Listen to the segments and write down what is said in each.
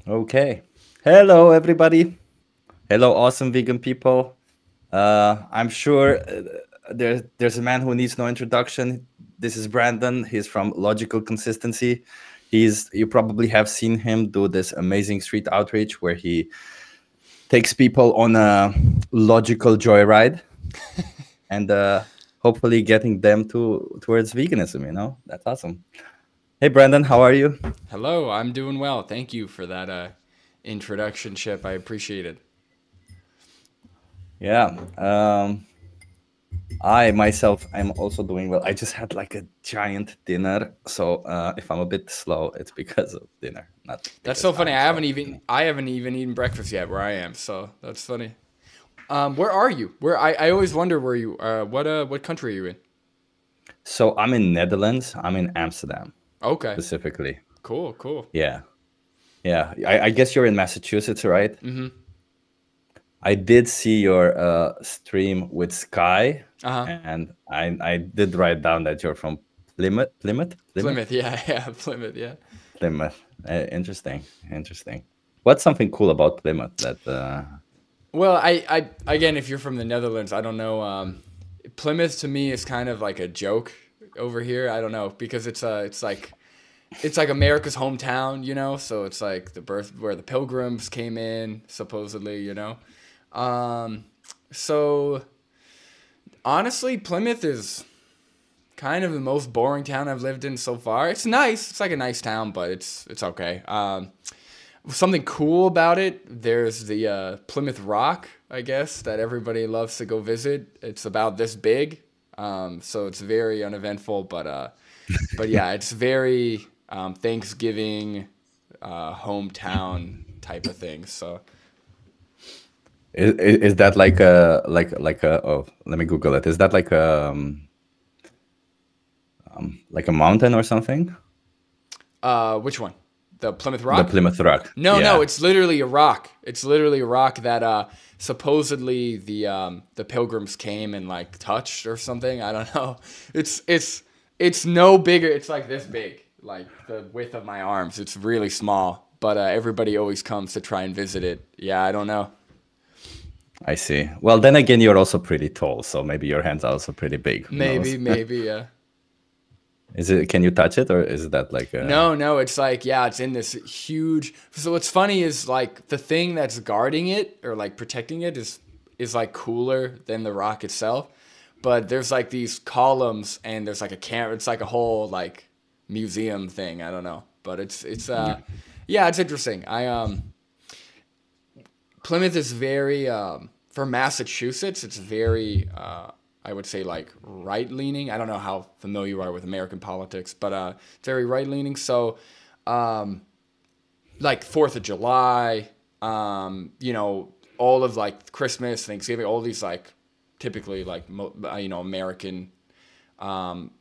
Okay. Hello, everybody. Hello, awesome vegan people. I'm sure there's a man who needs no introduction. This is Brandon. He's from Logical Consistency. You probably have seen him do this amazing street outreach where he takes people on a logical joyride and hopefully getting them towards veganism. That's awesome. Hey, Brandon, how are you? Hello, I'm doing well. Thank you for that introduction, Chip. I appreciate it. Yeah. I myself, I'm also doing well. I just had like a giant dinner, so if I'm a bit slow, it's because of dinner, not That's because so funny. I'm I slow. haven't even I haven't even eaten breakfast yet where I am. So that's funny. Where are you? I always wonder where you. What country are you in? So I'm in Netherlands. I'm in Amsterdam Okay, specifically. cool, cool. Yeah, yeah. I guess you're in Massachusetts, right? Mm-hmm. I did see your stream with Sky, Uh huh. and I did write down that you're from Plymouth. Plymouth. Plymouth. Plymouth. Yeah, yeah. Plymouth. Yeah. Plymouth. Interesting. Interesting. What's something cool about Plymouth that? Well, I again, if you're from the Netherlands, I don't know. Plymouth to me is kind of like a joke over here. I don't know because it's like America's hometown, So it's like the birth where the Pilgrims came in, supposedly. Um, so honestly, Plymouth is kind of the most boring town I've lived in so far. It's nice. It's like a nice town, but it's okay. Something cool about it. There's the Plymouth Rock, I guess, that everybody loves to go visit. It's about this big, so it's very uneventful, but yeah, it's very Thanksgiving, hometown type of thing. So Is that like a oh, let me Google it. Is that like a mountain or something? which one? The Plymouth The Rock? Plymouth Rock. No, no, Yeah. it's literally a rock. It's literally a rock that supposedly the pilgrims came and like touched or something. I don't know. It's no bigger. It's like this big, like the width of my arms. It's really small, but everybody always comes to try and visit it. Yeah, I don't know. I see. Well, then again, you're also pretty tall, so maybe your hands are also pretty big. Who Maybe, knows? maybe, yeah. Is it? Can you touch it, or is that like a? No, no, it's like, yeah, it's in this huge. So what's funny is like the thing that's guarding it or like protecting it is like cooler than the rock itself. But there's like these columns and there's like a camera. It's like a whole like museum thing. I don't know, but it's yeah, it's interesting. Plymouth is very for Massachusetts. It's very I would say like right leaning. I don't know how familiar you are with American politics, but it's very right leaning. So um, like Fourth of July, all of like Christmas, Thanksgiving, all these like typically like American um,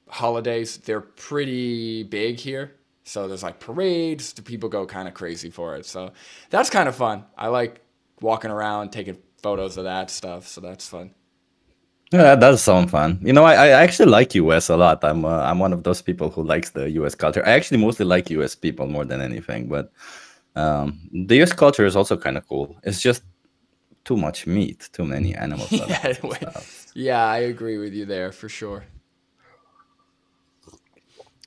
holidays. They're pretty big here. So there's like parades. The people go kind of crazy for it. So that's kind of fun. I like walking around, taking photos of that stuff. So that's fun. Yeah, that does sound fun. I actually like US a lot. I'm one of those people who likes the US culture. I actually mostly like US people more than anything, but the US culture is also kind of cool. It's just too much meat, too many animal Yeah, products and stuff. yeah, I agree with you there for sure.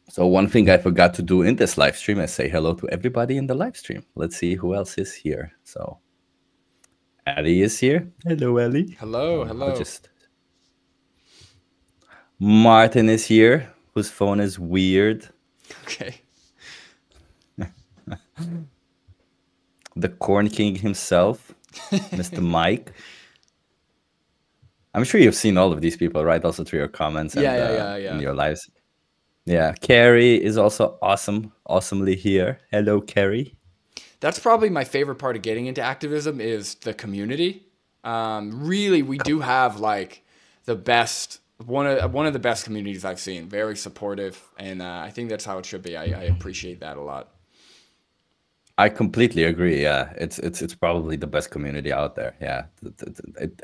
So one thing I forgot to do in this live stream is say hello to everybody in the live stream. Let's see who else is here. So Ellie is here. Hello, Ellie. Hello, I'll hello. just. Martin is here, whose phone is weird. Okay. The Corn King himself, Mr. Mike. I'm sure you've seen all of these people, right? Also through your comments and Yeah, yeah, yeah, in yeah. your lives. Yeah, Carrie is also awesomely here. Hello, Carrie. That's probably my favorite part of getting into activism is the community. Really, we do have like the best one of the best communities I've seen. Very supportive, and I think that's how it should be. I appreciate that a lot. I completely agree. Yeah, it's probably the best community out there. Yeah,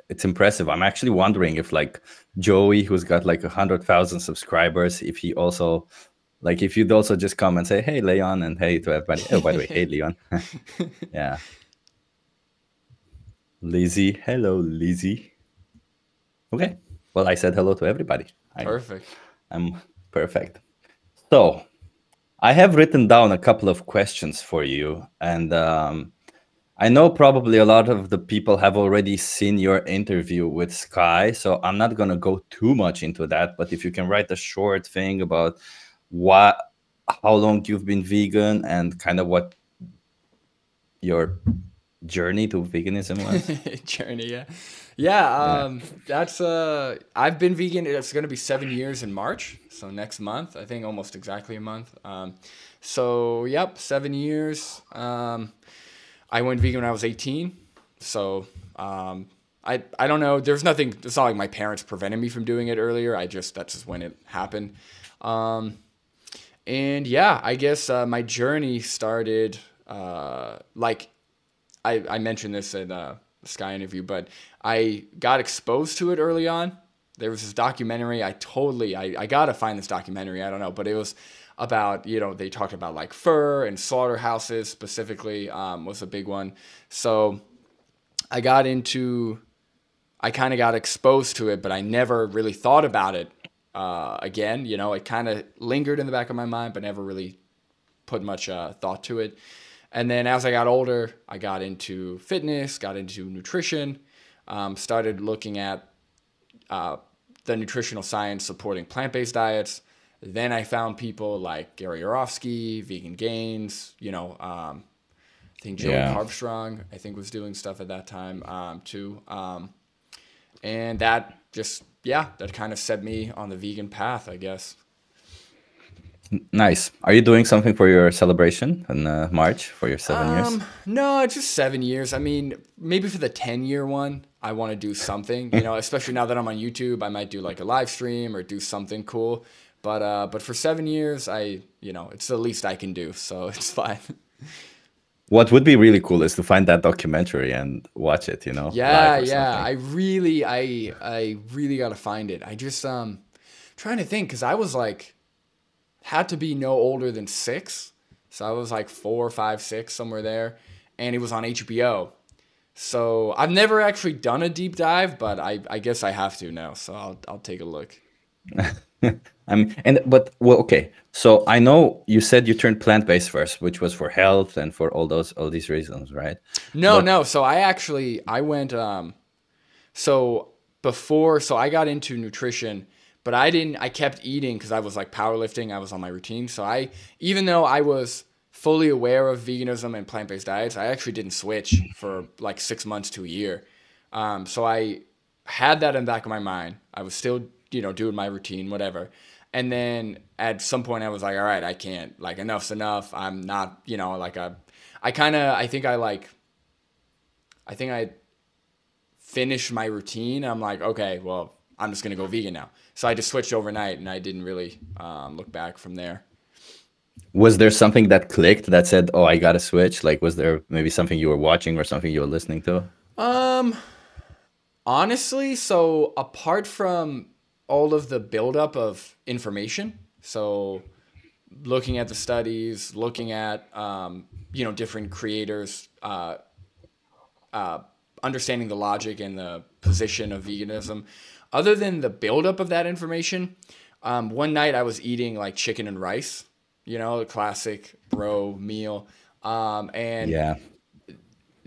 it's impressive. I'm actually wondering if like Joey, who's got like 100,000 subscribers, if he also Like if you'd also just come and say, hey, Leon, and hey to everybody. Oh, by the way, hey, Leon. Yeah. Lizzie. Hello, Lizzie. Okay. Well, I said hello to everybody. Perfect. I'm perfect. So I have written down a couple of questions for you. And I know probably a lot of the people have already seen your interview with Sky. So I'm not going to go too much into that. But if you can write a short thing about how long you've been vegan and kind of what your journey to veganism was. Journey, yeah. Yeah, that's I've been vegan. It's going to be 7 years in March, so next month. I think almost exactly a month. So yep, 7 years. I went vegan when I was 18. So I don't know. There's nothing. It's not like my parents prevented me from doing it earlier. That's just when it happened. And yeah, I guess my journey started like I mentioned this in the Sky interview, but I got exposed to it early on. There was this documentary. I gotta find this documentary. I don't know, but it was about, they talked about like fur and slaughterhouses specifically, was a big one. So I kind of got exposed to it, but I never really thought about it again. It kind of lingered in the back of my mind, but never really put much thought to it. And then as I got older, I got into fitness, got into nutrition, started looking at the nutritional science supporting plant-based diets. Then I found people like Gary Yourofsky, Vegan Gains, I think Joey Carbstrong, I think, was doing stuff at that time too. And that that kind of set me on the vegan path, I guess. Nice. Are you doing something for your celebration in March for your 7 years? No, it's just 7 years. I mean, maybe for the 10-year one, I want to do something, especially now that I'm on YouTube, I might do like a live stream or do something cool. But for 7 years, it's the least I can do. So it's fine. What would be really cool is to find that documentary and watch it, Yeah, live or yeah. something. I really got to find it. I just, trying to think, because I was like, had to be no older than 6. So I was like 4, 5, 6, somewhere there. And it was on HBO. So I've never actually done a deep dive, but I guess I have to now. So I'll take a look. Okay. So I know you said you turned plant-based first, which was for health and for all these reasons, right? No. So I went, so I got into nutrition, but I kept eating because I was like powerlifting. I was on my routine. So even though I was fully aware of veganism and plant-based diets, I actually didn't switch for like 6 months to a year. So I had that in the back of my mind. I was still, doing my routine, whatever. And then at some point I was like, all right, I can't, like, enough's enough. I'm not, I think I finished my routine. I'm like, okay, well, I'm just going to go vegan now. So I just switched overnight and I didn't really look back from there. Was there something that clicked that said, oh, I got to switch? Like, was there maybe something you were watching or something you were listening to? Honestly, so apart from all of the buildup of information, so looking at the studies, looking at, different creators, understanding the logic and the position of veganism, other than the buildup of that information, one night I was eating like chicken and rice, the classic bro meal. And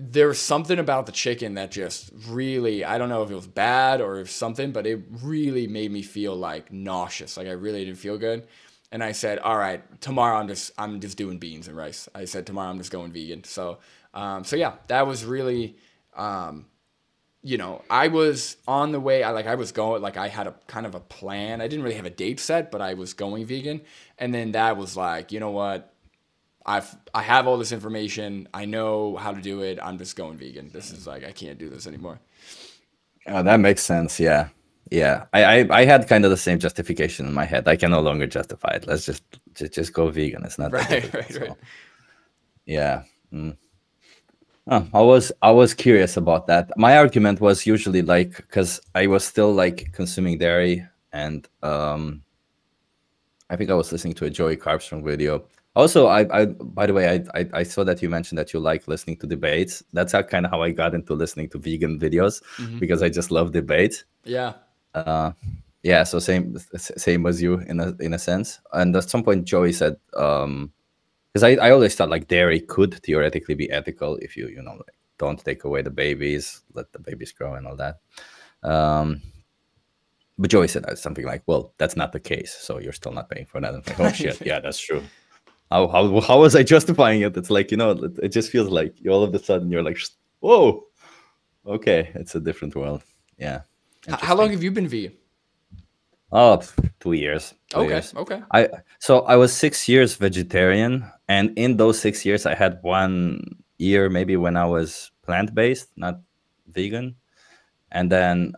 there was something about the chicken that just really, I don't know if it was bad or something, but it really made me feel like nauseous. Like I really didn't feel good. And I said, all right, tomorrow I'm just doing beans and rice. I said, tomorrow I'm just going vegan. So yeah, that was really, I was on the way. I was going, like I had a kind of a plan. I didn't really have a date set, but I was going vegan. And then that was like, you know what? I have all this information. I know how to do it. I'm just going vegan. This is like, I can't do this anymore. Oh, that makes sense. Yeah. Yeah. I had kind of the same justification in my head. I can no longer justify it. Let's just go vegan. It's not that difficult, right. Yeah. Oh, I was curious about that. My argument was usually like, because I was still like consuming dairy and I think I was listening to a Joey Carbstrong video. Also, I by the way, I saw that you mentioned that you like listening to debates. That's how kind of how I got into listening to vegan videos, because I just love debates. Yeah. Uh, yeah, so same as you in a sense. And at some point, Joey said, because I always thought like dairy could theoretically be ethical if you know like don't take away the babies, let the babies grow and all that. Um, but Joey said something like, "Well, that's not the case, so you're still not paying for that." I'm like, "Oh shit, yeah, that's true." How was I justifying it? It's like, it just feels like all of a sudden you're like, "Whoa, okay, it's a different world." Yeah, How long interesting. have you been vegan? Oh, 2 years. Two Okay. years. Okay. I was 6 years vegetarian, and in those 6 years, I had 1 year maybe when I was plant based, not vegan. And then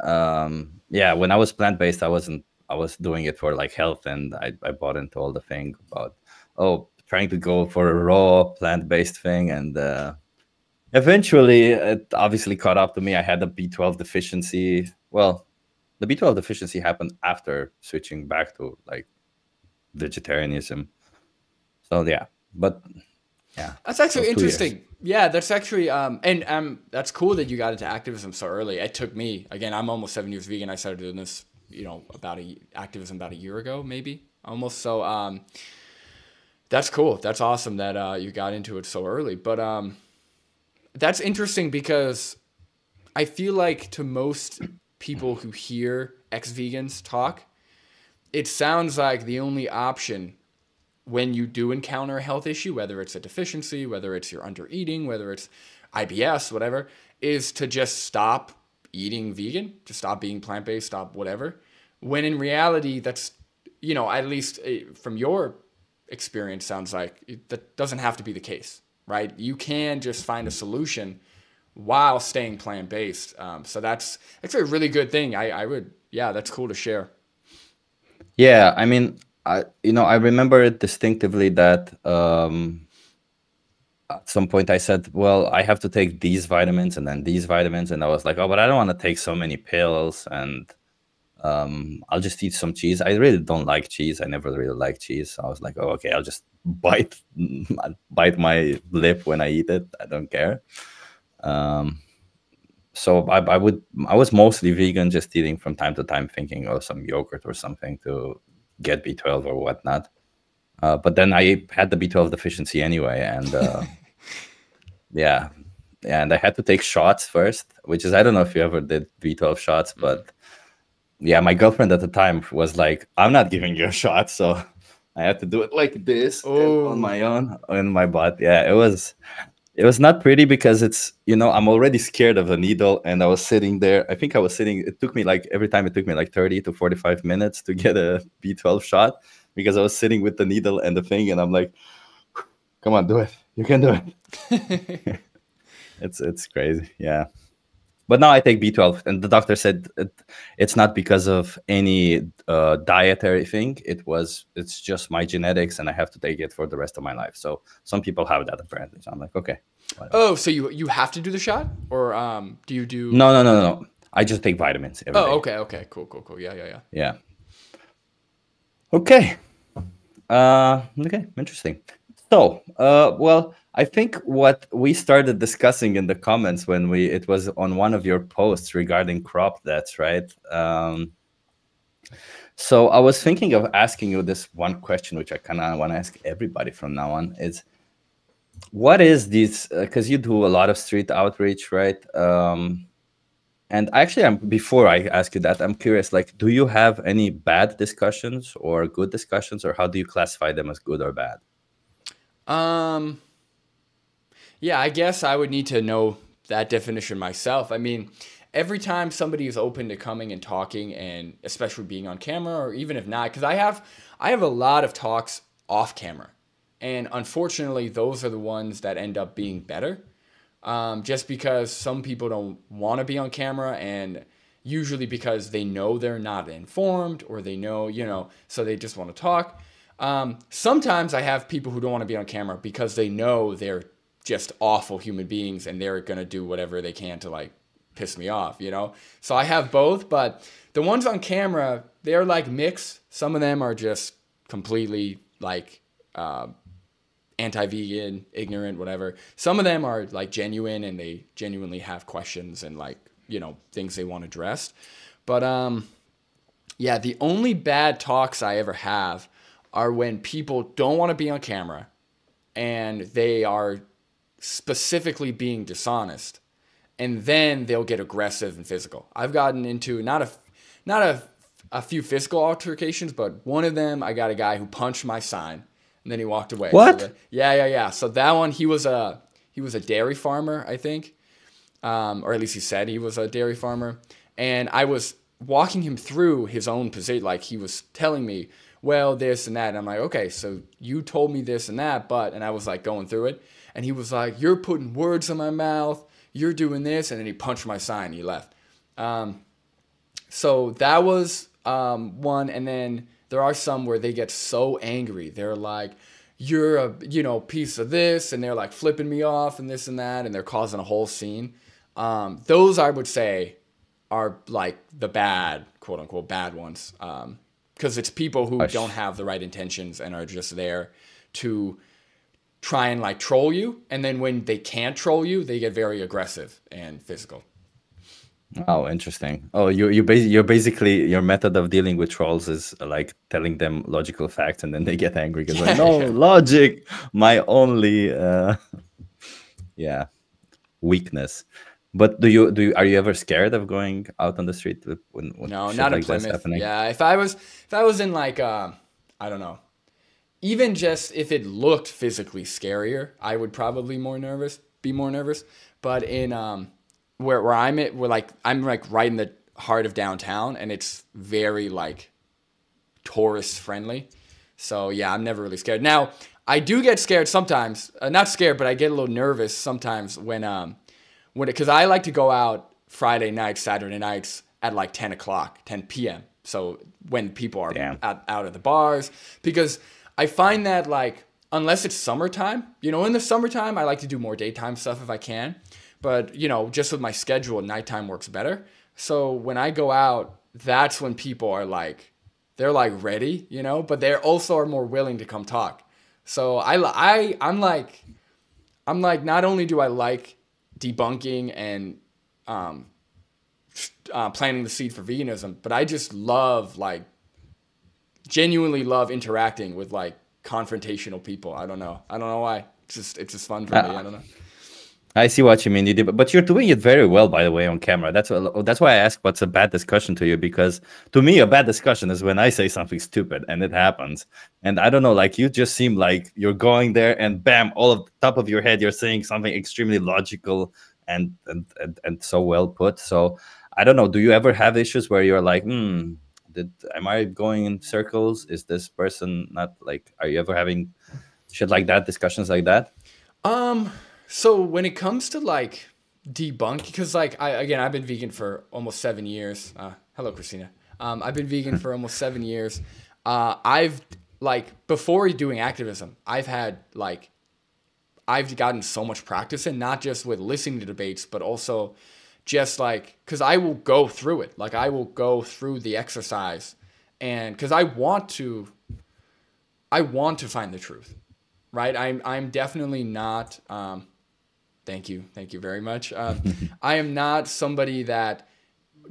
yeah, when I was plant based, I was doing it for like health, and I bought into all the thing about trying to go for a raw plant based thing, and eventually it obviously caught up to me. I had a B12 deficiency. Well, the B12 deficiency happened after switching back to like vegetarianism. So yeah, but yeah, That's so actually 2 years. interesting. Yeah, that's actually and that's cool that you got into activism so early. It took me again. I'm almost 7 years vegan. I started doing this, activism about a year ago, maybe almost. So that's cool. That's awesome that you got into it so early. But that's interesting because I feel like to most people who hear ex-vegans talk, it sounds like the only option when you do encounter a health issue, whether it's a deficiency, whether it's you're under eating, whether it's IBS, whatever, is to just stop eating vegan, to stop being plant-based, stop whatever. When in reality, that's, at least from your experience, sounds like that doesn't have to be the case, right? You can just find a solution while staying plant-based. So that's actually a really good thing. Yeah, that's cool to share. Yeah, I mean, I remember it distinctively that at some point I said, well, I have to take these vitamins and then these vitamins, and I was like, oh, but I don't want to take so many pills, and I'll just eat some cheese. I really don't like cheese. I never really liked cheese. So I was like, oh, okay, I'll just bite my lip when I eat it. I don't care. So I was mostly vegan, just eating from time to time, thinking of some yogurt or something to get B12 or whatnot. But then I had the B12 deficiency anyway, and yeah, and I had to take shots first, which is, I don't know if you ever did B12 shots, but yeah, my girlfriend at the time was like, I'm not giving you a shot, so I had to do it like this and on Oh, my own in my butt. Yeah, it was not pretty because it's, I'm already scared of a needle, and I was sitting there. I think I was sitting, it took me like, every time it took me like 30 to 45 minutes to get a B12 shot, because I was sitting with the needle and the thing, and I'm like, come on, do it. You can do it. It's crazy. Yeah. But now I take B12, and the doctor said it's not because of any dietary thing. It's just my genetics, and I have to take it for the rest of my life. So some people have that apparently. So I'm like, okay, whatever. oh, so you have to do the shot, or do you do? No, no, no, no, no. I just take vitamins every Oh, day. okay, okay, cool, cool, cool. Yeah, yeah, yeah. Yeah. Okay. Okay. Interesting. So, well, I think what we started discussing in the comments when it was on one of your posts regarding crop deaths, right? So I was thinking of asking you this one question, which I kind of want to ask everybody from now on, is what is this? Because you do a lot of street outreach, right? And actually, before I ask you that, I'm curious, like, do you have any bad discussions or good discussions, or how do you classify them as good or bad? Um, yeah, I guess I would need to know that definition myself. I mean, every time somebody is open to coming and talking, and especially being on camera, or even if not, because I have a lot of talks off camera, and unfortunately, those are the ones that end up being better. Just because some people don't want to be on camera, and usually because they know they're not informed, or they know, so they just want to talk. Sometimes I have people who don't want to be on camera because they know they're just awful human beings, and they're going to do whatever they can to like piss me off. So I have both, but the ones on camera, they're like mixed. Some of them are just completely like anti-vegan, ignorant, whatever. Some of them are like genuine and they genuinely have questions and like, you know, things they want addressed. But yeah, the only bad talks I ever have are when people don't want to be on camera and they are specifically being dishonest, and then they'll get aggressive and physical. I've gotten into not a few physical altercations, but one of them I got a guy who punched my sign and then he walked away. What? So yeah. So that one, he was a dairy farmer, I think, or at least he said he was a dairy farmer, and I was walking him through his own position, like he was telling me, well, this and that, and I'm like, okay, so you told me this and that, but, and I was like going through it, and he was like, you're putting words in my mouth, you're doing this, and then he punched my sign and he left. So that was one, and then there are some where they get so angry. They're like, you're a, you know, piece of this, and they're like flipping me off and this and that, and they're causing a whole scene. Those I would say are like the bad, quote unquote, bad ones. Because it's people who don't have the right intentions and are just there to try and like troll you. And then when they can't troll you, they get very aggressive and physical. Oh, interesting. Oh, you're basically, your method of dealing with trolls is like telling them logical facts, and then they get angry because like, no, logic, my only yeah, weakness. But are you ever scared of going out on the street when No, shit not in like that's Plymouth. happening? Yeah, if I was in like I don't know, even just if it looked physically scarier, I would probably be more nervous. But in where I'm at, I'm like right in the heart of downtown, and it's very like tourist friendly. So yeah, I'm never really scared. Now I do get scared sometimes, not scared, but I get a little nervous sometimes when because I like to go out Friday nights, Saturday nights at like 10 p.m. So when people are out at the bars, because I find that like, unless it's summertime, you know, in the summertime, I like to do more daytime stuff if I can. But, you know, just with my schedule, nighttime works better. So when I go out, that's when people are like, they're like ready, you know, but they also are more willing to come talk. So I'm like, not only do I like debunking and planting the seed for veganism, but I just genuinely love interacting with like confrontational people. I don't know why. It's just fun for me. I don't know. I see what you mean. You did, but you're doing it very well, by the way, on camera. That's why I ask what's a bad discussion to you, because to me, a bad discussion is when I say something stupid and it happens. And I don't know, like you just seem like you're going there and bam, all of the top of your head, you're saying something extremely logical and so well put. So I don't know. Do you ever have issues where you're like, am I going in circles? Is this person not like? Are you ever having shit like that, discussions like that? So when it comes to like debunk, because like I've been vegan for almost 7 years. Hello, Christina. I've been vegan for almost 7 years. I've like, before doing activism, I've gotten so much practice in, not just with listening to debates, but also just like, because I will go through it. Like I will go through the exercise, and because I want to find the truth, right? I'm definitely not. Thank you very much. I am not somebody that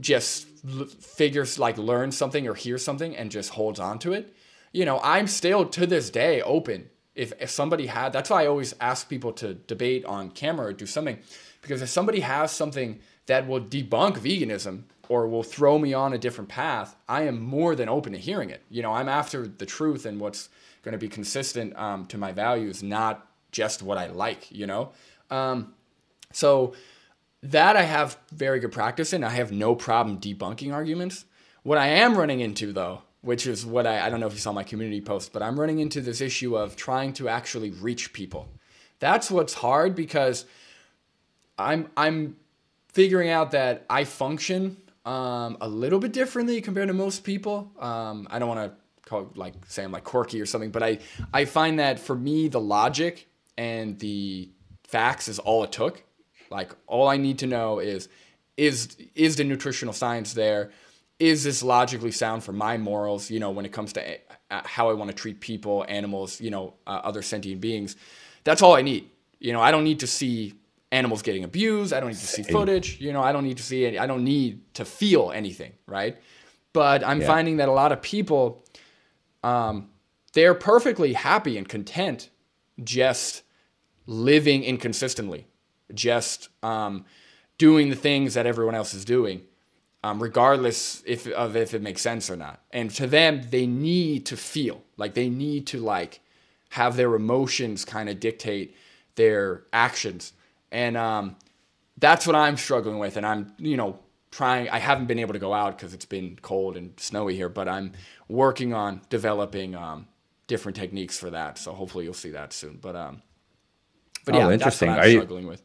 just learns something or hears something and just holds on to it. You know, I'm still to this day open. If somebody had, that's why I always ask people to debate on camera or do something, because if somebody has something that will debunk veganism or will throw me on a different path, I am more than open to hearing it. You know, I'm after the truth and what's going to be consistent to my values, not just what I like, you know? So that I have very good practice in. I have no problem debunking arguments. What I am running into, though, which is what I don't know if you saw my community post, but I'm running into this issue of trying to actually reach people. That's what's hard, because I'm figuring out that I function a little bit differently compared to most people. I don't want to say I'm like quirky or something, but I find that for me, the logic and the facts is all it took. Like all I need to know is the nutritional science there? is this logically sound for my morals, you know, when it comes to how I want to treat people, animals, you know, other sentient beings. That's all I need. You know, I don't need to see animals getting abused. I don't need to see footage. You know, I don't need to see I don't need to feel anything, right? But I'm finding that a lot of people, they're perfectly happy and content just living inconsistently, just doing the things that everyone else is doing, regardless if it makes sense or not. And to them, they need to feel like they need to like have their emotions kind of dictate their actions. And that's what I'm struggling with. And I'm, you know, trying. I haven't been able to go out because it's been cold and snowy here, but I'm working on developing different techniques for that. So hopefully you'll see that soon. But yeah, that's what I'm struggling with.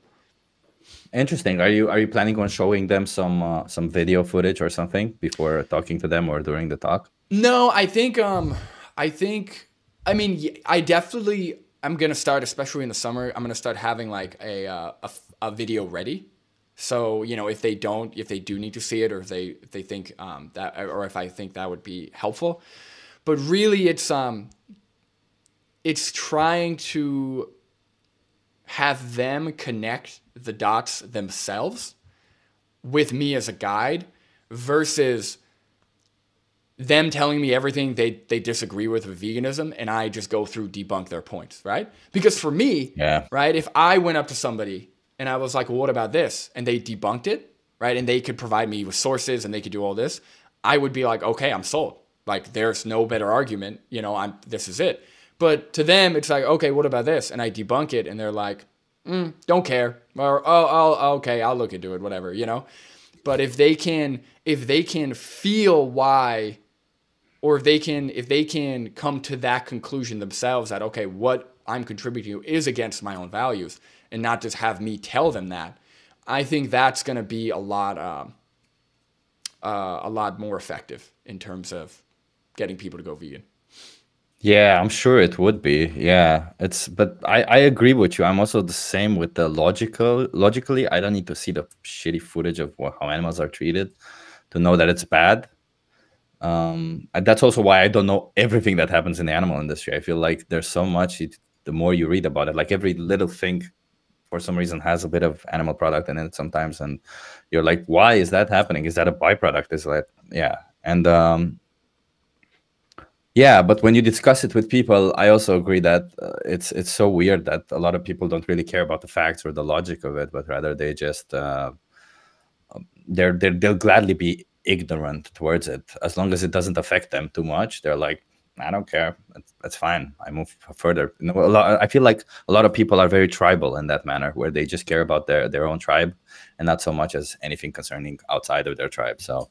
Interesting. Are you planning on showing them some video footage or something before talking to them or during the talk? No, I think I mean I definitely I'm gonna start, especially in the summer. I'm gonna start having like a video ready. So, you know, if they do need to see it, or if they think that, or if I think that would be helpful. But really, it's trying to have them connect the dots themselves with me as a guide versus them telling me everything they disagree with veganism, and I just go through debunk their points, right? Because for me, right, if I went up to somebody and I was like, well, what about this? And they debunked it, right? And they could provide me with sources and they could do all this. I would be like, okay, I'm sold. Like, there's no better argument. You know, this is it. But to them, it's like, okay, what about this? And I debunk it and they're like, don't care. Or, okay, I'll look into it, whatever, you know? But if they can feel why, or if they can come to that conclusion themselves that, okay, what I'm contributing to is against my own values, and not just have me tell them that, I think that's going to be a lot more effective in terms of getting people to go vegan. Yeah, I'm sure it would be. Yeah, but I agree with you. I'm also the same with the logically, I don't need to see the shitty footage of how animals are treated to know that it's bad. And that's also why I don't know everything that happens in the animal industry. I feel like there's so much, the more you read about it, like every little thing for some reason has a bit of animal product in it sometimes, and you're like, why is that happening? Is that a byproduct? Is that, yeah. And yeah, but when you discuss it with people, I also agree that it's so weird that a lot of people don't really care about the facts or the logic of it, but rather they just they'll gladly be ignorant towards it as long as it doesn't affect them too much. They're like, I don't care. That's fine. I move further. You know, I feel like a lot of people are very tribal in that manner, where they just care about their own tribe and not so much as anything concerning outside of their tribe. So.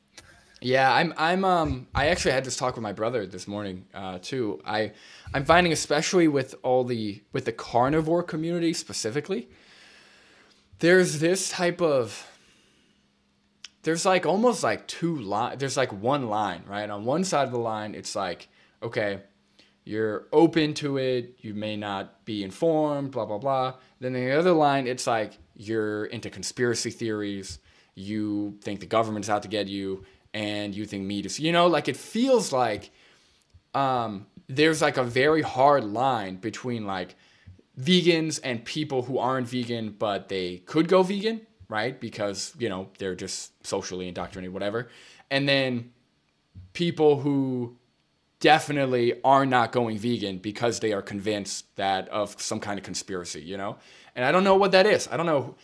Yeah, I actually had this talk with my brother this morning too. I'm finding, especially with the carnivore community specifically, there's this type of, there's like almost like two lines. There's like one line, right? On one side of the line, it's like, okay, you're open to it, you may not be informed, blah blah blah. Then the other line, it's like you're into conspiracy theories, you think the government's out to get you, and you think meat is, you know, like it feels like there's like a very hard line between like vegans and people who aren't vegan, but they could go vegan, right? Because, you know, they're just socially indoctrinated, whatever. And then people who definitely are not going vegan because they are convinced that of some kind of conspiracy, you know? And I don't know what that is. I don't know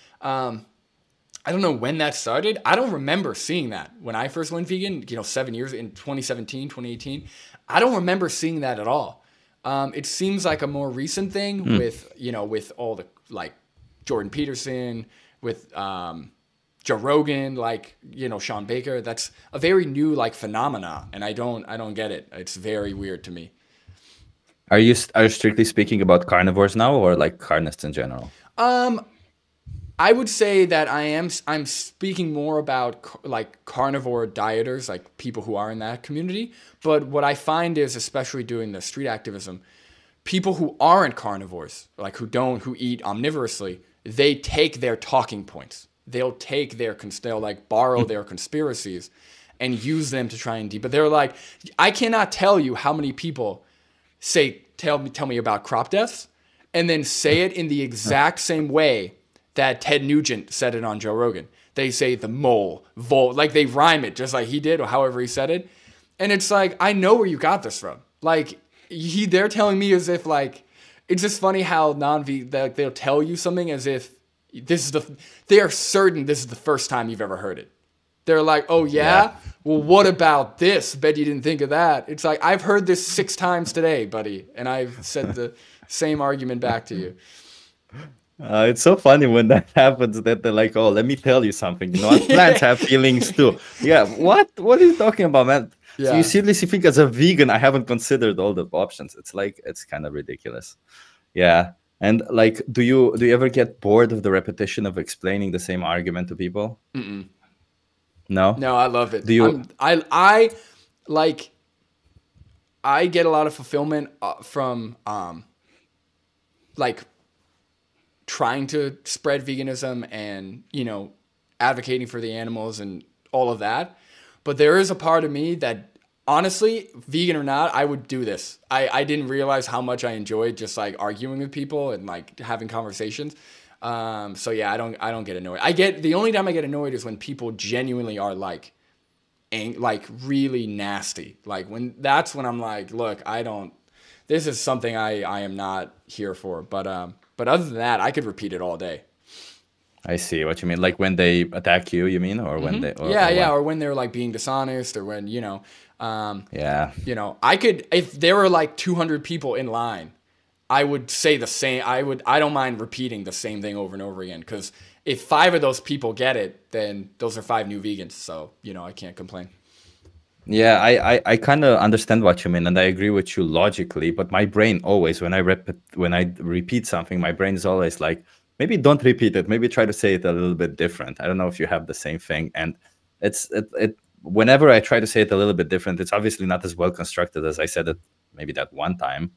when that started. I don't remember seeing that when I first went vegan, you know, 7 years in 2017, 2018. I don't remember seeing that at all. It seems like a more recent thing with, you know, with all the, like, Jordan Peterson, with Joe Rogan, like, you know, Sean Baker. That's a very new, like, phenomena, and I don't get it. It's very weird to me. Are you strictly speaking about carnivores now, or like carnists in general? I would say that I'm speaking more about like carnivore dieters, like people who are in that community. But what I find is, especially doing the street activism, people who aren't carnivores, like who eat omnivorously, they take their talking points. They'll like borrow their conspiracies and use them to try and but they're like, I cannot tell you how many people say, tell me about crop deaths, and then say it in the exact same way that Ted Nugent said it on Joe Rogan. They say the mole, vol, like they rhyme it just like he did or however he said it. And it's like, I know where you got this from. Like they're telling me as if like, it's just funny how like they'll tell you something as if they are certain this is the first time you've ever heard it. They're like, oh yeah? Well, what about this? Bet you didn't think of that. It's like, I've heard this 6 times today, buddy. And I've said the same argument back to you. It's so funny when that happens that they're like, oh, let me tell you something. You know, plants have feelings too. Yeah, what are you talking about, man? Yeah. So you seriously think as a vegan, I haven't considered all the options. It's like, it's kind of ridiculous. Yeah. And like, do you ever get bored of the repetition of explaining the same argument to people? Mm-mm. No? No, I love it. Do you? I get a lot of fulfillment from like trying to spread veganism and, you know, advocating for the animals and all of that. But there is a part of me that, honestly, vegan or not, I would do this. I didn't realize how much I enjoyed just like arguing with people and like having conversations. So yeah, I don't get annoyed. The only time I get annoyed is when people genuinely are like really nasty. Like that's when I'm like, look, this is something I am not here for. But other than that, I could repeat it all day. I see what you mean. Like when they attack you, you mean, or when they, or when they're like being dishonest, or when, you know, you know, if there were like 200 people in line, I would say the same. I don't mind repeating the same thing over and over again, because if 5 of those people get it, then those are 5 new vegans. So, you know, I can't complain. Yeah, I kind of understand what you mean, and I agree with you logically. But my brain always, when I repeat something, my brain is always like, maybe don't repeat it. Maybe try to say it a little bit different. I don't know if you have the same thing. And whenever I try to say it a little bit different, it's obviously not as well constructed as I said it maybe that one time.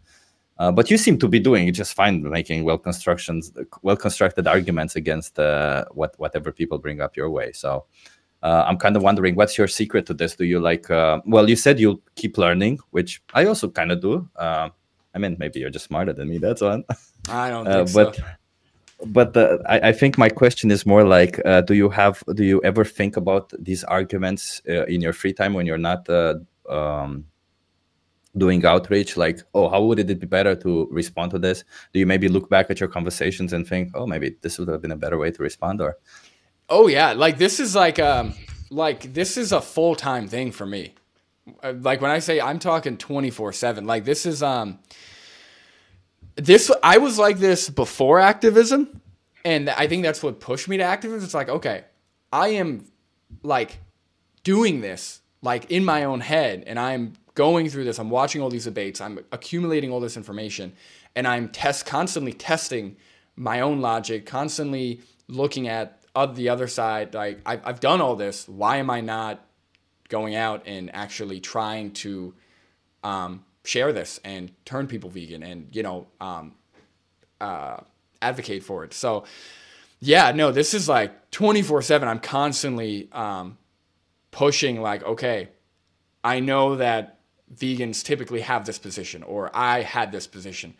But you seem to be doing it just fine, making well constructed arguments against whatever people bring up your way. So I'm kind of wondering, what's your secret to this? Do you like? Well, you said you'll keep learning, which I also kind of do. I mean, maybe you're just smarter than me. That's one. I don't think so. But I think my question is more like, do you ever think about these arguments in your free time when you're not doing outreach? Like, oh, how would it be better to respond to this? Do you maybe look back at your conversations and think, oh, maybe this would have been a better way to respond? Or oh yeah, like this is like this is a full-time thing for me. Like when I say I'm talking 24/7, like this is I was like this before activism, and I think that's what pushed me to activism. It's like, okay, I am like doing this like in my own head, and I'm going through this. I'm watching all these debates. I'm accumulating all this information, and I'm constantly testing my own logic, constantly looking at the other side. Like I've done all this. Why am I not going out and actually trying to share this and turn people vegan and, you know, advocate for it? So yeah, no, this is like 24/7. I'm constantly pushing like, okay, I know that vegans typically have this position, or I had this position,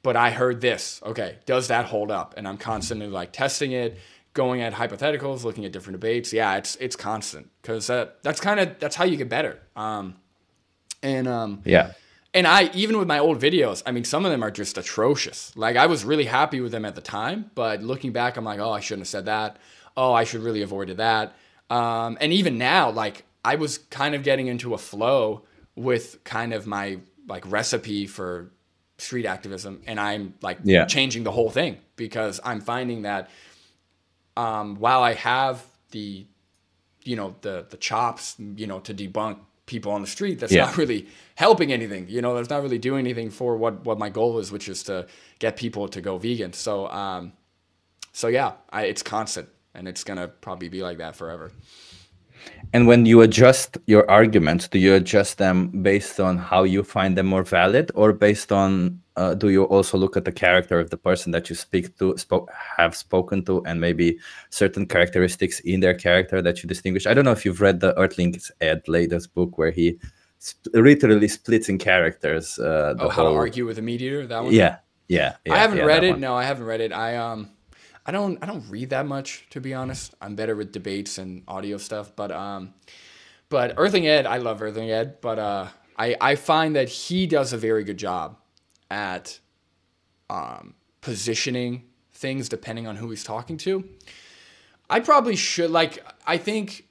but I heard this. Okay, does that hold up? And I'm constantly like testing it, going at hypotheticals, looking at different debates. Yeah, it's constant, because that's how you get better. Yeah. And even with my old videos, I mean, some of them are just atrocious. Like I was really happy with them at the time, but looking back, I'm like, oh, I shouldn't have said that. Oh, I should really avoided that. And even now, like I was kind of getting into a flow with kind of my like recipe for street activism, and I'm like changing the whole thing, because I'm finding that while I have the chops, you know, to debunk people on the street, that's not really helping anything. You know, that's not really doing anything for what my goal is, which is to get people to go vegan. So yeah, it's constant, and it's gonna probably be like that forever. And when you adjust your arguments, do you adjust them based on how you find them more valid, or based on do you also look at the character of the person that you have spoken to, and maybe certain characteristics in their character that you distinguish? I don't know if you've read the Earthling's Ed latest book, where he literally splits in characters the How to whole. Argue with a Meat-Eater, that one? Yeah, yeah, I yeah, haven't yeah, read that it. one. No, I haven't read it. I don't read that much, to be honest. I'm better with debates and audio stuff. But Earthling Ed, I love Earthling Ed, but I find that he does a very good job at positioning things depending on who he's talking to. I probably should, like, I think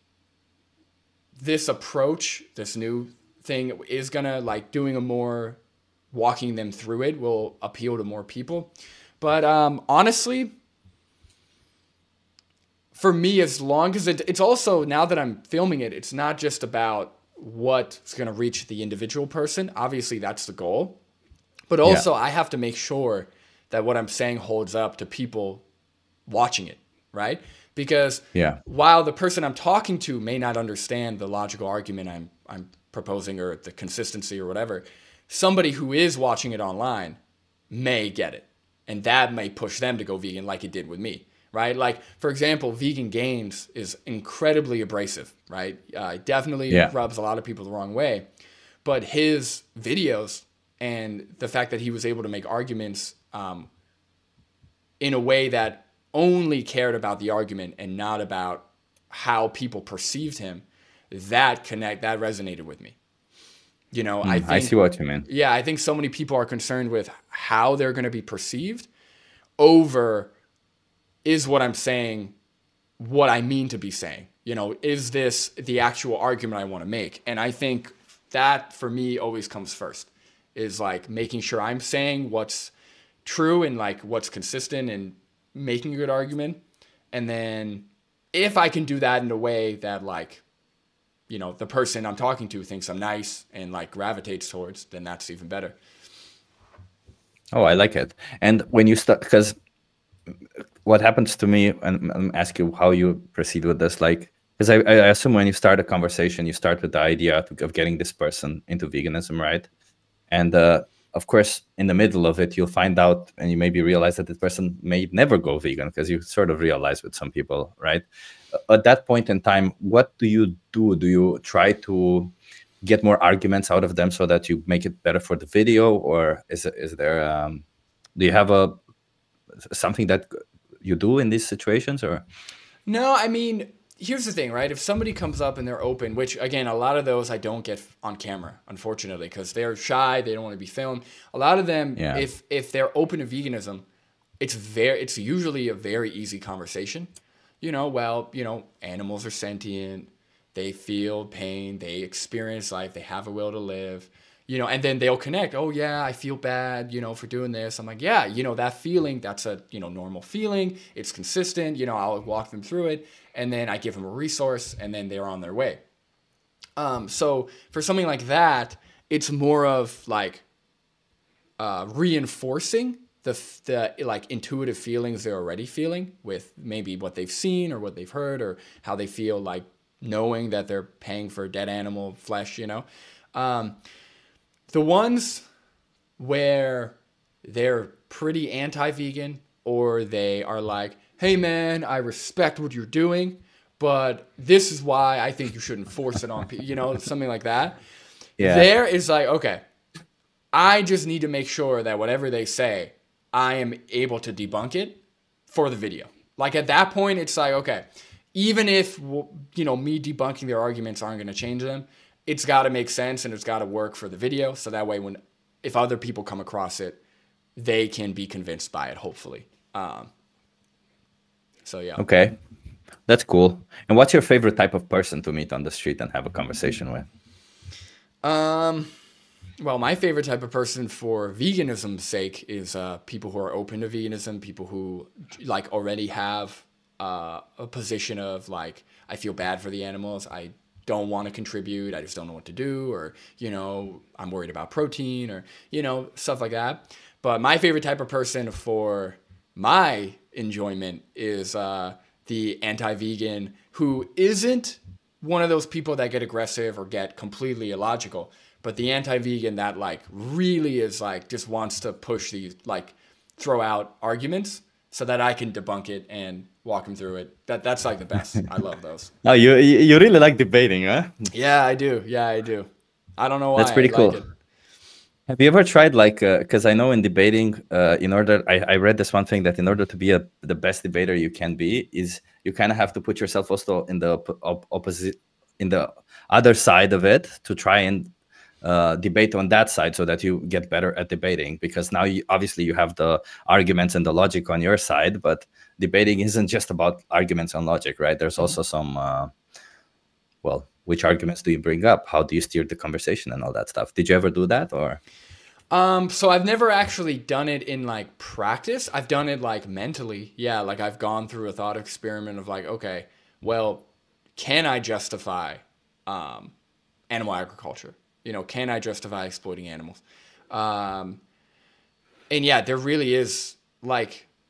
this approach, this new thing is gonna, like, doing a more walking them through it will appeal to more people. But honestly, for me, as long as it's also, now that I'm filming it, it's not just about what's going to reach the individual person. Obviously, that's the goal. But also, I have to make sure that what I'm saying holds up to people watching it, right? Because while the person I'm talking to may not understand the logical argument I'm proposing, or the consistency or whatever, somebody who is watching it online may get it. And that may push them to go vegan, like it did with me. Right? Like, for example, Vegan Gains is incredibly abrasive, right? Definitely rubs a lot of people the wrong way. But his videos and the fact that he was able to make arguments in a way that only cared about the argument and not about how people perceived him, that resonated with me. You know, I see what you mean. Yeah, I think so many people are concerned with how they're going to be perceived over, is what I'm saying what I mean to be saying? You know, is this the actual argument I want to make? And I think that, for me, always comes first, is like making sure I'm saying what's true and like what's consistent and making a good argument. And then if I can do that in a way that, like, you know, the person I'm talking to thinks I'm nice and like gravitates towards, then that's even better. Oh, I like it. And when you start, because what happens to me, and I'm asking you how you proceed with this, like, because I assume when you start a conversation, you start with the idea of getting this person into veganism, right? And of course, in the middle of it, you'll find out, and you maybe realize that this person may never go vegan, because you sort of realize with some people, right? At that point in time, what do you do? Do you try to get more arguments out of them so that you make it better for the video, or is there do you have something that you do in these situations, or? No, I mean, here's the thing, right? If somebody comes up and they're open, which again, a lot of those I don't get on camera, unfortunately, because they're shy, they don't want to be filmed. A lot of them, if they're open to veganism, it's usually a very easy conversation. You know, well, you know, animals are sentient, they feel pain, they experience life, they have a will to live. You know, and then they'll connect. Oh yeah, I feel bad, you know, for doing this. I'm like, yeah, you know, that feeling, that's a, you know, normal feeling. It's consistent. You know, I'll walk them through it, and then I give them a resource, and then they're on their way. So for something like that, it's more of like reinforcing the like intuitive feelings they're already feeling with maybe what they've seen or what they've heard or how they feel, like knowing that they're paying for dead animal flesh. You know. The ones where they're pretty anti-vegan, or they are like, hey man, I respect what you're doing, but this is why I think you shouldn't force it on people, you know, something like that. Yeah. There is like, okay, I just need to make sure that whatever they say, I am able to debunk it for the video. Like at that point, it's like, okay, even if, you know, me debunking their arguments aren't going to change them, it's got to make sense and it's got to work for the video. So that way, if other people come across it, they can be convinced by it, hopefully. So, yeah. Okay. That's cool. And what's your favorite type of person to meet on the street and have a conversation with? Well, my favorite type of person for veganism's sake is people who are open to veganism, people who like already have a position of like, I feel bad for the animals. I don't want to contribute. I just don't know what to do, or, you know, I'm worried about protein, or, you know, stuff like that. But my favorite type of person for my enjoyment is the anti-vegan who isn't one of those people that get aggressive or get completely illogical, but the anti-vegan that like really is like just wants to push these like throw out arguments so that I can debunk it and walk him through it. That's like the best. I love those. Oh, you really like debating, huh? Yeah, I do. Yeah, I do. I don't know That's why I pretty like cool. it. Have you ever tried like because I know in debating, in order I read this one thing that in order to be the best debater you can be is you kind of have to put yourself also in the opposite in the other side of it to try and debate on that side so that you get better at debating, because now you obviously you have the arguments and the logic on your side, but debating isn't just about arguments and logic, right? There's also some well, which arguments do you bring up? How do you steer the conversation and all that stuff? Did you ever do that or? So I've never actually done it in like practice. I've done it like mentally. Yeah, like I've gone through a thought experiment of like, okay, well, can I justify animal agriculture? You know, can I justify exploiting animals? And yeah, there really is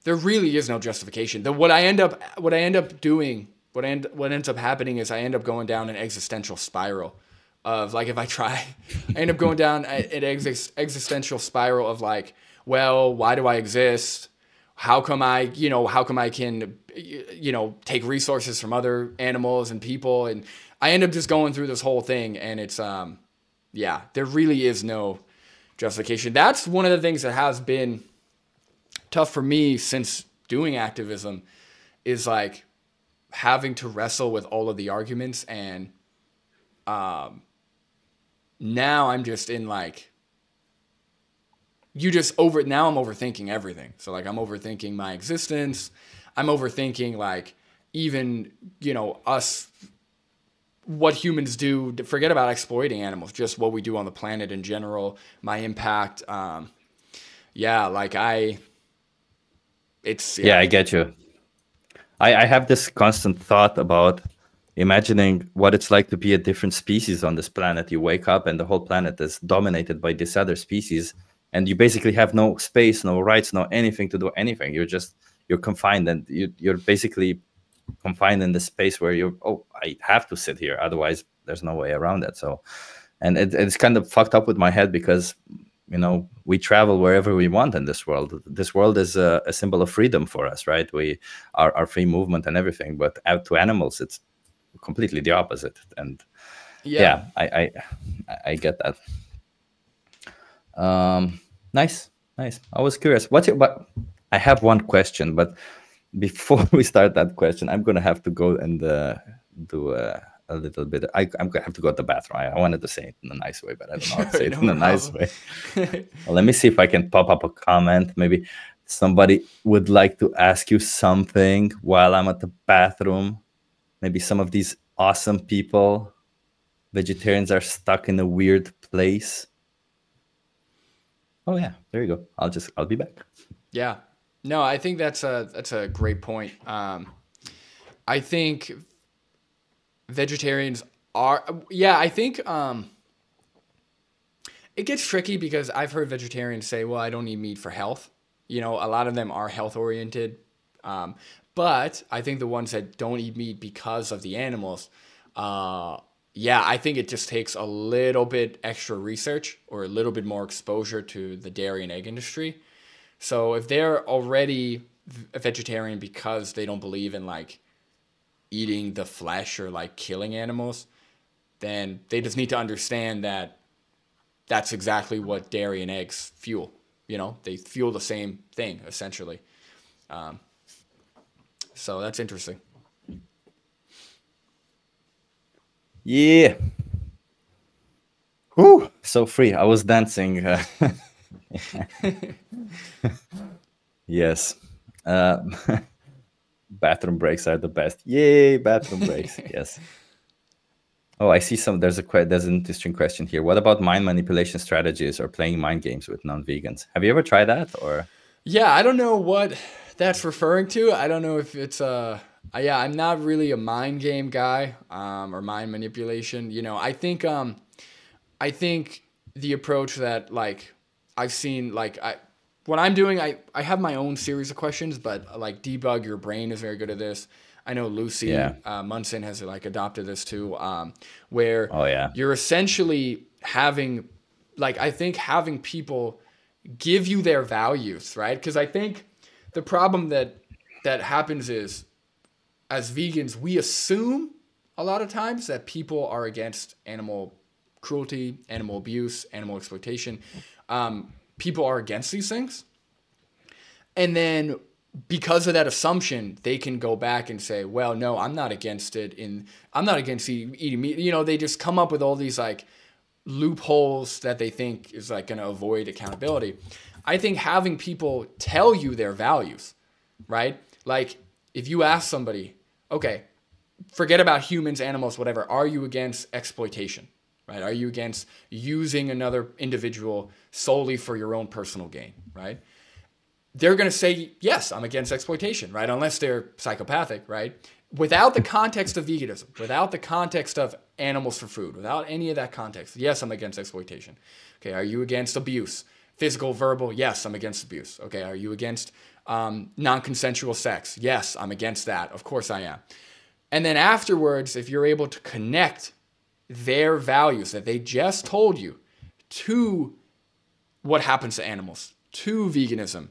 no justification. What I end up doing, what ends up happening is I end up going down an existential spiral of like if I try, I end up going down an existential spiral of like, well, why do I exist? How come I can, take resources from other animals and people? And I end up just going through this whole thing, and it's, yeah, there really is no justification. That's one of the things that has been tough for me since doing activism is like having to wrestle with all of the arguments. And now I'm just in like, now I'm overthinking everything. So like I'm overthinking my existence. I'm overthinking like even, us, what humans do. Forget about exploiting animals, just what we do on the planet in general, my impact. Yeah, like Yeah, I get you. I have this constant thought about imagining what it's like to be a different species on this planet. You wake up and the whole planet is dominated by this other species, and you basically have no space, no rights, no anything to do anything. You're confined, and you're basically confined in the space where I have to sit here, otherwise there's no way around it. So, and it's kind of fucked up with my head because we travel wherever we want in this world. This world is a symbol of freedom for us, right? We our free movement and everything, but out to animals it's completely the opposite. And Yeah. I get that. Nice. I was curious, but I have one question, but before we start that question, I'm gonna have to go and do a little bit. I'm gonna have to go to the bathroom. I wanted to say it in a nice way, but I don't know how to say it in a nice way. Well, let me see if I can pop up a comment. Maybe somebody would like to ask you something while I'm at the bathroom. Maybe some of these awesome people, vegetarians, are stuck in a weird place. Oh yeah, there you go. I'll be back. Yeah. No, I think that's a great point. I think vegetarians are, yeah, I think it gets tricky because I've heard vegetarians say, well, I don't eat meat for health. A lot of them are health oriented. But I think the ones that don't eat meat because of the animals, yeah, I think it just takes a little bit extra research or a little bit more exposure to the dairy and egg industry. So if they're already a vegetarian because they don't believe in like eating the flesh or like killing animals, then they just need to understand that that's exactly what dairy and eggs fuel. They fuel the same thing essentially. So that's interesting. Yeah. Whew, so free. I was dancing. Yes. Bathroom breaks are the best. Yay, bathroom breaks. Yes. Oh, I see there's an interesting question here. What about mind manipulation strategies or playing mind games with non-vegans? Have you ever tried that or? Yeah, I don't know what that's referring to. I don't know if it's yeah, I'm not really a mind game guy, or mind manipulation. I think the approach that like I've seen, like what I'm doing, I have my own series of questions, but like Debug Your Brain is very good at this. I know Lucy Yeah. Munson has like adopted this too, where Oh yeah. you're essentially having, like, I think having people give you their values, right? Because I think the problem that happens is, as vegans, we assume a lot of times that people are against animal cruelty, animal abuse, animal exploitation. People are against these things. And then because of that assumption, they can go back and say, well, no, I'm not against it. I'm not against eating meat. You know, they just come up with all these like loopholes that they think is like going to avoid accountability. I think having people tell you their values, right? Like if you ask somebody, okay, forget about humans, animals, whatever. Are you against exploitation, right? Are you against using another individual solely for your own personal gain, right? They're going to say, yes, I'm against exploitation, right? Unless they're psychopathic, right? Without the context of veganism, without the context of animals for food, without any of that context, yes, I'm against exploitation. Okay, are you against abuse? Physical, verbal, yes, I'm against abuse. Okay, are you against non-consensual sex? Yes, I'm against that. Of course I am. And then afterwards, if you're able to connect their values that they just told you to what happens to animals, to veganism,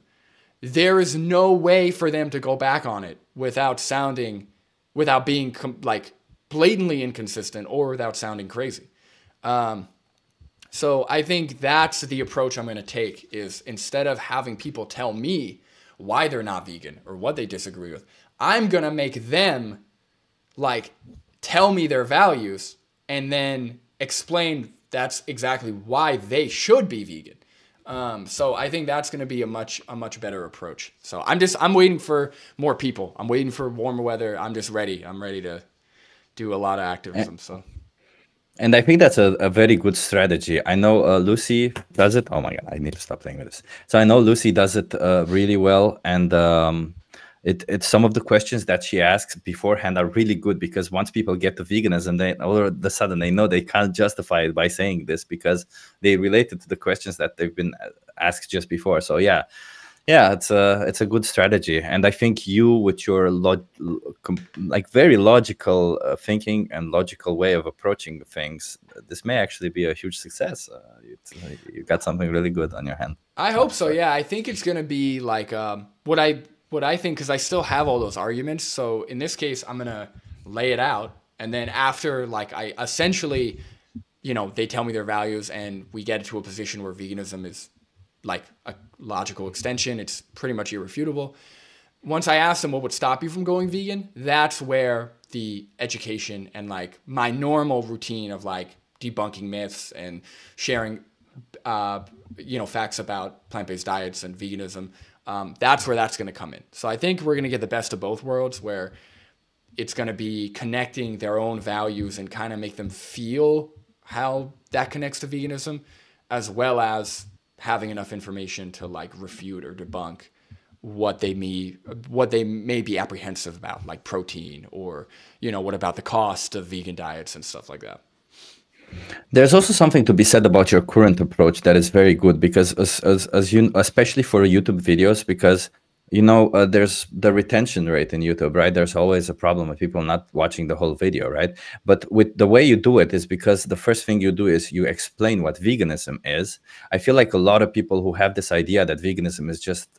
there is no way for them to go back on it without being like blatantly inconsistent or without sounding crazy. So I think that's the approach I'm going to take, is instead of having people tell me why they're not vegan or what they disagree with, I'm going to make them like tell me their values and then explain that's exactly why they should be vegan. So I think that's going to be a much better approach. So I'm waiting for more people. I'm waiting for warmer weather. I'm just ready. I'm ready to do a lot of activism. So. And I think that's a very good strategy. I know Lucy does it. Oh my God, I need to stop playing with this. So I know Lucy does it really well. And it's some of the questions that she asks beforehand are really good, because once people get to veganism, they all of a sudden they know they can't justify it by saying this because they relate it to the questions that they've been asked just before. So yeah, it's a good strategy, and I think you, with your like very logical thinking and logical way of approaching things, this may actually be a huge success. You got something really good on your hand. I hope so. Yeah, I think it's gonna be like what I think, because I still have all those arguments. So in this case, I'm gonna lay it out, and then after, like, I essentially, they tell me their values, and we get to a position where veganism is like a logical extension. It's pretty much irrefutable. Once I ask them what would stop you from going vegan, that's where the education and like my normal routine of like debunking myths and sharing, facts about plant-based diets and veganism, that's where that's going to come in. So I think we're going to get the best of both worlds, where it's going to be connecting their own values and kind of make them feel how that connects to veganism, as well as having enough information to like refute or debunk what they may be apprehensive about, like protein, or what about the cost of vegan diets and stuff like that. There's also something to be said about your current approach that is very good, because as you, especially for YouTube videos, because there's the retention rate in YouTube, right? There's always a problem with people not watching the whole video, right? But with the way you do it is because the first thing you do is you explain what veganism is. I feel like a lot of people who have this idea that veganism is just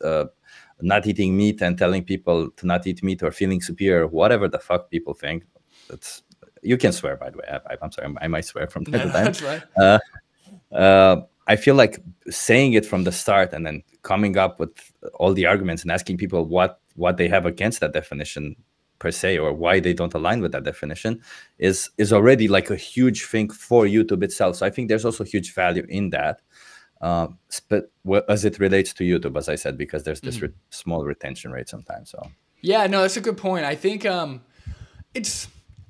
not eating meat and telling people to not eat meat or feeling superior, whatever the fuck people think. You can swear, by the way. I'm sorry, I might swear from time to time. That's right. I feel like saying it from the start and then coming up with all the arguments and asking people what they have against that definition per se, or why they don't align with that definition, is already like a huge thing for YouTube itself. So I think there's also huge value in that, as it relates to YouTube, as I said, because there's this small retention rate sometimes. So yeah, no, that's a good point. I think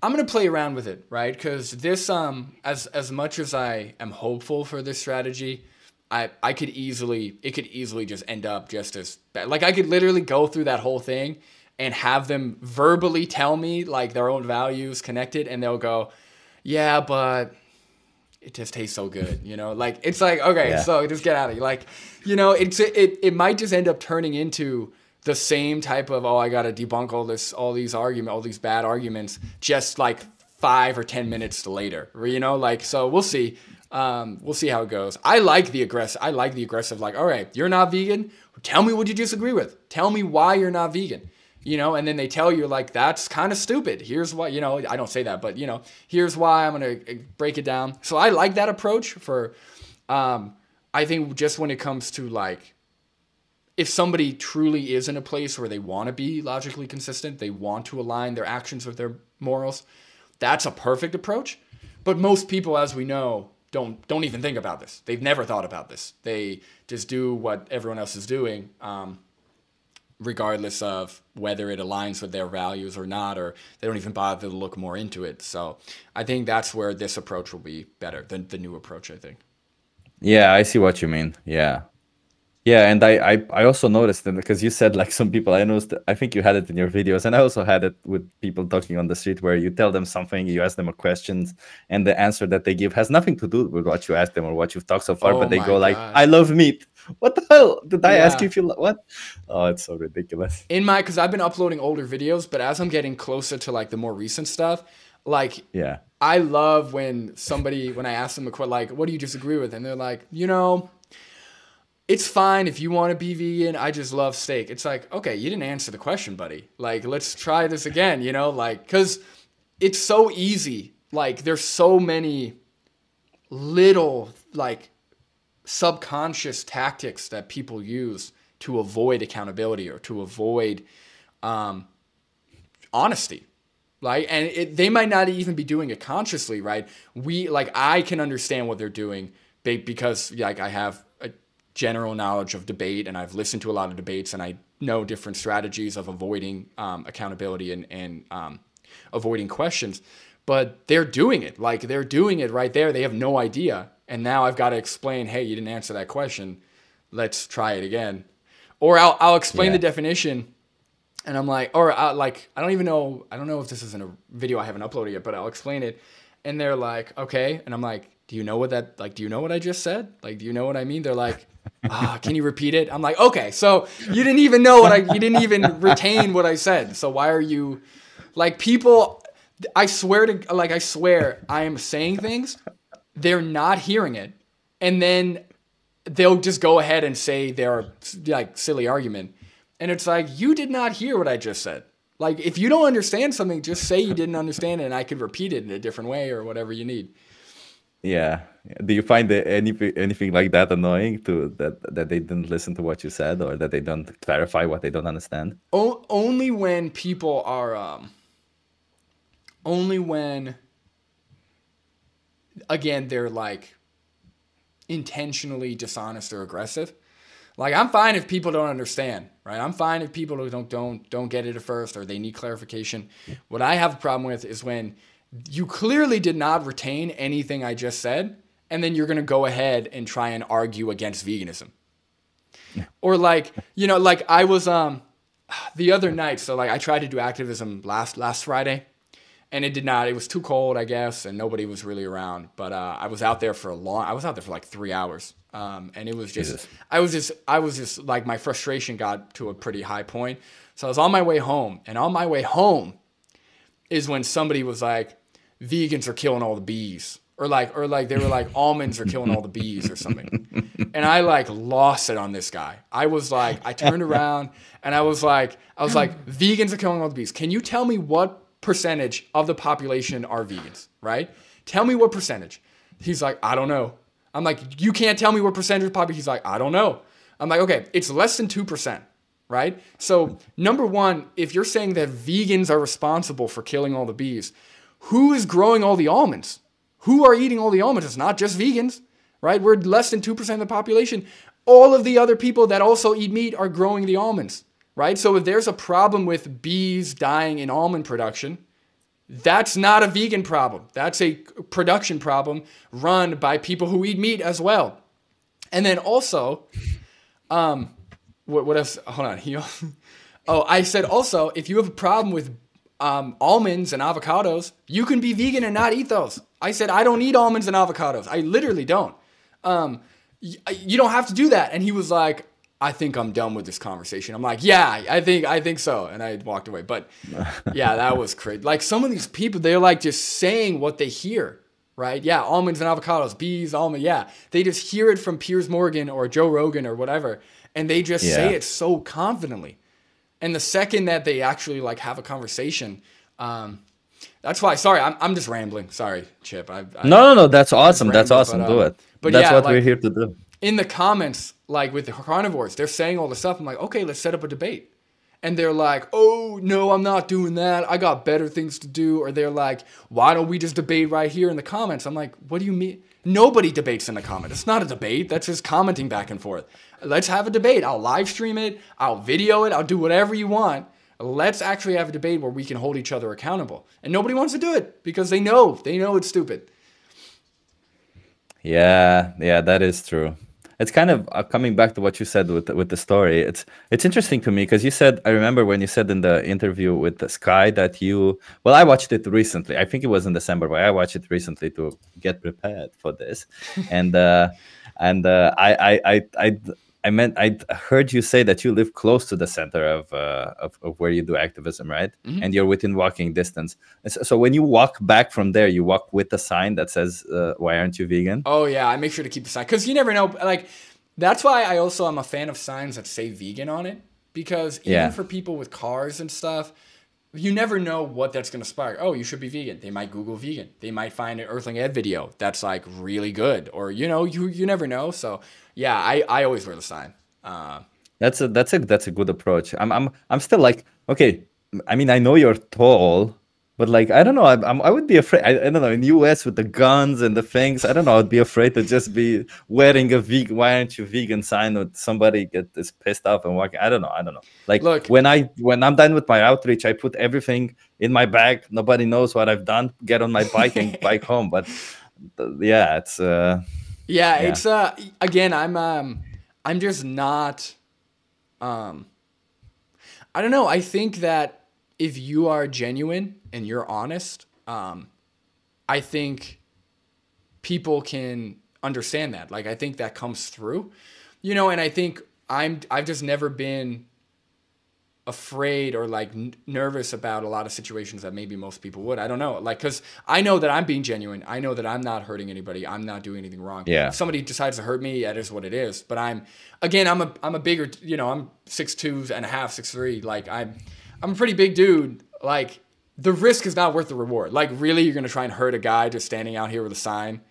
I'm going to play around with it, right? Because this, as much as I am hopeful for this strategy, it could easily just end up just as bad. Like, I could literally go through that whole thing and have them verbally tell me like their own values connected, and they'll go, yeah, but it just tastes so good, you know? Like, it's like, okay, Yeah. so just get out of here. Like, you know, it might just end up turning into the same type of, oh, I got to debunk all these bad arguments, just like 5 or 10 minutes later, you know? Like, so we'll see. We'll see how it goes. I like the aggressive, like, all right, you're not vegan. Tell me what you disagree with. Tell me why you're not vegan. You know, and then they tell you, like, that's kind of stupid. Here's why, you know, I don't say that, but, you know, here's why. I'm going to break it down. So I like that approach for, I think just when it comes to, like, if somebody truly is in a place where they want to be logically consistent, they want to align their actions with their morals, that's a perfect approach. But most people, as we know, don't even think about this. They've never thought about this. They just do what everyone else is doing, regardless of whether it aligns with their values or not, or they don't even bother to look more into it. So I think that's where this approach will be better than the new approach, I think. Yeah, I see what you mean. Yeah. Yeah, and I also noticed that because you said like some people, I noticed, I think you had it in your videos, and I also had it with people talking on the street where you tell them something, you ask them a question, and the answer that they give has nothing to do with what you asked them or what you've talked so far, Oh but they my go like, God. I love meat. What the hell? Did I ask you Yeah. if you what? Oh, it's so ridiculous. Because I've been uploading older videos, but as I'm getting closer to like the more recent stuff, like Yeah. I love when I ask them a question, like, what do you disagree with? And they're like, you know, it's fine if you want to be vegan. I just love steak. It's like, okay, you didn't answer the question, buddy. Like, let's try this again, you know, like, because it's so easy. Like, there's so many little, like, subconscious tactics that people use to avoid accountability or to avoid honesty. Right? And they might not even be doing it consciously, right? I can understand what they're doing because like I have a general knowledge of debate, and I've listened to a lot of debates, and I know different strategies of avoiding accountability and avoiding questions. But they're doing it. Like, they're doing it right there. They have no idea. And now I've got to explain, hey, you didn't answer that question. Let's try it again. Or I'll explain the Yeah. definition, and I'm like, or I don't even know. I don't know if this is in a video I haven't uploaded yet, but I'll explain it. And they're like, okay. And I'm like, do you know what I just said? Like, do you know what I mean? They're like, can you repeat it? I'm like, okay, so you didn't even know you didn't even retain what I said. So why are you, like, people, I swear I am saying things, they're not hearing it. And then they'll just go ahead and say their, like, silly argument. And it's like, you did not hear what I just said. Like, if you don't understand something, just say you didn't understand it, and I could repeat it in a different way or whatever you need. Yeah. Do you find anything like that annoying that they didn't listen to what you said, or that they don't clarify what they don't understand? Only when people are, only when, again, they're like intentionally dishonest or aggressive. Like, I'm fine if people don't understand, right? I'm fine if people don't get it at first, or they need clarification. What I have a problem with is when you clearly did not retain anything I just said, and then you're going to go ahead and try and argue against veganism. Or like, you know, like I was the other night, so like I tried to do activism last Friday, and it was too cold, I guess, and nobody was really around. But I was out there for like 3 hours. And it was just, Jesus. I was just like, my frustration got to a pretty high point. So I was on my way home, and on my way home is when somebody was like, vegans are killing all the bees, or like they were like, almonds are killing all the bees or something. And I like lost it on this guy. I was like, I turned around and I was like, vegans are killing all the bees. Can you tell me what percentage of the population are vegans, right? Tell me what percentage. He's like, I don't know. I'm like, you can't tell me what percentage of the population. He's like, I don't know. I'm like, okay, it's less than 2%, right? So number one, if you're saying that vegans are responsible for killing all the bees, who is growing all the almonds? Who are eating all the almonds? It's not just vegans, right? We're less than 2% of the population. All of the other people that also eat meat are growing the almonds, right? So if there's a problem with bees dying in almond production, that's not a vegan problem. That's a production problem run by people who eat meat as well. And then also, what else? Hold on. I said also, if you have a problem with almonds and avocados. You can be vegan and not eat those. I said, I don't eat almonds and avocados. I literally don't. You don't have to do that. And he was like, I think I'm done with this conversation. I'm like, yeah, I think so. And I walked away. But yeah, that was crazy. Like some of these people, they're like just saying what they hear, right? Yeah, almonds and avocados, bees, almond. Yeah, they just hear it from Piers Morgan or Joe Rogan or whatever. And they just say it so confidently. And the second that they actually like have a conversation, that's why. Sorry, I'm just rambling. Sorry, Chip. No. That's awesome. That's awesome. Do it. But that's yeah, what like, we're here to do. In the comments, like with the carnivores, they're saying all this stuff. I'm like, okay, let's set up a debate. And they're like, oh, no, I'm not doing that. I got better things to do. Or they're like, why don't we just debate right here in the comments? I'm like, what do you mean? Nobody debates in the comments. It's not a debate. That's just commenting back and forth. Let's have a debate. I'll live stream it. I'll video it. I'll do whatever you want. Let's actually have a debate where we can hold each other accountable. And nobody wants to do it because they know it's stupid. Yeah, that is true. It's kind of coming back to what you said with the story. It's interesting to me because you said, I remember when you said in the interview with the Sky that I watched it recently. I think it was in December, but I watched it recently to get prepared for this. And I heard you say that you live close to the center of where you do activism, right? Mm-hmm. And you're within walking distance. So when you walk back from there, you walk with a sign that says, "Why aren't you vegan?" Oh yeah, I make sure to keep the sign because you never know. Like that's why I also am a fan of signs that say vegan on it because even for people with cars and stuff, you never know what that's going to spark. Oh, you should be vegan. They might Google vegan. They might find an Earthling Ed video that's like really good, or you never know. So yeah, I always wear the sign. That's a good approach. I'm still like, okay. I mean, I know you're tall, but like I don't know. I would be afraid. I don't know. In the US with the guns and the things, I don't know. I'd be afraid to just be wearing a vegan. Why aren't you vegan sign? Or somebody is pissed off and walking. I don't know. Like look, when I'm done with my outreach, I put everything in my bag. Nobody knows what I've done. Get on my bike and bike home. But yeah, it's it's again. I'm just not. I don't know. I think that if you are genuine and you're honest, I think people can understand that. Like, I think that comes through, and I think I've just never been afraid or like nervous about a lot of situations that maybe most people would. I don't know. Like, cause I know that I'm being genuine. I know that I'm not hurting anybody. I'm not doing anything wrong. Yeah. If somebody decides to hurt me, that is what it is. But I'm a bigger, I'm 6'2" and a half, 6'3". Like I'm a pretty big dude. Like the risk is not worth the reward. Like really, you're going to try and hurt a guy just standing out here with a sign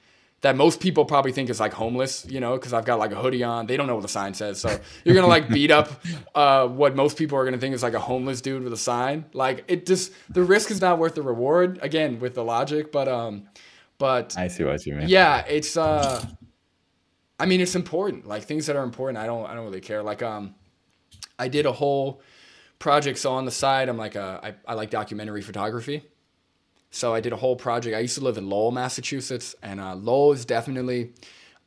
that most people probably think is like homeless, because I've got like a hoodie on. They don't know what the sign says. So you're going to like beat up what most people are going to think is like a homeless dude with a sign. Like the risk is not worth the reward, again, with the logic. But I see what you mean. Yeah, it's, it's important. Like things that are important, I don't really care. Like, I did a whole project. So on the side, I'm like, I like documentary photography. So I did a whole project. I used to live in Lowell, Massachusetts, and Lowell is definitely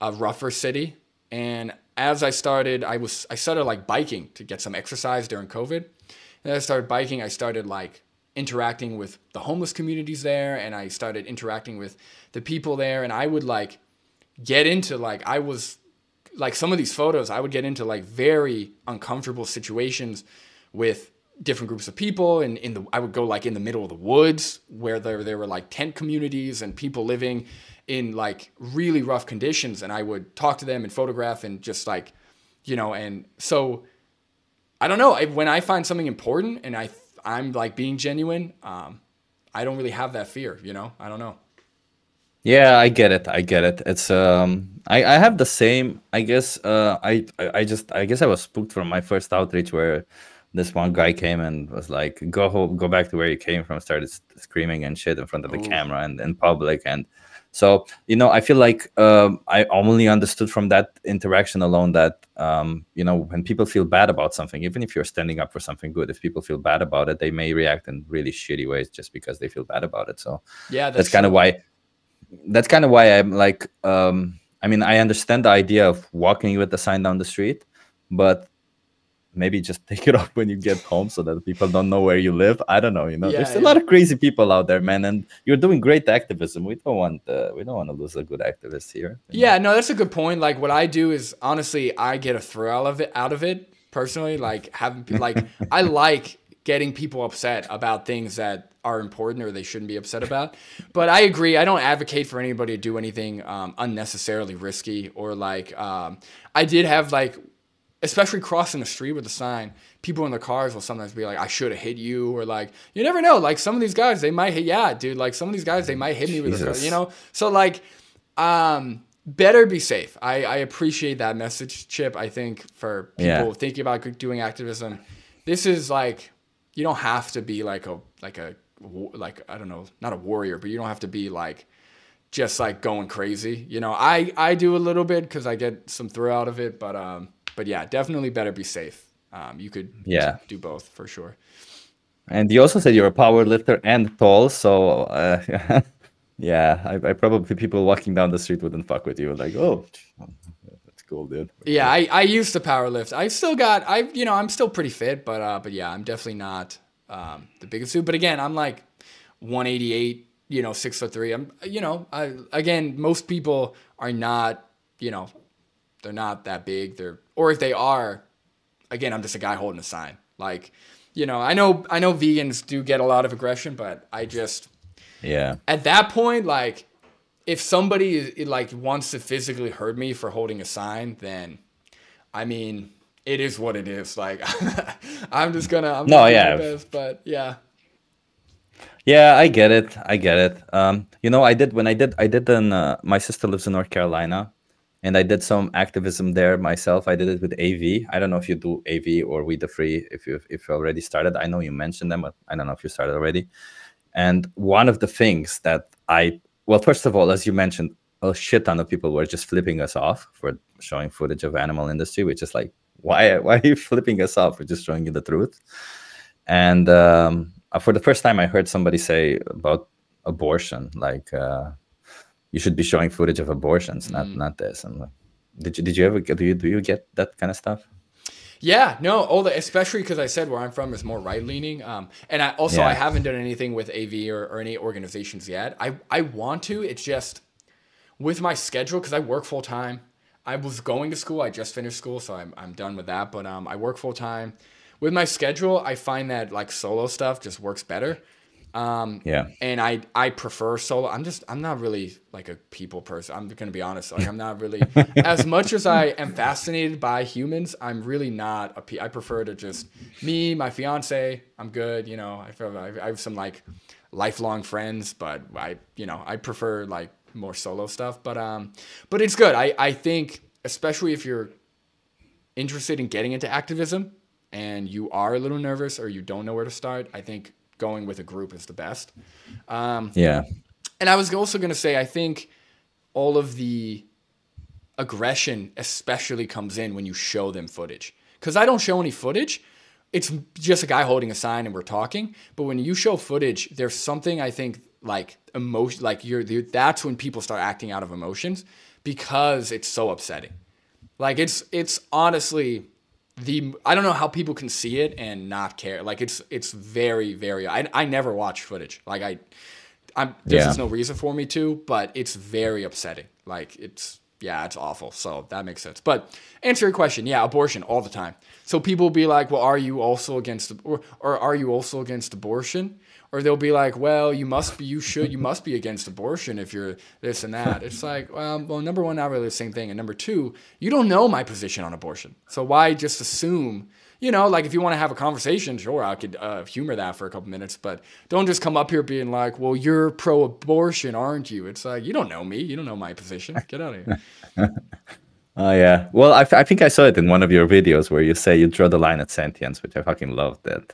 a rougher city. And as I started like biking to get some exercise during COVID. And as I started biking, I started like interacting with the homeless communities there, and I started interacting with the people there. And I would like get into like, I was like some of these photos, I would get into like very uncomfortable situations with different groups of people, and I would go like in the middle of the woods where there were like tent communities and people living in like really rough conditions, and I would talk to them and photograph and just like, and so I don't know, when I find something important and I'm like being genuine, I don't really have that fear, I don't know. Yeah, I get it. It's I have the same, I guess. I guess I was spooked from my first outreach where this one guy came and was like, go home, go back to where you came from, started screaming and shit in front of the camera and in public. And so, I feel like I only understood from that interaction alone that, when people feel bad about something, even if you're standing up for something good, if people feel bad about it, they may react in really shitty ways just because they feel bad about it. So yeah, that's kind of why I'm like, I understand the idea of walking with the sign down the street, but maybe just take it off when you get home so that people don't know where you live. I don't know. Yeah, There's a yeah. lot of crazy people out there, man, and you're doing great activism. We don't want to lose a good activist here. Yeah, no, that's a good point. Like what I do is honestly, I get a thrill out of it personally. Like having like I like getting people upset about things that are important or they shouldn't be upset about. But I agree. I don't advocate for anybody to do anything unnecessarily risky or like I did have like especially crossing the street with a sign, people in their cars will sometimes be like, I should have hit you, or like, you never know. Like some of these guys, they might hit, yeah, dude, like some of these guys, they might hit me with a car, So like, better be safe. I appreciate that message, Chip. I think for people thinking about doing activism, this is like, you don't have to be like I don't know, not a warrior, but you don't have to be like, just like going crazy. I do a little bit because I get some thrill out of it, but yeah, definitely better be safe. You could do both for sure. And you also said you're a power lifter and tall, so I probably people walking down the street wouldn't fuck with you. Like, oh, that's cool, dude. Yeah, I used to power lift. I'm still pretty fit, but yeah, I'm definitely not the biggest dude. But again, I'm like 188. 6'3". Again, most people are not, they're not that big. Or if they are, again, I'm just a guy holding a sign. Like, I know vegans do get a lot of aggression, but I just, at that point, like, if somebody like wants to physically hurt me for holding a sign, then, I mean, it is what it is. Like, I'm just gonna do my best, but yeah. Yeah, I get it. I did my sister lives in North Carolina, and I did some activism there myself. I did it with AV. I don't know if you do AV or We the Free, if you already started. I know you mentioned them, but I don't know if you started already. And one of the things that first of all, as you mentioned, a shit ton of people were just flipping us off for showing footage of animal industry, which is like, why are you flipping us off? We're just showing you the truth. And for the first time, I heard somebody say about abortion, like you should be showing footage of abortions, not this. I'm like, did you ever do you get that kind of stuff? Yeah, no, especially because I said where I'm from is more right leaning. And I haven't done anything with AV or any organizations yet. I want to. It's just with my schedule because I work full time. I was going to school. I just finished school, so I'm done with that. But I work full time. With my schedule, I find that like solo stuff just works better. And I prefer solo. I'm not really like a people person. I'm gonna be honest. Like I'm not really as much as I am fascinated by humans. I'm really not I prefer to just me, my fiance. I'm good. I have some like lifelong friends, but I prefer like more solo stuff. But it's good. I think especially if you're interested in getting into activism and you are a little nervous or you don't know where to start, I think going with a group is the best. And I was also going to say, I think all of the aggression especially comes in when you show them footage. Because I don't show any footage. It's just a guy holding a sign and we're talking. But when you show footage, there's something I think like emotion, like that's when people start acting out of emotions because it's so upsetting. Like it's honestly I don't know how people can see it and not care. Like it's very, very, I never watch footage. Like there's just no reason for me to, but it's very upsetting. Like it's awful. So that makes sense. But answer your question. Yeah. Abortion all the time. So people will be like, well, are you also against, or are you also against abortion? Or they'll be like, well, you must be against abortion if you're this and that. It's like, well, number one, not really the same thing. And number two, you don't know my position on abortion. So why just assume, like if you want to have a conversation, sure, I could humor that for a couple minutes, but don't just come up here being like, well, you're pro-abortion, aren't you? It's like, you don't know me. You don't know my position. Get out of here. Oh, yeah. Well, I think I saw it in one of your videos where you say you draw the line at sentience, which I fucking loved that,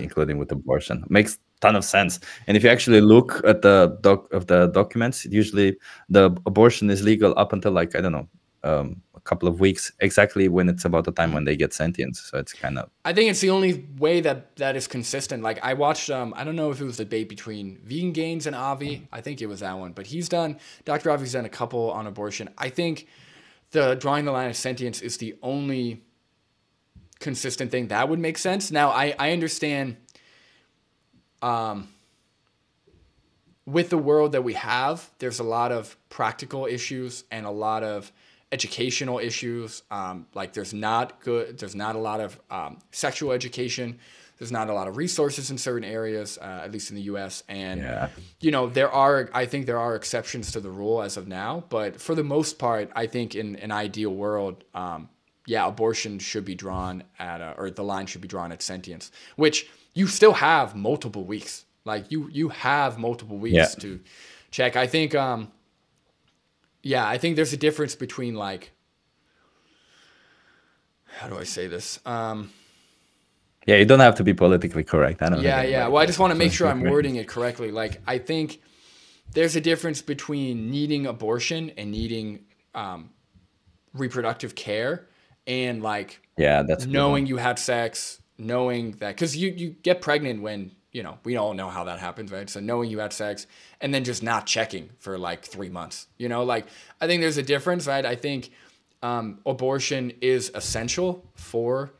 including with abortion. Makes a ton of sense. And if you actually look at the documents, usually the abortion is legal up until like, I don't know, a couple of weeks, exactly when it's about the time when they get sentience. So it's kind of... I think it's the only way that is consistent. Like I watched, I don't know if it was a debate between Vegan Gains and Avi. I think it was that one. But Dr. Avi's done a couple on abortion. I think... the drawing the line of sentience is the only consistent thing, that would make sense. Now, I understand with the world that we have, there's a lot of practical issues and a lot of educational issues. Like there's not a lot of sexual education. There's not a lot of resources in certain areas, at least in the U.S. And, I think there are exceptions to the rule as of now. But for the most part, I think in an ideal world, abortion should be drawn or the line should be drawn at sentience, which you still have multiple weeks. Like you have multiple weeks to check. I think, I think there's a difference between like, how do I say this? Yeah, you don't have to be politically correct. I don't know. Yeah. Well, I just want to make sure I'm wording it correctly. Like, I think there's a difference between needing abortion and needing reproductive care, and like that's knowing you had sex, knowing that, because you get pregnant when, we all know how that happens, right? So knowing you had sex and then just not checking for like 3 months, like I think there's a difference, right? I think abortion is essential for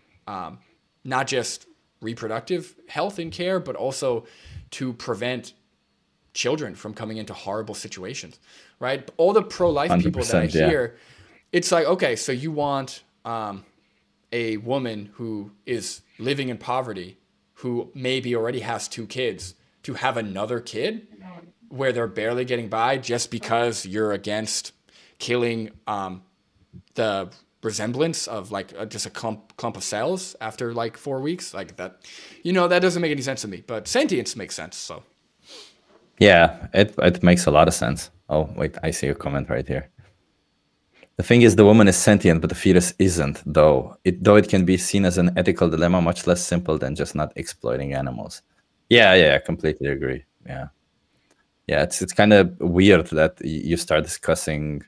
not just reproductive health and care, but also to prevent children from coming into horrible situations, right? All the pro-life people that I hear, it's like, okay, so you want a woman who is living in poverty, who maybe already has 2 kids, to have another kid where they're barely getting by just because you're against killing the resemblance of like just a clump of cells after like 4 weeks, like that, that doesn't make any sense to me. But sentience makes sense. So it makes a lot of sense. Oh wait, I see a comment right here. The thing is, the woman is sentient, but the fetus isn't, though it can be seen as an ethical dilemma, much less simple than just not exploiting animals. I completely agree. It's kind of weird that you start discussing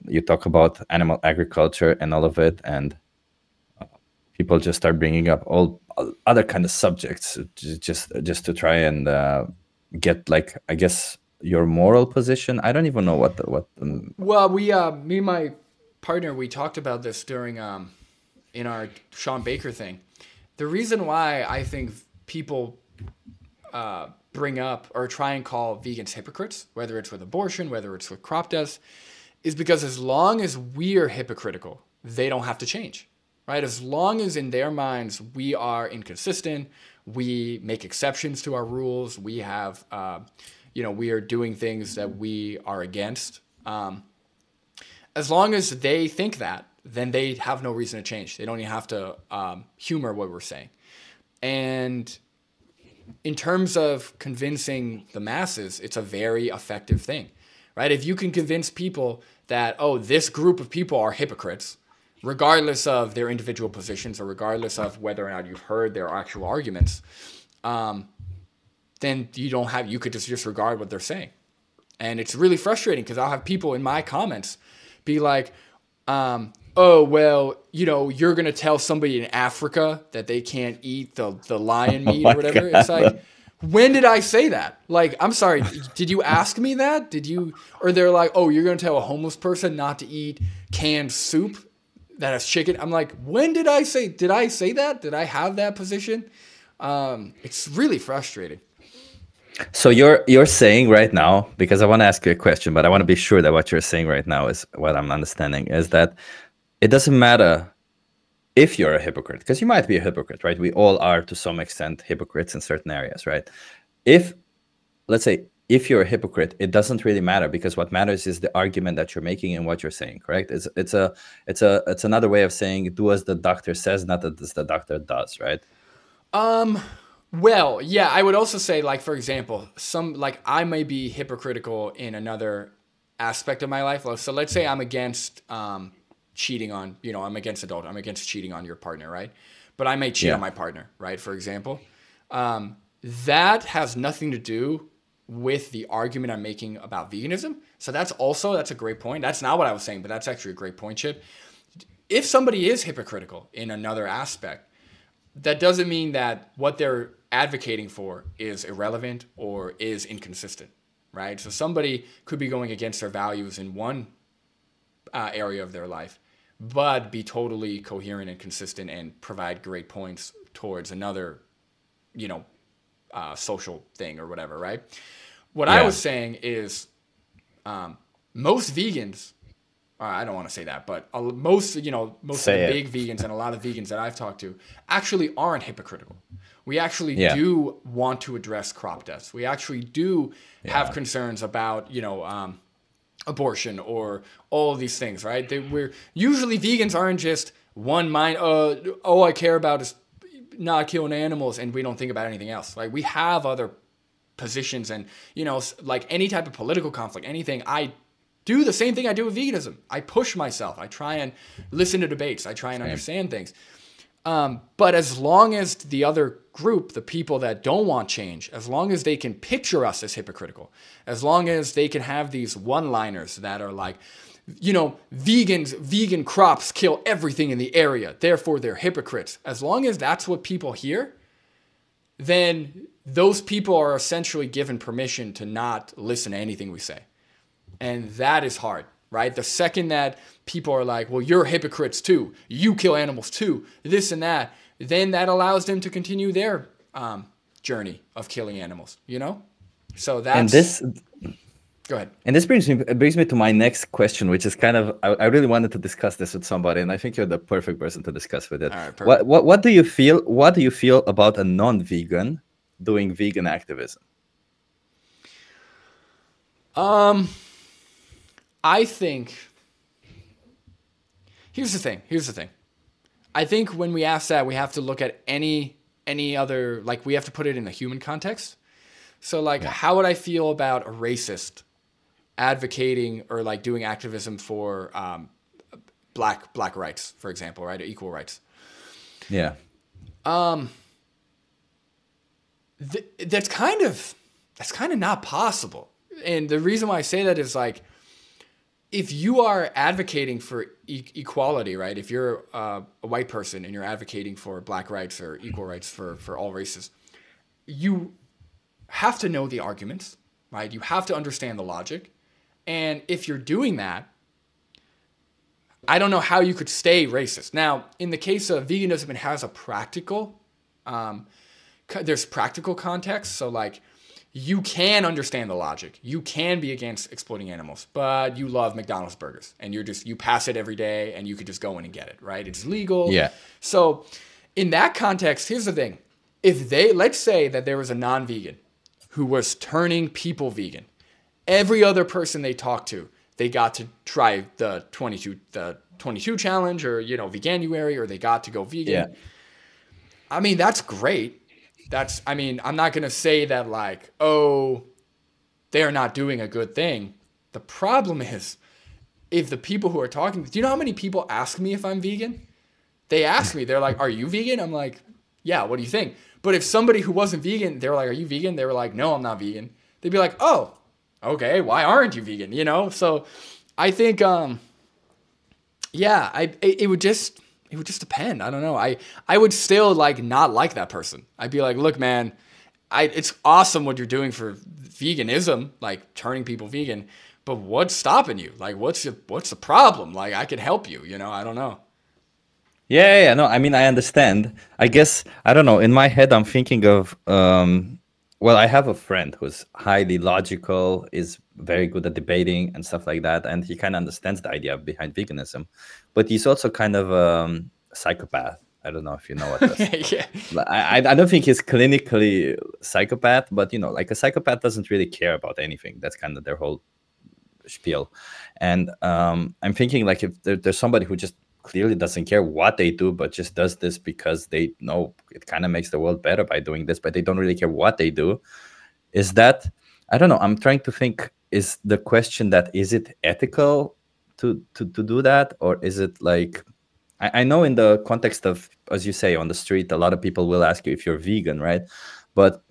you talk about animal agriculture and all of it, and people just start bringing up all other kind of subjects just to try and get, like, I guess, your moral position. I don't even know what. Well, me and my partner, we talked about this during in our Sean Baker thing. The reason why I think people bring up or try and call vegans hypocrites, whether it's with abortion, whether it's with crop deaths, is because as long as we're hypocritical, they don't have to change, right? As long as in their minds we are inconsistent, we make exceptions to our rules, we have, we are doing things that we are against. As long as they think that, then they have no reason to change. They don't even have to humor what we're saying. And in terms of convincing the masses, it's a very effective thing, right? If you can convince people that, oh, this group of people are hypocrites, regardless of their individual positions or regardless of whether or not you've heard their actual arguments, then you could just disregard what they're saying. And it's really frustrating because I'll have people in my comments be like, oh, well, you're going to tell somebody in Africa that they can't eat the lion meat or whatever. God. It's like, when did I say that? Like, I'm sorry, did you ask me that? Or they're like, oh, you're going to tell a homeless person not to eat canned soup that has chicken? I'm like, when did I say that? Did I have that position? It's really frustrating. So you're saying right now, because I want to ask you a question, but I want to be sure that what you're saying right now is what I'm understanding, is that it doesn't matter if you're a hypocrite, because you might be a hypocrite, right? We all are to some extent hypocrites in certain areas, right? Let's say if you're a hypocrite, it doesn't really matter, because what matters is the argument that you're making and what you're saying, correct? It's another way of saying do as the doctor says, not as the doctor does, right? Well, yeah, I would also say, like, for example, I may be hypocritical in another aspect of my life. So let's say I'm against cheating on, I'm against cheating on your partner, right? But I may cheat on my partner, right? For example, that has nothing to do with the argument I'm making about veganism. So that's a great point. That's not what I was saying, but that's actually a great point, Chip. If somebody is hypocritical in another aspect, that doesn't mean that what they're advocating for is irrelevant or is inconsistent, right? So somebody could be going against their values in one area of their life, but be totally coherent and consistent and provide great points towards another, social thing or whatever, right? What I was saying is most vegans, I don't want to say that, but most of the big vegans and a lot of vegans that I've talked to actually aren't hypocritical. We actually do want to address crop deaths. We actually do have concerns about, abortion or all of these things, right? Usually vegans aren't just one mind, all I care about is not killing animals and we don't think about anything else. Like we have other positions and, like any type of political conflict, anything, I do the same thing I do with veganism. I push myself. I try and listen to debates. I try and understand things. But as long as the other group, the people that don't want change, as long as they can picture us as hypocritical, as long as they can have these one-liners that are like, vegan crops kill everything in the area, therefore they're hypocrites. As long as that's what people hear, then those people are essentially given permission to not listen to anything we say. And that is hard, right? The second that people are like, well, you're hypocrites too, you kill animals too, this and that, then that allows them to continue their journey of killing animals, So that's... Go ahead. And this brings me to my next question, which is kind of, I really wanted to discuss this with somebody, and I think you're the perfect person to discuss with it. All right, perfect. What do you feel? What do you feel about a non-vegan doing vegan activism? I think, here's the thing. I think when we ask that, we have to look at any other, like we have to put it in a human context. So like, how would I feel about a racist advocating or like doing activism for black rights, for example, right? Or equal rights. Yeah. That's kind of not possible. And the reason why I say that is like, if you are advocating for equality, right? If you're a white person and you're advocating for black rights or equal rights for all races, you have to know the arguments, right? You have to understand the logic. And if you're doing that, I don't know how you could stay racist. Now, in the case of veganism, it has a practical, there's practical context. So like, you can understand the logic. You can be against exploiting animals, but you love McDonald's burgers and you pass it every day and you could just go in and get it, right? It's legal. Yeah. So in that context, here's the thing. Let's say that there was a non-vegan who was turning people vegan. Every other person they talked to, they got to try the 22 challenge or, Veganuary, or they got to go vegan. Yeah. I mean, that's great. I'm not going to say that like, oh, they're not doing a good thing. The problem is if the people who are talking, do you know how many people ask me if I'm vegan? They ask me, they're like, are you vegan? I'm like, yeah, what do you think? But if somebody who wasn't vegan, they were like, are you vegan? They were like, no, I'm not vegan. They'd be like, oh, okay, why aren't you vegan? So I think, it would just depend. I don't know. I would still like not like that person. I'd be like, look, man, it's awesome what you're doing for veganism, like turning people vegan, but what's stopping you? Like, what's the problem? Like, I can help you, I don't know. Yeah. No, I mean, I understand. I guess, I don't know. In my head, I'm thinking of, I have a friend who's highly logical, is very good at debating and stuff like that. And he kind of understands the idea behind veganism, but he's also kind of a psychopath. I don't know if you know what that's. Yeah. I don't think he's clinically psychopath, but like a psychopath doesn't really care about anything. That's kind of their whole spiel. And I'm thinking like if there's somebody who just clearly doesn't care what they do, but just does this because they know it kind of makes the world better by doing this, but they don't really care what they do. Is that, I don't know, I'm trying to think, is the question that, is it ethical to do that? Or is it like, I know in the context of, as you say, on the street, a lot of people will ask you if you're vegan, right? But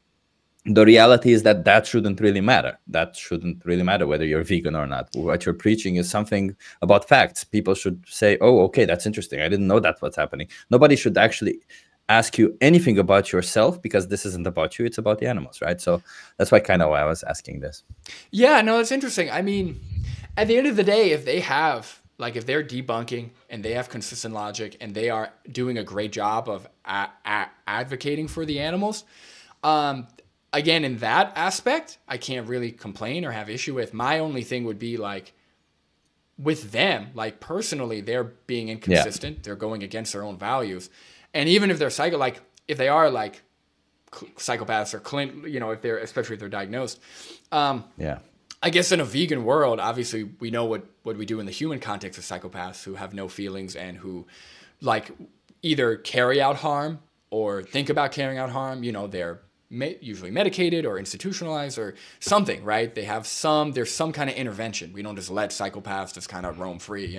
the reality is that shouldn't really matter. That shouldn't really matter whether you're vegan or not. What you're preaching is something about facts. People should say, oh, okay, that's interesting. I didn't know that's what's happening. Nobody should actually ask you anything about yourself, because this isn't about you. It's about the animals, right? So that's why I was asking this. Yeah, no, it's interesting. I mean, at the end of the day, if they have like if they're debunking and they have consistent logic and they are doing a great job of advocating for the animals, again, in that aspect, I can't really complain or have issue with. My only thing would be like with them, like personally, they're being inconsistent. Yeah. They're going against their own values. And even if they're if they are like psychopaths or if they're, especially if they're diagnosed, yeah. I guess in a vegan world, obviously we know what we do in the human context of psychopaths who have no feelings and who like either carry out harm or think about carrying out harm. They're usually medicated or institutionalized or something, right? There's some kind of intervention. We don't just let psychopaths just kind of roam free,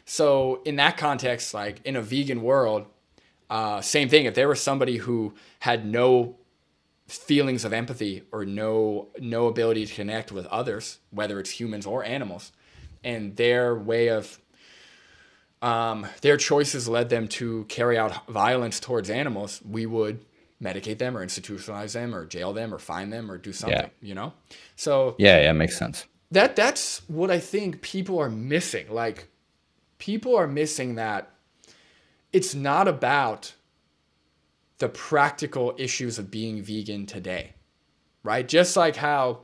So in that context, like in a vegan world, same thing. If there was somebody who had no feelings of empathy or no ability to connect with others, whether it's humans or animals, and their way of their choices led them to carry out violence towards animals, we would medicate them or institutionalize them or jail them or fine them or do something, So yeah, makes sense. That's what I think people are missing. Like people are missing that it's not about the practical issues of being vegan today, right? Just like how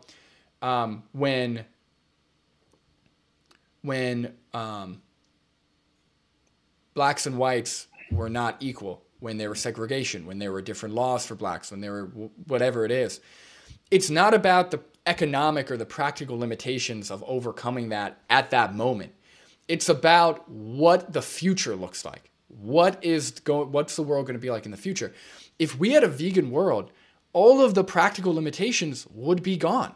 when blacks and whites were not equal, when there was segregation, when there were different laws for blacks, when there were whatever it is, it's not about the economic or the practical limitations of overcoming that at that moment. It's about what the future looks like. What's the world going to be like in the future? If we had a vegan world, all of the practical limitations would be gone,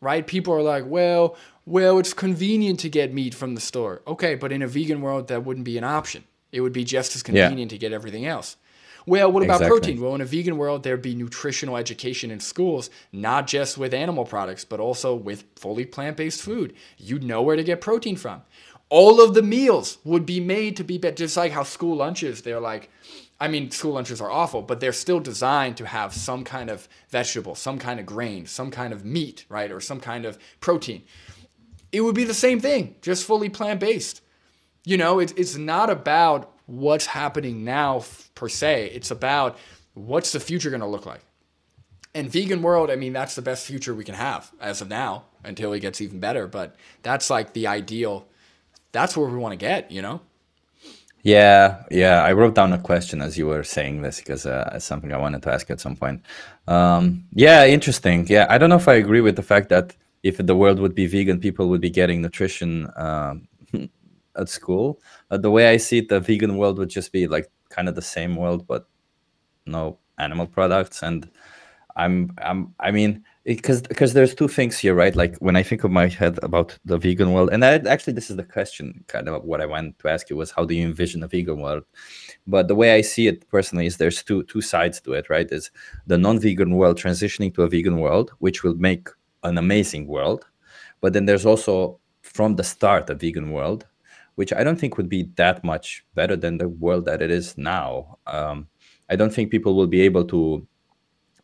right? People are like, well, it's convenient to get meat from the store. Okay, but in a vegan world, that wouldn't be an option. It would be just as convenient to get everything else. Well, what about protein? Well, in a vegan world, there'd be nutritional education in schools, not just with animal products, but also with fully plant-based food. You'd know where to get protein from. All of the meals would be made to be better, just like how school lunches, school lunches are awful, but they're still designed to have some kind of vegetable, some kind of grain, some kind of meat, right? Or some kind of protein. It would be the same thing, just fully plant-based. It's not about what's happening now per se. It's about what's the future going to look like. And vegan world, that's the best future we can have as of now until it gets even better. But that's like the ideal. That's where we want to get, Yeah. I wrote down a question as you were saying this because it's something I wanted to ask at some point. Interesting. Yeah, I don't know if I agree with the fact that if the world would be vegan, people would be getting nutrition at school. The way I see it, the vegan world would just be like kind of the same world, but no animal products. And because there's two things here, right? Like when I think of my head about the vegan world, and actually this is the question, kind of what I wanted to ask you was, how do you envision a vegan world? But the way I see it personally is there's two sides to it, right? Is the non-vegan world transitioning to a vegan world, which will make an amazing world. But then there's also from the start a vegan world, which I don't think would be that much better than the world that it is now. I don't think people will be able to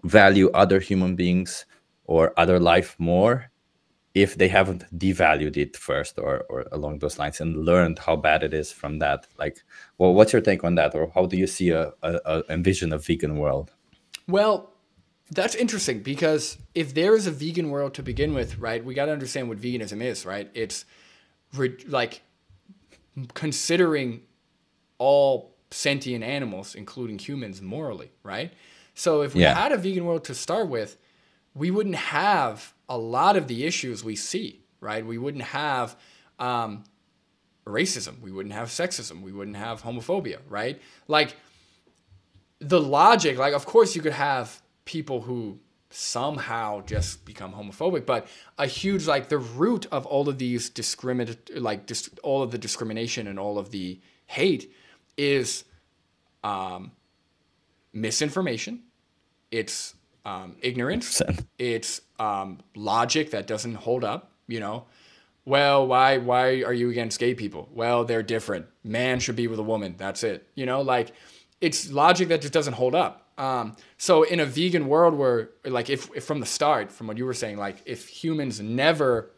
value other human beings or other life more if they haven't devalued it first or along those lines and learned how bad it is from that. Like, well, what's your take on that? Or how do you see envision a vegan world? Well, that's interesting because if there is a vegan world to begin with, right, we got to understand what veganism is, right? It's like considering all sentient animals, including humans, morally, right? So if we had a vegan world to start with, we wouldn't have a lot of the issues we see, right? We wouldn't have racism. We wouldn't have sexism. We wouldn't have homophobia, right? Like the logic, like of course you could have people who somehow just become homophobic, but a huge, like the root of all of these all of the discrimination and all of the hate is misinformation. It's ignorance. It's logic that doesn't hold up. Well, why are you against gay people? Well, they're different. Man should be with a woman. That's it. Like it's logic that just doesn't hold up. So in a vegan world where, like, if from the start, from what you were saying, like if humans never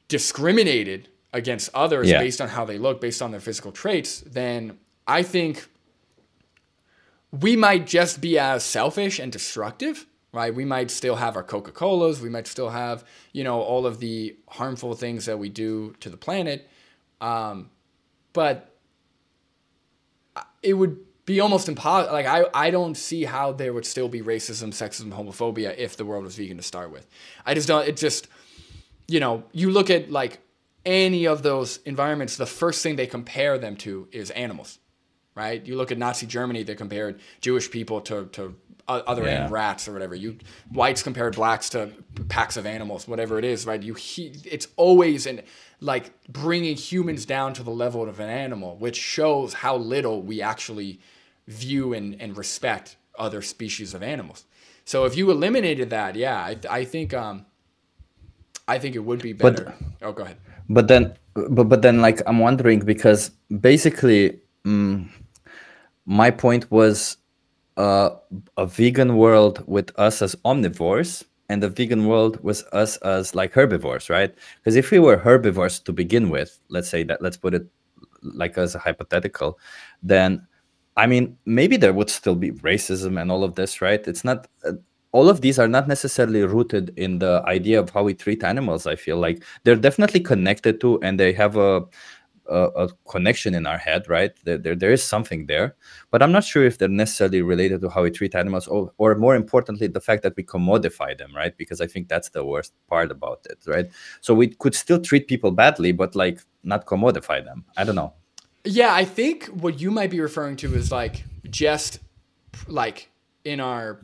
discriminated against others Yeah. based on how they look, based on their physical traits, then I think we might just be as selfish and destructive, right? We might still have our Coca-Colas. We might still have, all of the harmful things that we do to the planet. But it would be almost impossible. Like, I don't see how there would still be racism, sexism, homophobia if the world was vegan to start with. I just don't, it just, you look at like any of those environments, the first thing they compare them to is animals, right? You look at Nazi Germany, they compared Jewish people to other rats or whatever. Whites compared blacks to packs of animals, whatever it is, right? It's always like bringing humans down to the level of an animal, which shows how little we actually view and respect other species of animals. So if you eliminated that, I think it would be better. Oh, go ahead. But then, like, I'm wondering, because basically, my point was a vegan world with us as omnivores, and a vegan world with us as like herbivores, right? Because if we were herbivores to begin with, let's put it like as a hypothetical, then I mean, maybe there would still be racism and all of this, right? It's not. All of these are not necessarily rooted in the idea of how we treat animals. I feel like they're definitely connected to, and they have a connection in our head, right? There is something there, but I'm not sure if they're necessarily related to how we treat animals, or more importantly, the fact that we commodify them, right? Because I think that's the worst part about it, right? So we could still treat people badly, but like not commodify them. I don't know. Yeah, I think what you might be referring to is like just like in our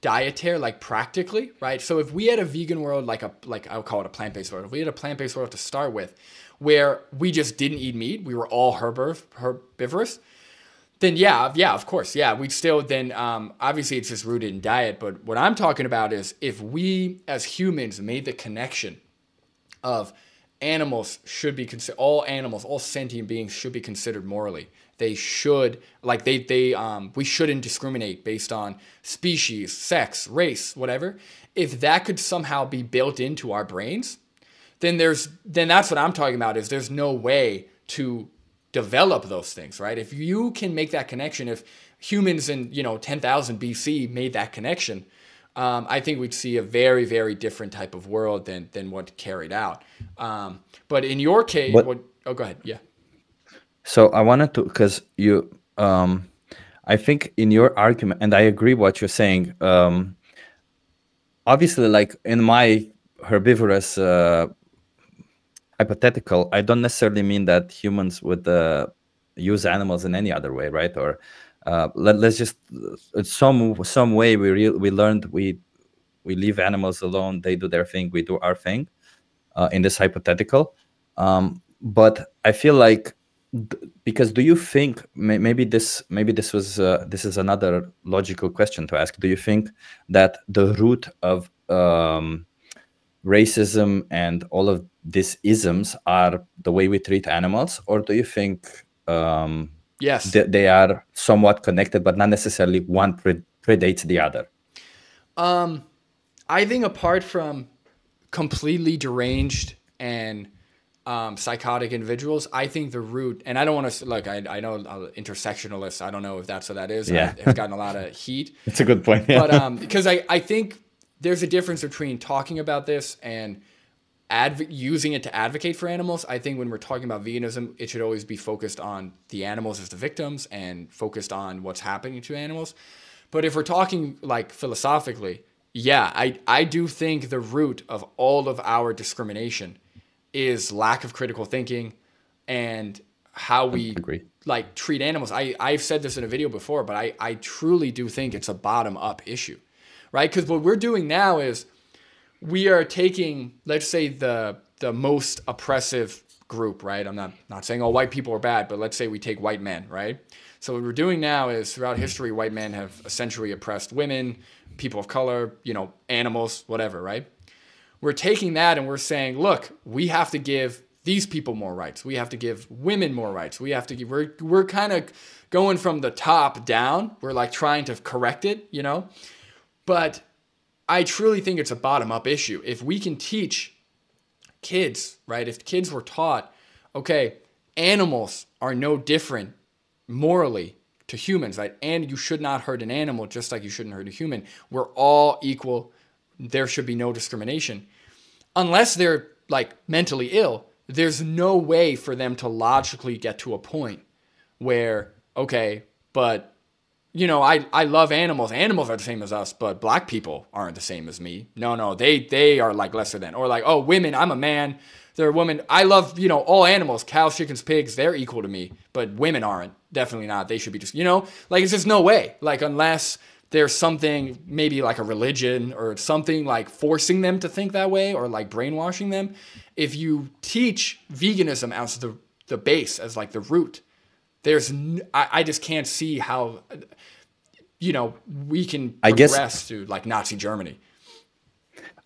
dietary, like practically, right? So if we had a vegan world, like I would call it a plant-based world. If we had a plant-based world to start with, where we just didn't eat meat, we were all herbivorous, then yeah, of course, yeah, we'd still then obviously it's just rooted in diet. But what I'm talking about is if we as humans made the connection of animals should be considered, all animals, all sentient beings should be considered morally. They should, like we shouldn't discriminate based on species, sex, race, whatever. If that could somehow be built into our brains, then that's what I'm talking about, is there's no way to develop those things, right? If you can make that connection, if humans in 10,000 BC made that connection, I think we'd see a very, very different type of world than what carried out. But in your case, oh, go ahead. Yeah. So I wanted to, because I think in your argument, and I agree what you're saying. Obviously, like in my herbivorous hypothetical, I don't necessarily mean that humans would use animals in any other way, right? Or let's just some way we learned we leave animals alone, they do their thing, we do our thing, in this hypothetical. But I feel like, because do you think maybe this is another logical question to ask? Do you think that the root of racism and all of these isms are the way we treat animals, or do you think yes, they are somewhat connected, but not necessarily one predates the other? I think apart from completely deranged and psychotic individuals, I think the root, and I don't want to look, I know intersectionalist, I don't know if that's what that is. Yeah. It's gotten a lot of heat. It's a good point. Yeah. But because I think there's a difference between talking about this and using it to advocate for animals. I think when we're talking about veganism, it should always be focused on the animals as the victims and focused on what's happening to animals. But if we're talking like philosophically, yeah, I do think the root of all of our discrimination is lack of critical thinking and how we like treat animals. I've said this in a video before, but I truly do think it's a bottom-up issue, right? Because what we're doing now is we are taking, let's say, the most oppressive group, right? I'm not saying all white people are bad, but let's say we take white men, right? So what we're doing now is throughout history, white men have essentially oppressed women, people of color, animals, whatever, right? We're taking that and we're saying, look, we have to give these people more rights. We have to give women more rights. We have to give, we're kind of going from the top down. We're like trying to correct it, But I truly think it's a bottom-up issue. If we can teach kids, right? If kids were taught okay, animals are no different morally to humans, right? And you should not hurt an animal just like you shouldn't hurt a human. We're all equal. There should be no discrimination. Unless they're like mentally ill, there's no way for them to logically get to a point where, okay, but I love animals. Animals are the same as us, but black people aren't the same as me. No, they are like lesser than. Or like, oh, women, I'm a man. They're a woman. I love, all animals, cows, chickens, pigs, they're equal to me, but women aren't. Definitely not. They should be just, like it's just no way. Like unless there's something, maybe like a religion or something like forcing them to think that way or like brainwashing them. If you teach veganism as the base, as like the root, I just can't see how, we can progress to like Nazi Germany.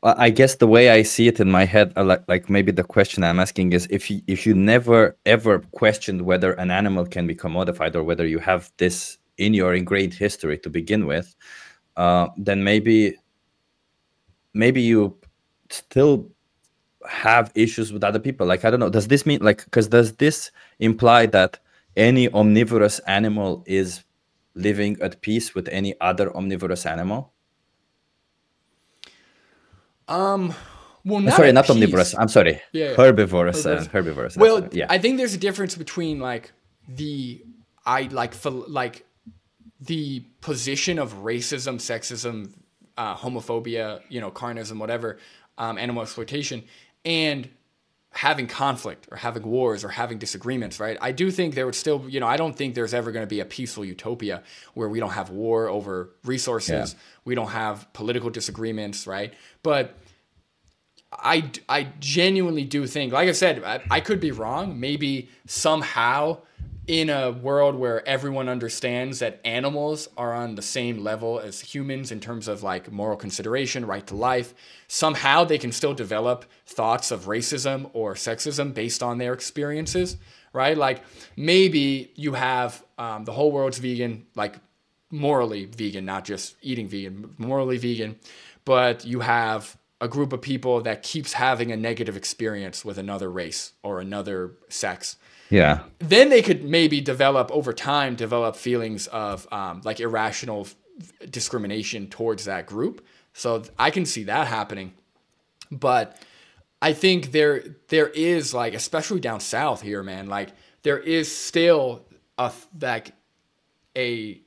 I guess the way I see it in my head, like maybe the question I'm asking is if you never ever questioned whether an animal can become modified or whether you have this in your ingrained history to begin with, then maybe you still have issues with other people. Like, I don't know, does this mean because does this imply that any omnivorous animal is living at peace with any other omnivorous animal? Well, not omnivorous. I'm sorry. Yeah. Herbivorous and herbivorous. Well, yeah. I think there's a difference between like the position of racism, sexism, homophobia, carnism, whatever, animal exploitation, and having conflict or having wars or having disagreements, right? I do think there would still, I don't think there's ever going to be a peaceful utopia where we don't have war over resources. Yeah. We don't have political disagreements, right? But I genuinely do think, like I said, I could be wrong. Maybe somehow in a world where everyone understands that animals are on the same level as humans in terms of like moral consideration, right to life, somehow they can still develop thoughts of racism or sexism based on their experiences, right? Like maybe you have the whole world's vegan, like morally vegan, not just eating vegan, morally vegan, but you have a group of people that keeps having a negative experience with another race or another sex. Yeah. Then they could maybe over time, develop feelings of like irrational discrimination towards that group. So I can see that happening. But I think there is like, especially down south here, man, like there is still a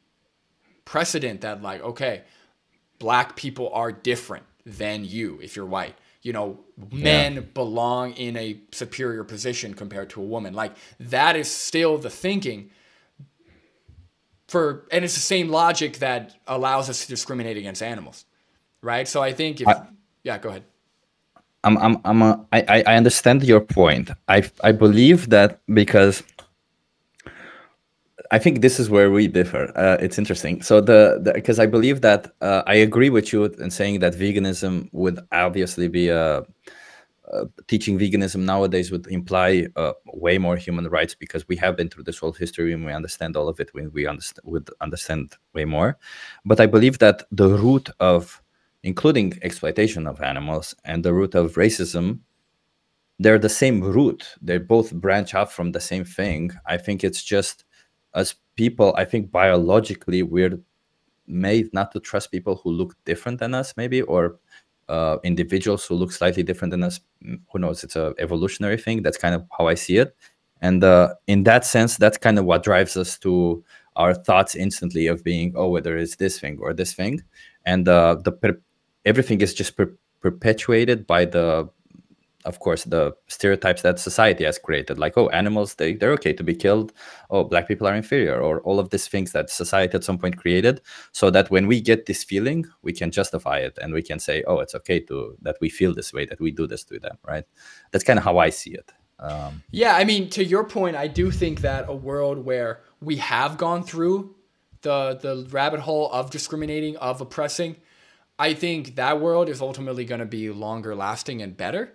precedent that like, okay, black people are different than you if you're white. Men belong in a superior position compared to a woman. Like that is still the thinking and it's the same logic that allows us to discriminate against animals, right? So I think go ahead. I understand your point. I believe that because I think this is where we differ. It's interesting. So because I believe that I agree with you in saying that veganism would obviously be teaching veganism nowadays would imply way more human rights because we have been through this whole history and we understand all of it. We would understand way more. But I believe that the root of including exploitation of animals and the root of racism, they're the same root. They both branch out from the same thing. I think it's just as people, I think biologically we're made not to trust people who look different than us, maybe, or individuals who look slightly different than us. Who knows? It's an evolutionary thing. That's kind of how I see it. And in that sense, that's kind of what drives us to our thoughts instantly of being, oh, whether it's this thing or this thing. And everything is just perpetuated by of course, the stereotypes that society has created, like, oh, animals, they're okay to be killed. Oh, black people are inferior, or all of these things that society at some point created, so that when we get this feeling, we can justify it and we can say, oh, it's okay that we feel this way, that we do this to them, right? That's kind of how I see it. Yeah, I mean, to your point, I do think that a world where we have gone through the rabbit hole of discriminating, of oppressing, I think that world is ultimately going to be longer lasting and better.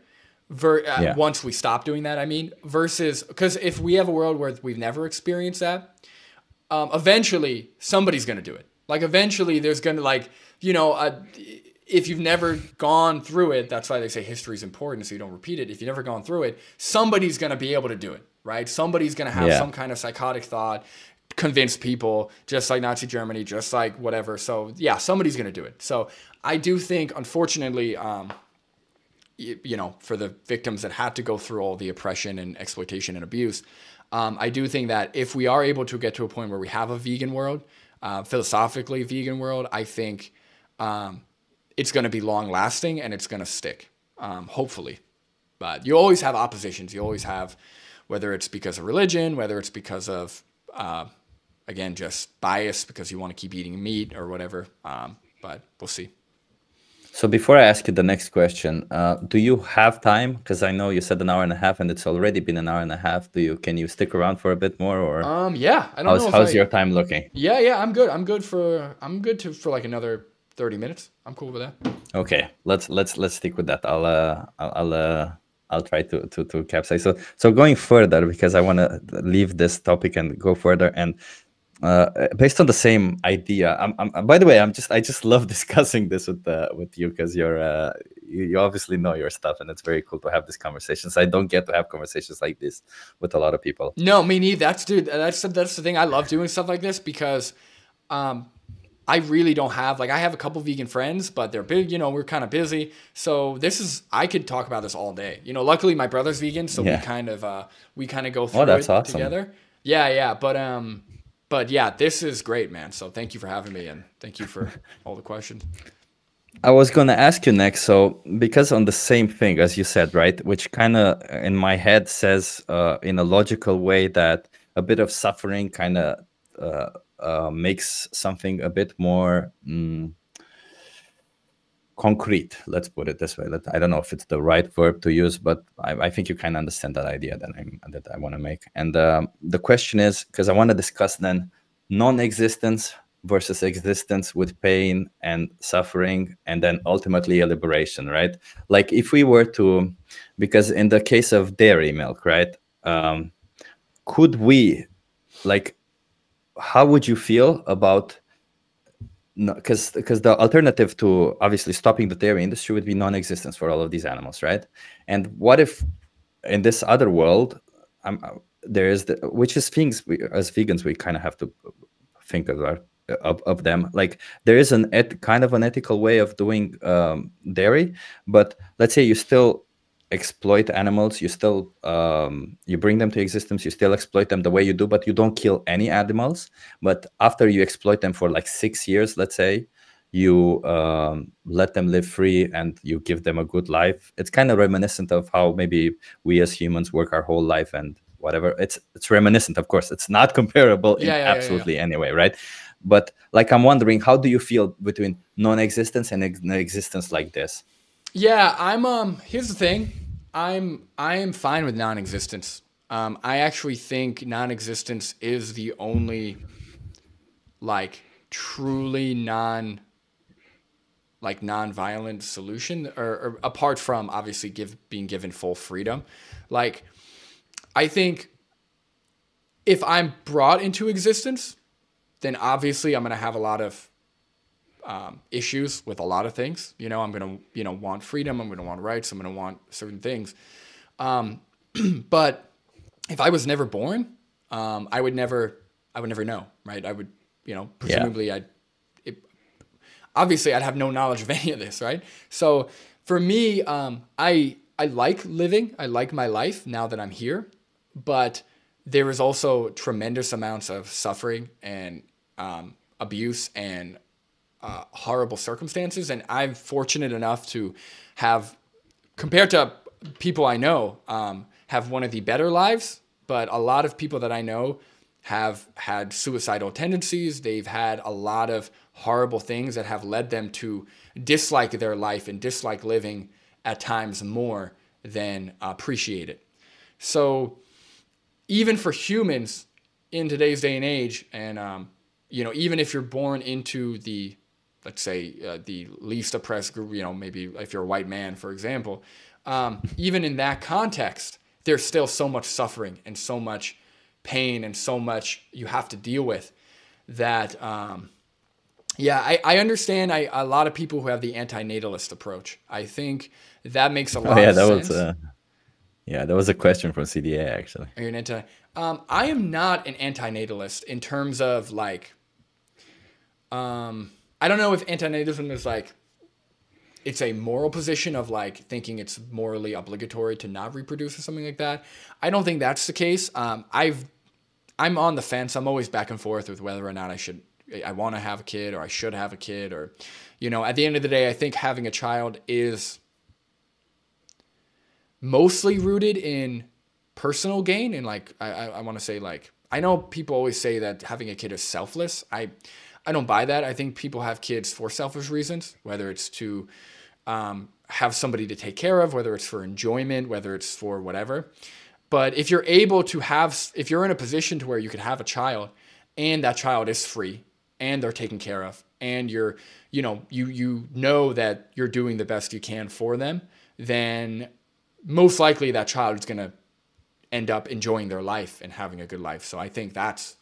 Once we stop doing that, I mean, versus because if we have a world where we've never experienced that, eventually somebody's going to do it. Like eventually there's going to if you've never gone through it, that's why they say history is important so you don't repeat it. If you've never gone through it, somebody's going to be able to do it, right? Somebody's going to have Yeah. some kind of psychotic thought, convince people, just like Nazi Germany, just like whatever. So yeah, somebody's going to do it. So I do think, unfortunately, you know, for the victims that had to go through all the oppression and exploitation and abuse, I do think that if we are able to get to a point where we have a vegan world, philosophically vegan world, I think it's going to be long lasting and it's going to stick, hopefully. But you always have oppositions. You always have, whether it's because of religion, whether it's because of, again, just bias because you want to keep eating meat or whatever. But we'll see. So before I ask you the next question, do you have time? Because I know you said an hour and a half, and it's already been an hour and a half. Can you stick around for a bit more, or Yeah, I don't know if how's your time looking? Yeah, I'm good. I'm good for like another 30 minutes. I'm cool with that. Okay, let's stick with that. I'll try to capsize. So going further, because I want to leave this topic and go further, and based on the same idea. By the way, I just love discussing this with you, because you obviously know your stuff, and it's very cool to have these conversations. I don't get to have conversations like this with a lot of people. No, me neither. That's the thing. I love doing stuff like this because I really don't have, like, I have a couple vegan friends, but they're big, you know, we're kind of busy. So I could talk about this all day. You know, luckily my brother's vegan, so Yeah. we kind of go through that's it awesome. together. Yeah, but yeah, this is great, man. So thank you for having me, and thank you for all the questions. I was going to ask you next. So, because on the same thing as you said, right, which kind of in my head says in a logical way that a bit of suffering kind of makes something a bit more concrete. Let's put it this way. I don't know if it's the right verb to use, but I think you kind of understand that idea that I want to make. And the question is, because I want to discuss then non-existence versus existence with pain and suffering, and then ultimately a liberation, right? Like if we were to, because in the case of dairy milk, right? Could we, like, how would you feel about, no, because the alternative to obviously stopping the dairy industry would be non-existence for all of these animals, right? And what if in this other world, there is which is things as vegans we kind of have to think of them. Like there is kind of an ethical way of doing dairy, but let's say you still exploit animals, you still you bring them to existence, you still exploit them the way you do, but you don't kill any animals. But after you exploit them for like 6 years, let's say, you let them live free and you give them a good life. It's kind of reminiscent of how maybe we as humans work our whole life and whatever. It's reminiscent, of course. It's not comparable in absolutely any way, right? But like, I'm wondering, how do you feel between non-existence and existence like this? Yeah, here's the thing. I am fine with non-existence. I actually think non-existence is the only, like, truly non-violent solution, or apart from obviously being given full freedom. Like, I think if I'm brought into existence, then obviously I'm going to have a lot of issues with a lot of things. You know, I'm going to, want freedom. I'm going to want rights. I'm going to want certain things. But if I was never born, I would never know, right? I would, presumably obviously I'd have no knowledge of any of this, right? So for me, I like living. I like my life now that I'm here, but there is also tremendous amounts of suffering and abuse and horrible circumstances. And I'm fortunate enough to have, compared to people I know, have one of the better lives. But a lot of people that I know have had suicidal tendencies. They've had a lot of horrible things that have led them to dislike their life and dislike living at times more than appreciate it. So even for humans in today's day and age, and even if you're born into the, let's say, the least oppressed group, maybe if you're a white man, for example, even in that context, there's still so much suffering and so much pain and so much you have to deal with that, I understand a lot of people who have the anti-natalist approach. I think that makes a lot of sense. Yeah, that was a question from CDA actually. Are you an anti? I am not an antinatalist in terms of like, I don't know if antinatalism is like, it's a moral position of like thinking it's morally obligatory to not reproduce or something like that. I don't think that's the case. I'm on the fence. I'm always back and forth with whether or not I want to have a kid or I should have a kid, or, you know, at the end of the day, I think having a child is mostly rooted in personal gain. And like, I want to say, like, I know people always say that having a kid is selfless. I don't buy that. I think people have kids for selfish reasons, whether it's to have somebody to take care of, whether it's for enjoyment, whether it's for whatever. But if you're able to if you're in a position to where you could have a child and that child is free and they're taken care of and you know that you're doing the best you can for them, then most likely that child is going to end up enjoying their life and having a good life. So I think that's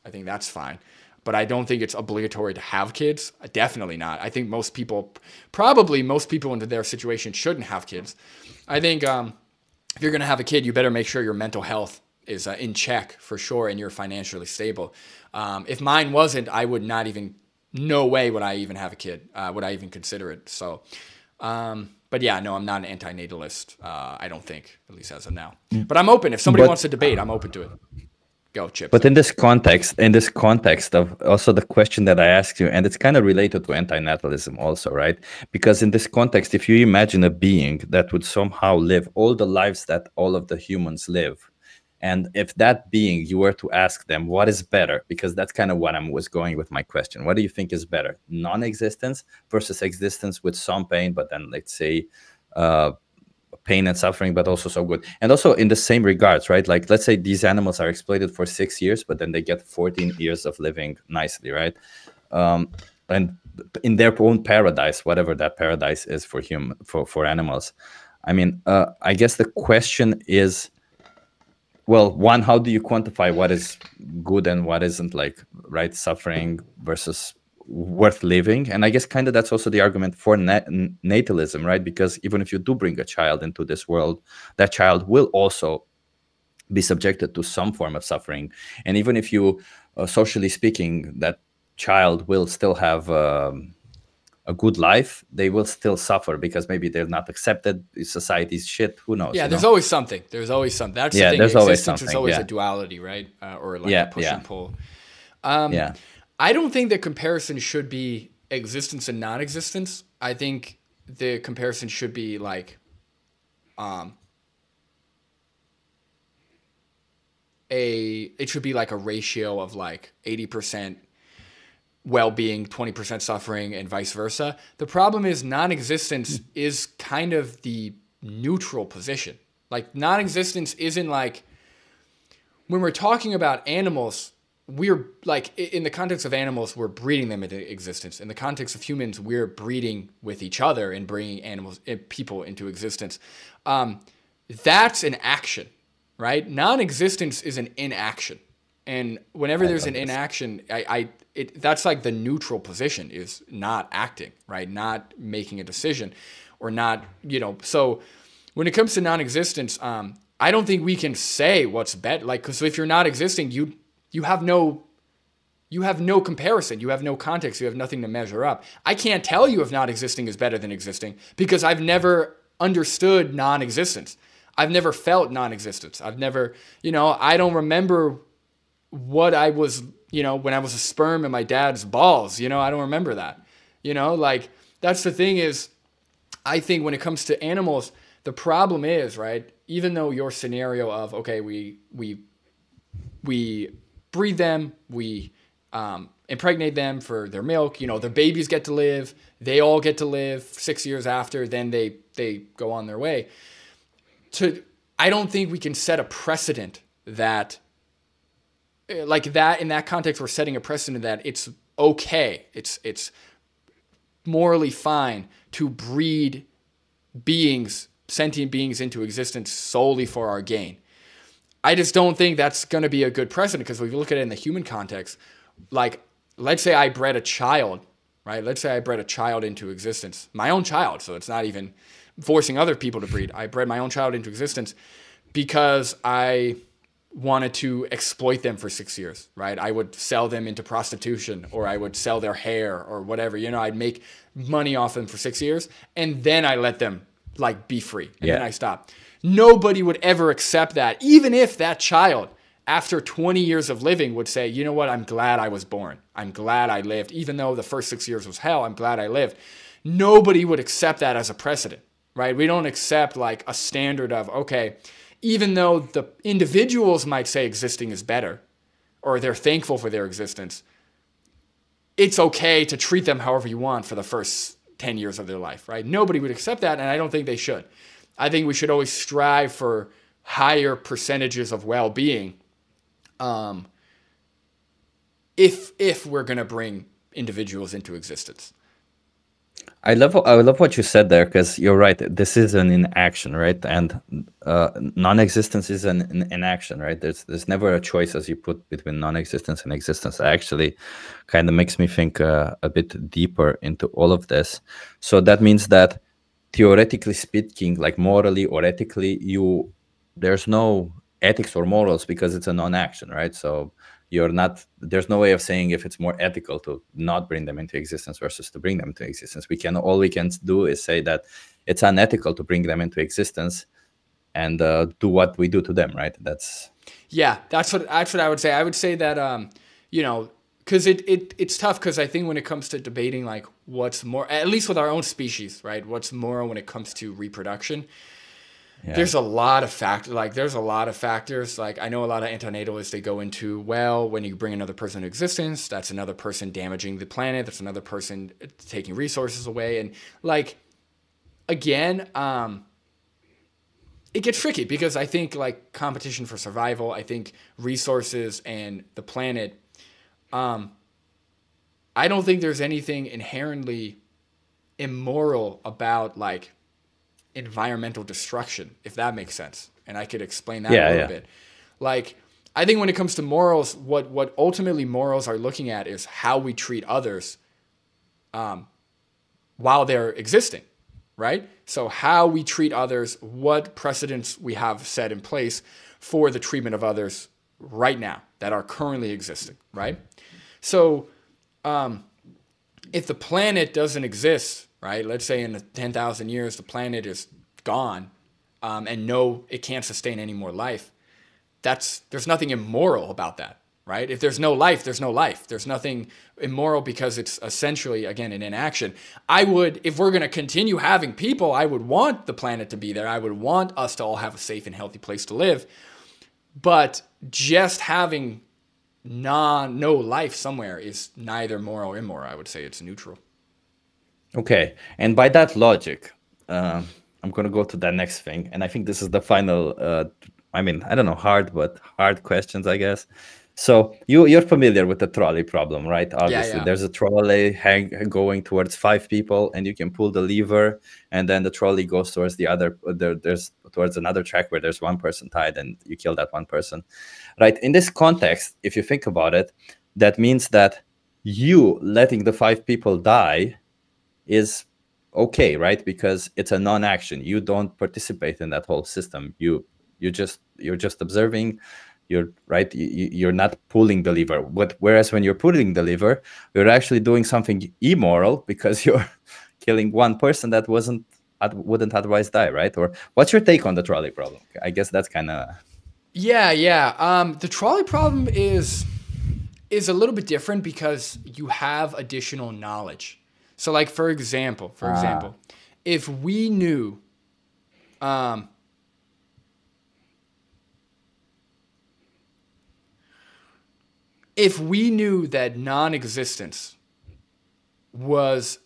fine. But I don't think it's obligatory to have kids. Definitely not. I think most people into their situation shouldn't have kids. I think if you're going to have a kid, you better make sure your mental health is in check for sure and you're financially stable. If mine wasn't, I would not even, no way would I even have a kid. Would I even consider it? So, but yeah, no, I'm not an antinatalist. I don't think, at least as of now. But I'm open. If somebody wants to debate, I'm open to it. Go, Chips. But in this context of also the question that I asked you, and it's kind of related to antinatalism also, right? Because in this context, if you imagine a being that would somehow live all the lives that all of the humans live, and if that being, you were to ask them, what is better? Because that's kind of what I was going with my question. What do you think is better? Non-existence versus existence with some pain, but then let's say pain and suffering, but also so good. And also in the same regards, right? Like, let's say these animals are exploited for 6 years, but then they get 14 years of living nicely, right? And in their own paradise, whatever that paradise is for animals. I mean, I guess the question is, well, one, how do you quantify what is good and what isn't, like, right? Suffering versus worth living. And I guess kind of that's also the argument for natalism, right? Because even if you do bring a child into this world, that child will also be subjected to some form of suffering. And even if you, socially speaking, that child will still have a good life, they will still suffer because maybe they're not accepted. Society's shit. Who knows? Yeah, there's always something. There's always something. That's the thing. There's always Existence something. is always a duality, right? Or like a push and pull. I don't think the comparison should be existence and non-existence. I think the comparison should be like it should be like a ratio of like 80% well-being, 20% suffering, and vice versa. The problem is non-existence is kind of the neutral position. Like, non-existence isn't like, when we're talking about animals, we're like, in the context of animals, we're breeding them into existence. In the context of humans, we're breeding with each other and bringing people into existence. That's an action, right? Non-existence is an inaction. And whenever there's an inaction, that's like the neutral position, is not acting, right? Not making a decision, or not, so when it comes to non-existence, I don't think we can say what's better. Like, because if you're not existing, you have no comparison. You have no context. You have nothing to measure up. I can't tell you if not existing is better than existing because I've never understood non-existence. I've never felt non-existence. I've never, I don't remember what I was, when I was a sperm in my dad's balls, I don't remember that, like, that's the thing is, I think when it comes to animals, the problem is, right, even though your scenario of, okay, we breed them, we impregnate them for their milk, their babies get to live, they all get to live 6 years after, then they go on their way. I don't think we can set a precedent that, like that, in that context, we're setting a precedent that it's okay, it's morally fine to breed sentient beings into existence solely for our gain. I just don't think that's going to be a good precedent, because if you look at it in the human context, like, let's say I bred a child, right? Let's say I bred a child into existence, my own child. So it's not even forcing other people to breed. I bred my own child into existence. because I wanted to exploit them for 6 years, right? I would sell them into prostitution, or I would sell their hair or whatever. I'd make money off them for 6 years, and then I let them like be free, and then I stop. Nobody would ever accept that, even if that child, after 20 years of living, would say, you know what, I'm glad I was born. I'm glad I lived. Even though the first 6 years was hell, I'm glad I lived. Nobody would accept that as a precedent, right? We don't accept like a standard of, okay, even though the individuals might say existing is better, or they're thankful for their existence, it's okay to treat them however you want for the first 10 years of their life, right? Nobody would accept that, and I don't think they should. I think we should always strive for higher percentages of well-being if we're going to bring individuals into existence. I love what you said there, because you're right. This is an inaction, right? And non-existence is an inaction, right? There's never a choice, as you put, between non-existence and existence. It actually kind of makes me think a bit deeper into all of this. So that means that, theoretically speaking, like morally or ethically, there's no ethics or morals because it's a non-action, right? So there's no way of saying if it's more ethical to not bring them into existence versus to bring them into existence. All we can do is say that it's unethical to bring them into existence and do what we do to them, right? That's what I would say. I would say that because it's tough, because I think when it comes to debating like what's more, at least with our own species, right? What's moral when it comes to reproduction? There's a lot of factors. Like I know a lot of antinatalists, they go into, well, when you bring another person into existence, that's another person damaging the planet. That's another person taking resources away. And like, again, it gets tricky, because I think like competition for survival, I think resources and the planet, I don't think there's anything inherently immoral about like environmental destruction, if that makes sense. And I could explain that a little bit. Like, I think when it comes to morals, what ultimately morals are looking at is how we treat others while they're existing, right? So how we treat others, what precedents we have set in place for the treatment of others right now that are currently existing, right? So if the planet doesn't exist, right? Let's say in 10,000 years, the planet is gone, and it can't sustain any more life. There's nothing immoral about that, right? If there's no life, there's no life. There's nothing immoral, because it's essentially, again, an inaction. If we're going to continue having people, I would want the planet to be there. I would want us to all have a safe and healthy place to live. But just having no life somewhere is neither moral or immoral. I would say it's neutral. Okay, and by that logic, I'm going to go to that next thing, and I think this is the final. I don't know, hard questions, I guess. So you're familiar with the trolley problem, right? Obviously, there's a trolley going towards 5 people, and you can pull the lever, and then the trolley goes towards towards another track where there's one person tied, and you kill that one person, right? In this context, if you think about it, that means that you letting the 5 people die is okay, right? Because it's a non-action. You don't participate in that whole system. You're just observing. You're right. You're not pulling the lever. Whereas when you're pulling the lever, you're actually doing something immoral, because you're killing one person that wouldn't otherwise die, right? Or what's your take on the trolley problem? I guess that's kind of. The trolley problem is a little bit different, because you have additional knowledge. So, like, for example, if we knew, that non-existence was,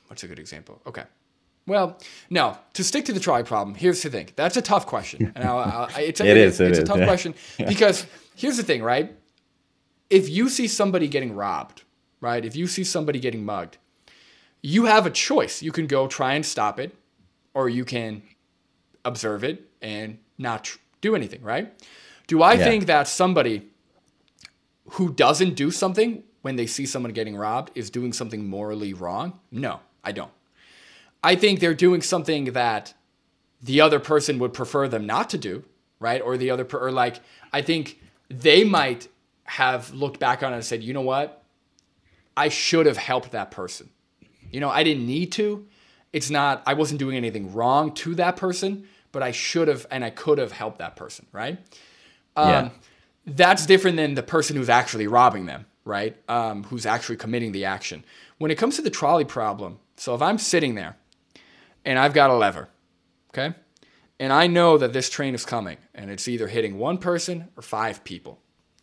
what's a good example? Okay. Well, no, to stick to the trolley problem, here's the thing. That's a tough question. And it's a tough question, because here's the thing, right? If you see somebody getting robbed, right? If you see somebody getting mugged, you have a choice. You can go try and stop it, or you can observe it and not do anything, right? Do I think that somebody who doesn't do something when they see someone getting robbed is doing something morally wrong? No, I don't. I think they're doing something that the other person would prefer them not to do, right? Or the other, or like, I think they might have looked back on it and said, you know what? I should have helped that person. You know, I didn't need to. It's not, I wasn't doing anything wrong to that person, but I should have, and I could have helped that person, right? That's different than the person who's actually robbing them, right? Who's actually committing the action. When it comes to the trolley problem, so if I'm sitting there and I've got a lever, okay? And I know that this train is coming and it's either hitting one person or 5 people.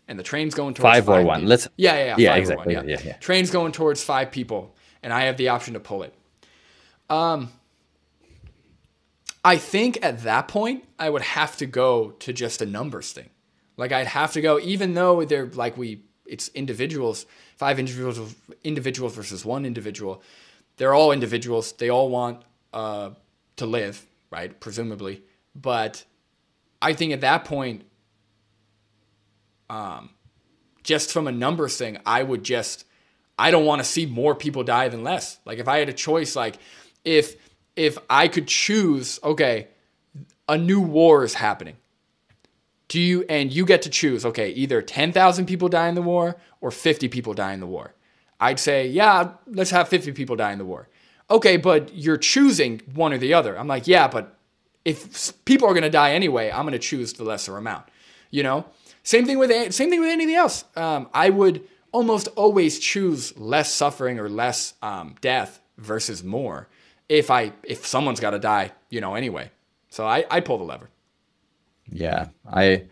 And the train's going towards 5 or 1. people. Let's Yeah, yeah, 5 exactly. or 1, Yeah. Train's going towards 5 people and I have the option to pull it. I think at that point I would have to go to just a numbers thing. Like I'd have to go, even though they're like it's individuals, 5 individuals versus 1 individual. They're all individuals. They all want to live, right? Presumably. But I think at that point, just from a numbers thing, I don't want to see more people die than less. Like if I had a choice, like if I could choose, okay, a new war is happening. You get to choose, okay, either 10,000 people die in the war or 50 people die in the war. I'd say, yeah, let's have 50 people die in the war. Okay, but you're choosing one or the other. I'm like, yeah, but if people are going to die anyway, I'm going to choose the lesser amount. You know, same thing with anything else. I would almost always choose less suffering or less death versus more if someone's got to die, you know, anyway. So I pull the lever. Yeah, I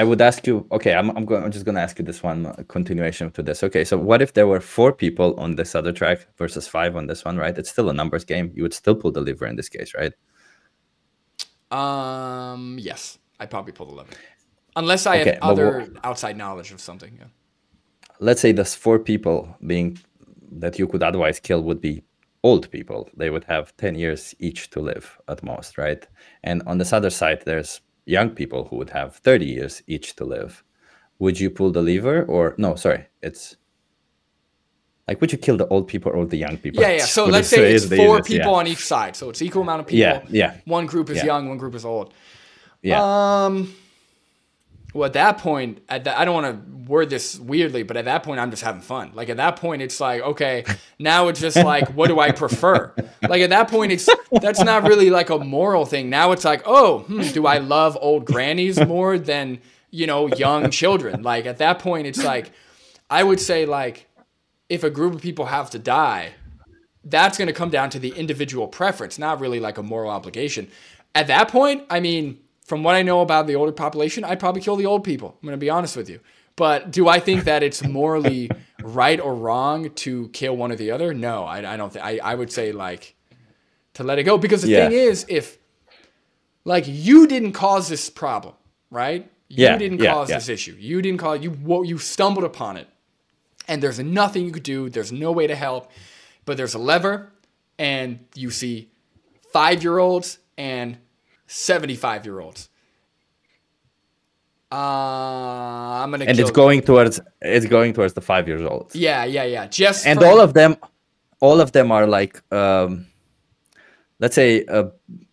would ask you. Okay, I'm just gonna ask you this one continuation to this. Okay, so what if there were 4 people on this other track versus 5 on this one? Right, it's still a numbers game. You would still pull the lever in this case, right? Yes, I'd probably pull the lever, unless I have other outside knowledge of something. Yeah. Let's say those 4 people being that you could otherwise kill would be old people. They would have 10 years each to live at most, right? And on this other side, there's young people who would have 30 years each to live. Would you pull the lever or no? Sorry, it's like, would you kill the old people or the young people? Yeah. So let's say it's 4 people on each side. So it's equal amount of people. Yeah. One group is young, one group is old. Yeah. Well, at that point, I don't want to word this weirdly, but at that point, I'm just having fun. Like at that point, it's like, okay, now it's just like, what do I prefer? Like at that point, that's not really like a moral thing. Now it's like, do I love old grannies more than, you know, young children? Like at that point, it's like, I would say like, if a group of people have to die, that's going to come down to the individual preference, not really like a moral obligation. At that point, I mean, from what I know about the older population, I'd probably kill the old people. I'm going to be honest with you. But do I think that it's morally right or wrong to kill one or the other? No, I don't think. I would say like to let it go, because the thing is, if like you didn't cause this problem, right? You didn't cause this issue. You didn't cause you stumbled upon it, and there's nothing you could do. There's no way to help, but there's a lever, and you see 5-year-olds and 75-year-olds. I'm gonna. And it's going towards the 5-year-olds. Yeah. Just and all of them are like, let's say,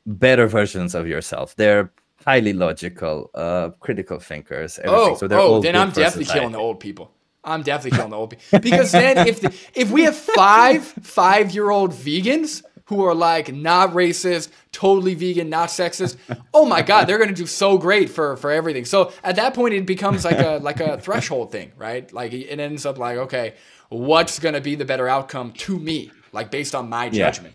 better versions of yourself. They're highly logical, critical thinkers. Everything. So they're all then I'm definitely killing the old people. I'm definitely killing the old people, because then if we have 5-year-old vegans who are like not racist, totally vegan, not sexist, oh my God, they're gonna do so great for everything. So at that point, it becomes like a threshold thing, right? Like it ends up like, okay, what's gonna be the better outcome to me, like based on my judgment.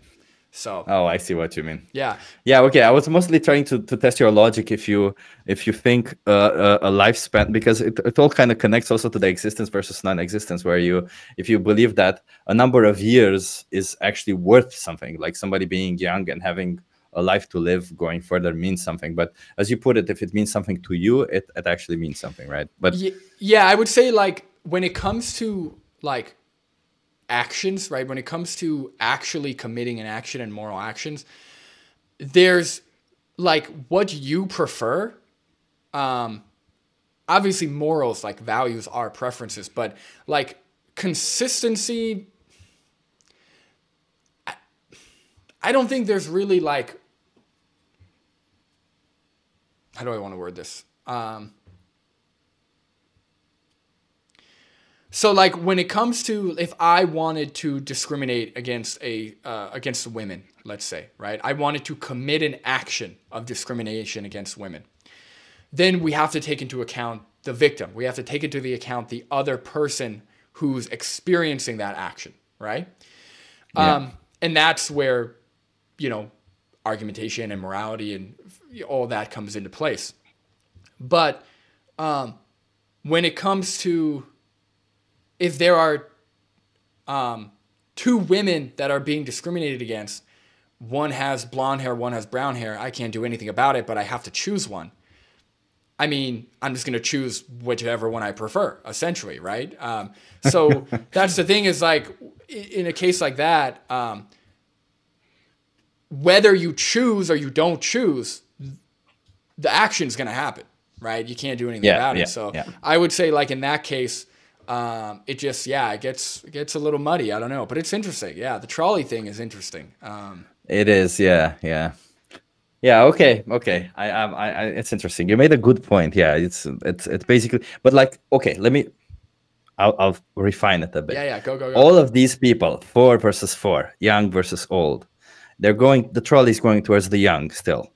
So. Oh, I see what you mean. Yeah. Yeah. Okay. I was mostly trying to test your logic. If you think a lifespan, because it all kind of connects also to the existence versus non-existence, where if you believe that a number of years is actually worth something, like somebody being young and having a life to live going further means something. But as you put it, if it means something to you, it actually means something, right? But yeah, I would say like when it comes to like actions, right? When it comes to actually committing an action and moral actions, there's like what you prefer. Obviously morals, like values, are preferences, but like consistency, I don't think there's really like how do I want to word this? So like when it comes to if I wanted to discriminate against against women, let's say, right? I wanted to commit an action of discrimination against women. Then we have to take into account the victim. We have to take into the account the other person who's experiencing that action, right? Yeah. And that's where, you know, argumentation and morality and all that comes into place. But when it comes to if there are two women that are being discriminated against, one has blonde hair, one has brown hair, I can't do anything about it, but I have to choose one. I mean, I'm just going to choose whichever one I prefer, essentially, right? So that's the thing is like, in a case like that, whether you choose or you don't choose, the action's going to happen, right? You can't do anything about it. So I would say like in that case, it just, it gets a little muddy. I don't know, but it's interesting. Yeah. The trolley thing is interesting. It is. Yeah. Yeah. Yeah. Okay. It's interesting. You made a good point. Yeah. It's basically, but like, okay, I'll refine it a bit. Yeah. Go. All of these people, 4 versus 4, young versus old, the trolley is going towards the young still,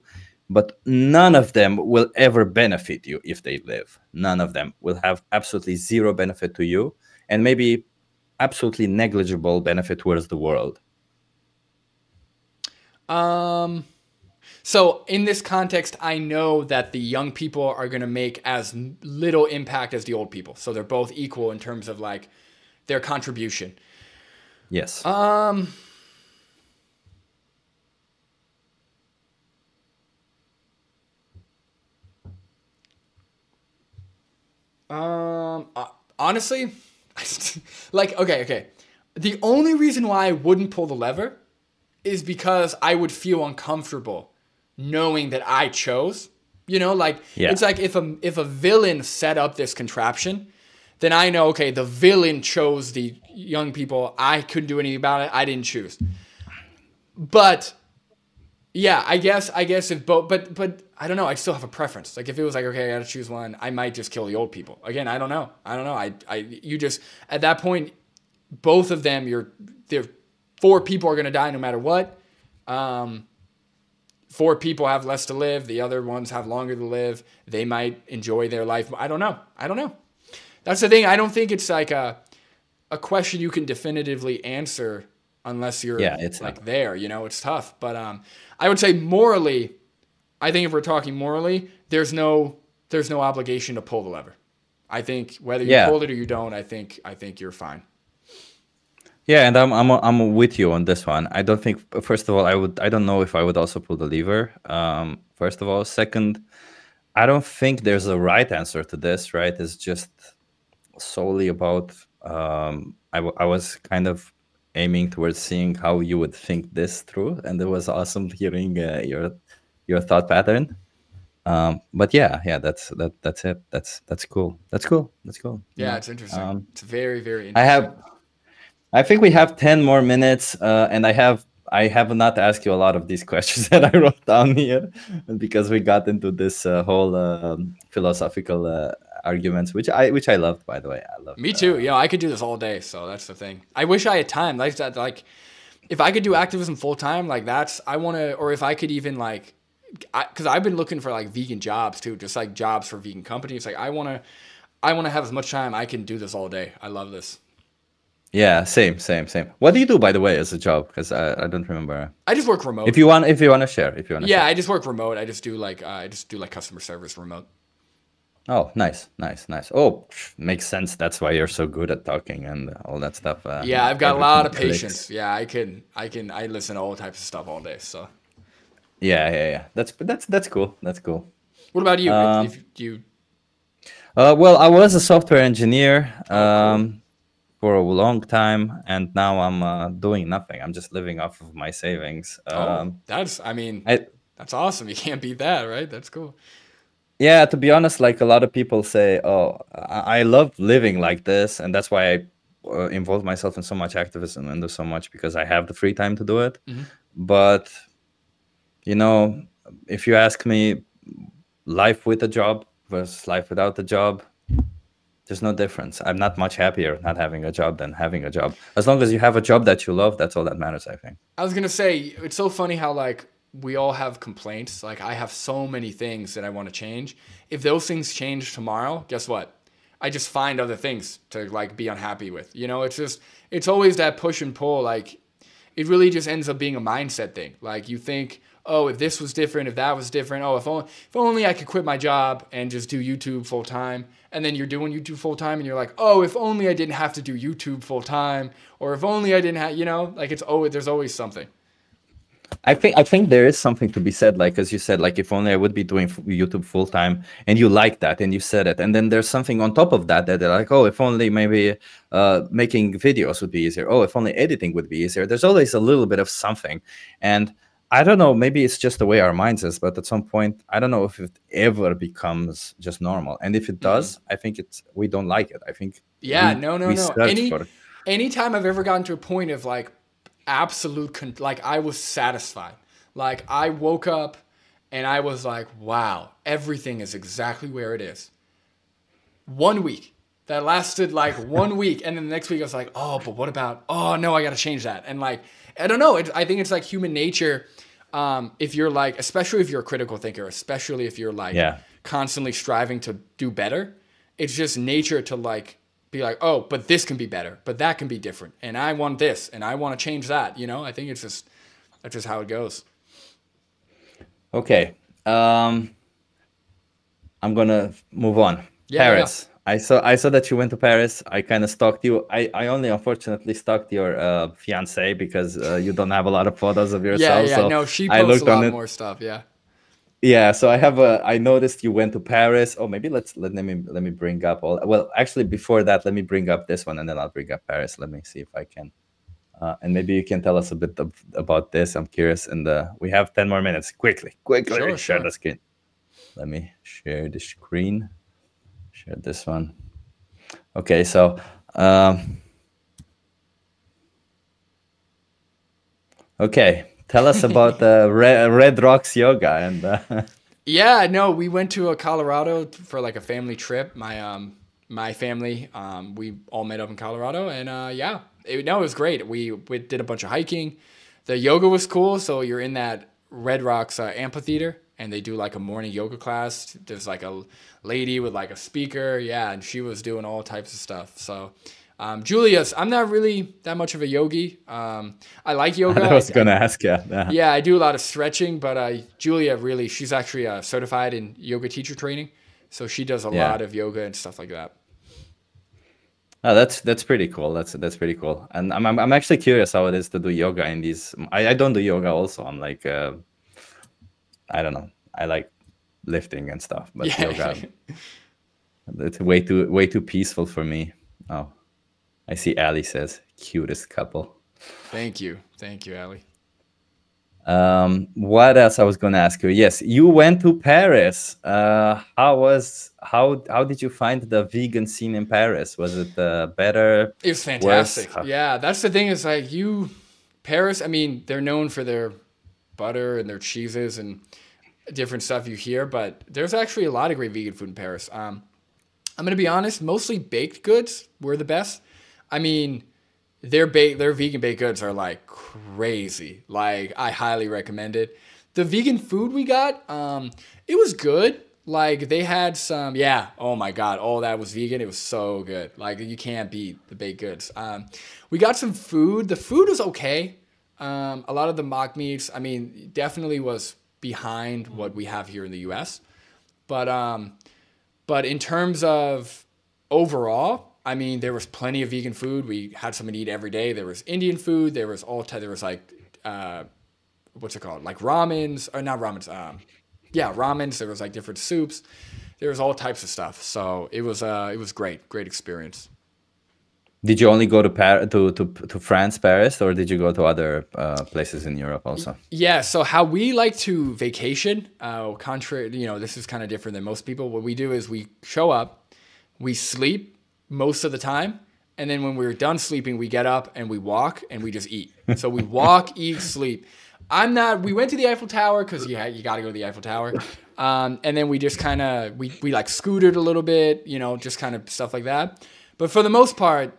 but none of them will ever benefit you if they live. None of them will have absolutely zero benefit to you, and maybe absolutely negligible benefit towards the world. So in this context, I know that the young people are going to make as little impact as the old people. So they're both equal in terms of like their contribution. Yes. Honestly, like, okay. The only reason why I wouldn't pull the lever is because I would feel uncomfortable knowing that I chose, you know, like it's like if a villain set up this contraption, then I know, okay, the villain chose the young people. I couldn't do anything about it. I didn't choose. But yeah, I guess if both, but I don't know. I still have a preference. Like if it was like, okay, I got to choose one, I might just kill the old people. Again, I don't know. You just, at that point, both of them, they're 4 people are going to die no matter what. 4 people have less to live. The other ones have longer to live. They might enjoy their life. I don't know. That's the thing. I don't think it's like a question you can definitively answer unless you're like there, you know, it's tough. But I would say morally, I think if we're talking morally, there's no obligation to pull the lever. I think whether you pull it or you don't, I think you're fine. Yeah, and I'm with you on this one. I don't think, first of all, I don't know if I would also pull the lever. First of all, second, I don't think there's a right answer to this, right? It's just solely about I was kind of aiming towards seeing how you would think this through, and it was awesome hearing your thought pattern. But yeah, that's it. That's cool. Yeah, it's interesting. It's very, very interesting. I think we have 10 more minutes, and I have not asked you a lot of these questions that I wrote down here, because we got into this whole philosophical arguments, which I loved, by the way. I love. Me too. I could do this all day. So that's the thing. I wish I had time. Like that. Like if I could do activism full time, like I want to, or if I could even like, because I've been looking for like vegan jobs too, just like jobs for vegan companies. Like I want to have as much time. I can do this all day. I love this. Yeah, same. What do you do, by the way, as a job? Because I don't remember. I just work remote. If you want to share, Yeah, I just work remote. I just do like customer service remote. Oh, nice. Oh, makes sense. That's why you're so good at talking and all that stuff. Yeah, I've got a lot of patience. Yeah, I listen to all types of stuff all day. So. Yeah. That's cool. That's cool. What about you? If you. Well, I was a software engineer. Cool. For a long time, and now I'm doing nothing. I'm just living off of my savings. That's awesome. You can't beat that, right? That's cool. Yeah, to be honest, like a lot of people say, oh, I love living like this, and that's why I involve myself in so much activism and do so much, because I have the free time to do it. Mm-hmm. But, you know, if you ask me, life with a job versus life without a job, there's no difference. I'm not much happier not having a job than having a job. As long as you have a job that you love, that's all that matters, I think. I was gonna say, it's so funny how like we all have complaints. Like I have so many things that I want to change. If those things change tomorrow, guess what? I just find other things to like be unhappy with. You know, it's always that push and pull. Like it really just ends up being a mindset thing. Like you think, oh, if this was different, if that was different, oh, if only I could quit my job and just do YouTube full time. And then you're doing YouTube full time and you're like, oh, if only I didn't have to do YouTube full time, or if only I didn't have, you know, like there's always something. I think there is something to be said, like as you said, like if only I would be doing YouTube full time, and you like that, and you said it, and then there's something on top of that that they're like, oh, if only maybe making videos would be easier. Oh, if only editing would be easier. There's always a little bit of something, and I don't know, maybe it's just the way our minds is, but at some point, I don't know if it ever becomes just normal, and if it does, I think we don't like it. I think Yeah, we no. we search for. Anytime I've ever gotten to a point of like absolute, like I was satisfied. Like I woke up and I was like, wow, everything is exactly where it is. 1 week. That lasted like 1 week. And then the next week I was like, oh, but what about, oh no, I got to change that. And like, I don't know. I think it's like human nature. If you're like, especially if you're a critical thinker, especially if you're like constantly striving to do better, it's just nature to like be like, oh, but this can be better, but that can be different. And I want this and I want to change that. You know, I think that's just how it goes. Okay. I'm gonna move on. Yeah, Paris. I saw that you went to Paris. I kind of stalked you. I only unfortunately stalked your fiance because you don't have a lot of photos of yourself. So no, she I posts a looked on lot it. more stuff. Yeah. Yeah, so I noticed you went to Paris. Oh, maybe let me bring up all. Well, actually, before that, let me bring up this one, and then I'll bring up Paris. Let me see if I can. And maybe you can tell us a bit about this. I'm curious. And we have 10 more minutes. Quickly, share the screen. Let me share the screen. Share this one. Okay, so okay, tell us about the Red Rocks Yoga and. Yeah, no, we went to Colorado for like a family trip. My family, we all met up in Colorado, and it was great. We did a bunch of hiking. The yoga was cool. So you're in that Red Rocks amphitheater, and they do like a morning yoga class. There's like a lady with like a speaker, and she was doing all types of stuff. So Julia's, I'm not really that much of a yogi. I like yoga. I was gonna ask you. Yeah, I do a lot of stretching, but Julia really, she's actually certified in yoga teacher training, so she does a lot of yoga and stuff like that. Oh, that's pretty cool. That's pretty cool. And I'm actually curious how it is to do yoga in these. I don't do yoga also. I'm like I don't know. I like lifting and stuff, but yoga, it's way too peaceful for me. Oh, I see Ali says cutest couple. Thank you, Ali. What else I was going to ask you? Yes, you went to Paris. How did you find the vegan scene in Paris? Was it better? It was fantastic. Yeah, that's the thing is like Paris, I mean, they're known for their butter and their cheeses and different stuff you hear, but there's actually a lot of great vegan food in Paris. I'm going to be honest, mostly baked goods were the best. I mean, their vegan baked goods are like crazy. Like I highly recommend it. The vegan food we got, it was good. Like they had some, oh my God, all that was vegan. It was so good. Like you can't beat the baked goods. We got some food. The food was okay. A lot of the mock meats, I mean, definitely was behind what we have here in the US. But in terms of overall, I mean, there was plenty of vegan food. We had something to eat every day. There was Indian food. There was there was like, what's it called? Like ramens, or not ramens. Ramens. There was like different soups. There was all types of stuff. So it was great experience. Did you only go to France, Paris, or did you go to other places in Europe also? Yeah. So how we like to vacation, contrary, this is kind of different than most people. What we do is we show up, we sleep most of the time, and then when we're done sleeping, we get up and we walk and we just eat. So we walk, eat, sleep. We went to the Eiffel Tower because you got to go to the Eiffel Tower. And then we just kind of, we like scooted a little bit, you know, just kind of stuff like that. But for the most part,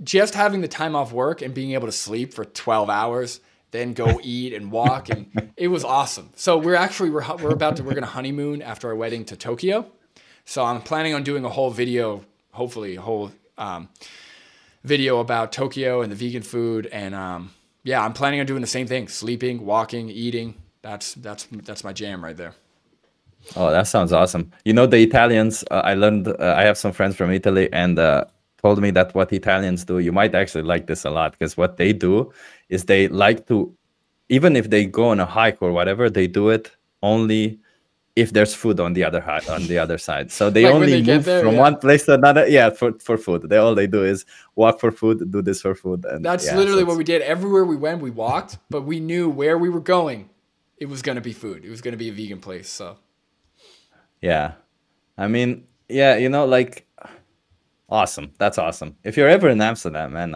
just having the time off work and being able to sleep for 12 hours, then go eat and walk, and it was awesome. So we're going to honeymoon after our wedding to Tokyo. So I'm planning on doing a whole video, hopefully a whole video about Tokyo and the vegan food. And yeah, I'm planning on doing the same thing: sleeping, walking, eating. That's my jam right there. Oh, that sounds awesome. You know, the Italians, I learned, I have some friends from Italy, and told me that what Italians do, you might actually like this a lot, because what they do is they like to, even if they go on a hike or whatever, they do it only if there's food on the other side. So they Like when only they get move there, from yeah. one place to another. Yeah, for food. All they do is walk for food, do this for food, and That's yeah, literally so what we did. Everywhere we went, we walked, but we knew where we were going, it was going to be food. It was going to be a vegan place. So yeah. I mean, yeah, you know, like, awesome. That's awesome. If you're ever in Amsterdam, man,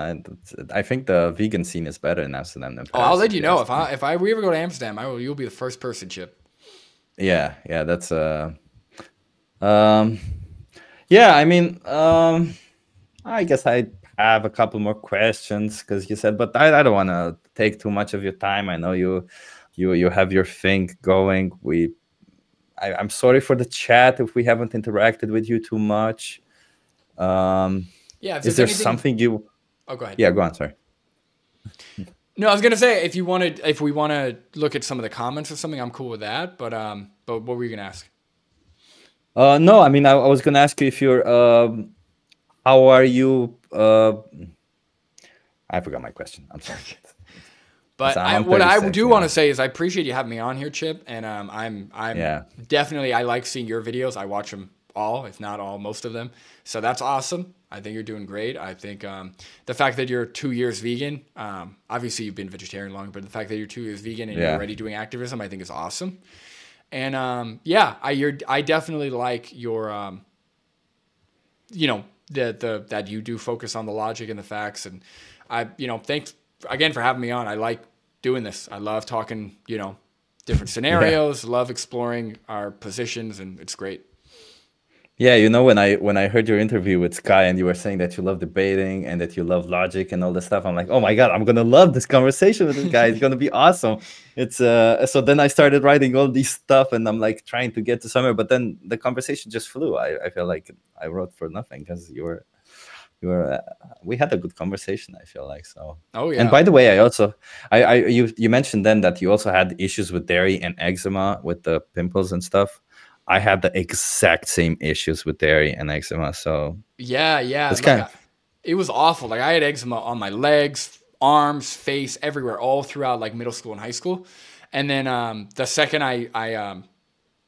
I think the vegan scene is better in Amsterdam than oh, I'll Paris. let If you you know ask me. if we ever go to Amsterdam, you'll be the first person, Chip. Yeah, yeah, that's um, yeah. I mean, I guess I have a couple more questions, because you said, but I don't want to take too much of your time. I know you have your thing going. I'm sorry for the chat if we haven't interacted with you too much. Yeah, if Is there's there anything, something you? oh, go ahead. Yeah, go on. Sorry. No, I was gonna say if we want to look at some of the comments or something, I'm cool with that. But what were you gonna ask? No, I mean, I was gonna ask you if you're. How are you? I forgot my question. I'm sorry. But I'm on what I 36, do you want to know. say is I appreciate you having me on here, Chip. And I'm Yeah. definitely, I like seeing your videos. I watch them all, if not all, most of them. So that's awesome. I think you're doing great. I think the fact that you're 2 years vegan, obviously you've been vegetarian long, but the fact that you're 2 years vegan and you're Yeah. already doing activism, I think is awesome. And yeah, I definitely like your you know, that you do focus on the logic and the facts. And thanks again for having me on. I like doing this. I love talking, different Yeah. scenarios, love exploring our positions, and it's great. Yeah, you know, when I heard your interview with Sky, and you were saying that you love debating and that you love logic and all this stuff, I'm like, oh my God, I'm gonna love this conversation with this guy. It's gonna be awesome. It's so then I started writing all these stuff, and I'm like trying to get to somewhere, but then the conversation just flew. I feel like I wrote for nothing, because we had a good conversation, I feel like. So, Oh and yeah. by the way, you mentioned then that you also had issues with dairy and eczema with the pimples and stuff. I had the exact same issues with dairy and eczema. So Yeah. it's kind of, It was awful. Like I had eczema on my legs, arms, face, everywhere, all throughout like middle school and high school. And then the second I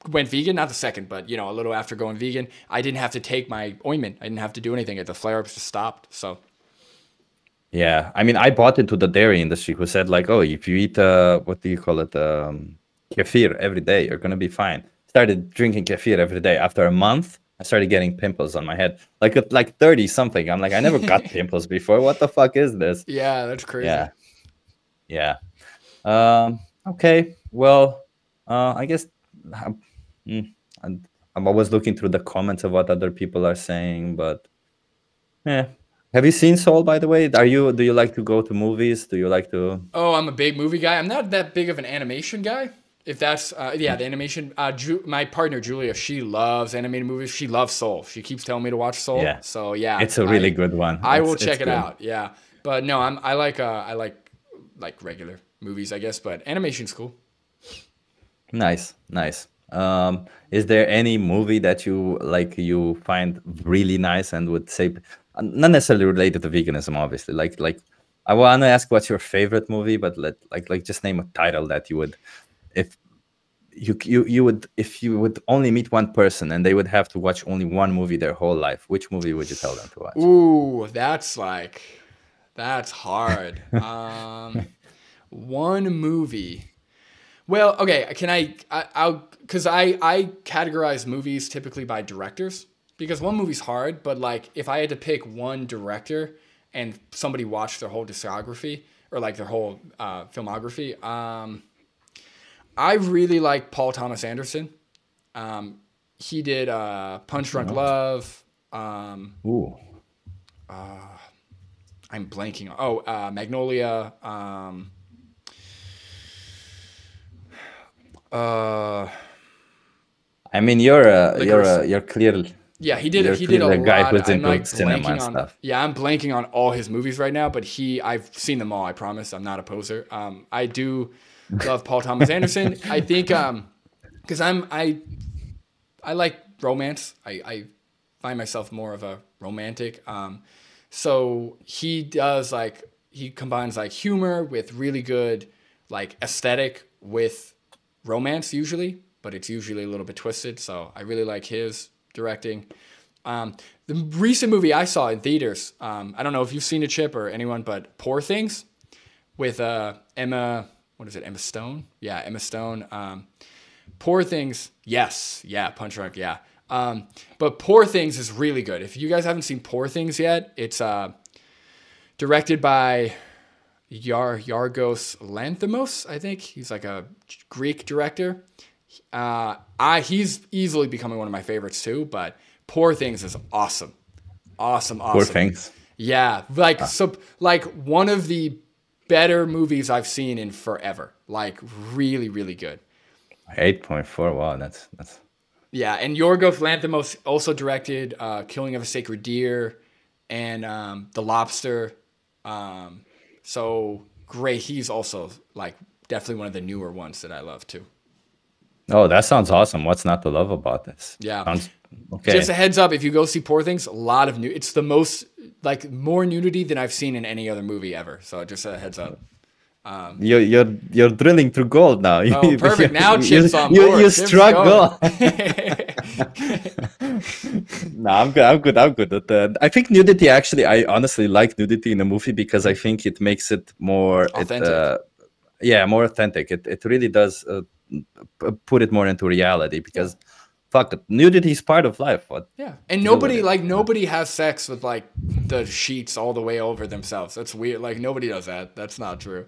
went vegan, not the second, but a little after going vegan, I didn't have to take my ointment. I didn't have to do anything. The flare-ups just stopped. So yeah. I mean, I bought into the dairy industry, who said like, oh, if you eat what do you call it, kefir every day, you're gonna be fine. Started drinking kefir every day. After a month, I started getting pimples on my head, like at like 30 something. I'm like, I never got pimples before. What the fuck is this? yeah, that's crazy. Yeah, yeah. Okay. Well, I guess mm, I'm always looking through the comments of what other people are saying, but yeah. Have you seen Soul, by the way? Do you like to go to movies? Do you like to? Oh, I'm a big movie guy. I'm not that big of an animation guy. If that's yeah, the animation. My partner Julia, she loves animated movies. She loves Soul. She keeps telling me to watch Soul. Yeah, So yeah, it's a really good one. I will It's check it good. out. Yeah, but no, I like regular movies, I guess. But animation's cool. Nice, nice. Is there any movie that you find really nice and would say, not necessarily related to veganism, obviously. Like I want to ask what's your favorite movie, but like just name a title that you would, if you would, if you would only meet one person and they would have to watch only one movie their whole life, which movie would you tell them to watch? Ooh, that's hard. One movie. Well, okay. I'll because I categorize movies typically by directors, because one movie's hard, but like if I had to pick one director and somebody watched their whole discography or like their whole filmography, I really like Paul Thomas Anderson. He did Punch Drunk Love. Ooh. I'm blanking. Oh, Magnolia. I mean, you're Licorice. you're clearly Yeah, he you're did a clearly a guy lot. who's I'm into like cinema blanking and on. stuff. Yeah, I'm blanking on all his movies right now. But I've seen them all. I promise. I'm not a poser. I do love Paul Thomas Anderson. I think because I like romance. I find myself more of a romantic. So he combines like humor with really good like aesthetic with romance usually, but it's usually a little bit twisted. So I really like his directing. The recent movie I saw in theaters, I don't know if you've seen it, Chip, or anyone, but Poor Things with Emma. What is it? Emma Stone? Yeah, Emma Stone. Poor Things, yes, yeah, Punch Drunk, yeah. But Poor Things is really good. If you guys haven't seen Poor Things yet, it's directed by Yargos Lanthimos, I think. He's like a Greek director. He's easily becoming one of my favorites too, but Poor Things is awesome. Awesome, Poor awesome. things. Yeah, like one of the better movies I've seen in forever. Like really, really good. 8.4. Wow, that's Yeah, and Yorgos Lanthimos also directed Killing of a Sacred Deer and The Lobster. So great. He's also like definitely one of the newer ones that I love too. oh, that sounds awesome. What's not to love about this? Yeah. Sounds Just okay. a heads up, if you go see Poor Things, a lot of new. It's the most like more nudity than I've seen in any other movie ever. So just a heads up. You're drilling through gold now. Oh, perfect. Now Chip's on you, board. you Chip's struck going. gold. No, I'm good. I'm good. I'm good at that. I think nudity. Actually, I honestly like nudity in a movie because I think it makes it more Authentic. yeah, more authentic. It really does put it more into reality Yeah. because fuck it, nudity is part of life. What Yeah. And deal with it? nobody has sex with like the sheets all the way over themselves. That's weird. Like nobody does that. That's not true.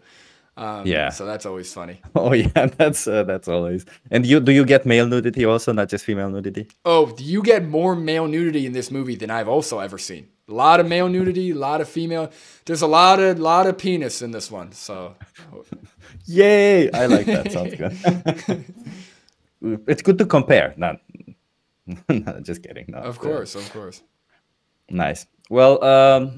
Yeah. So that's always funny. Oh yeah, that's always. And do you get male nudity also, not just female nudity? Oh, you get more male nudity in this movie than I've also ever seen. A lot of male nudity, a lot of female. There's a lot of penis in this one. So Yay! I like that. Sounds good. It's good to compare. Not, no, just kidding. No, of course, of course. nice. Well,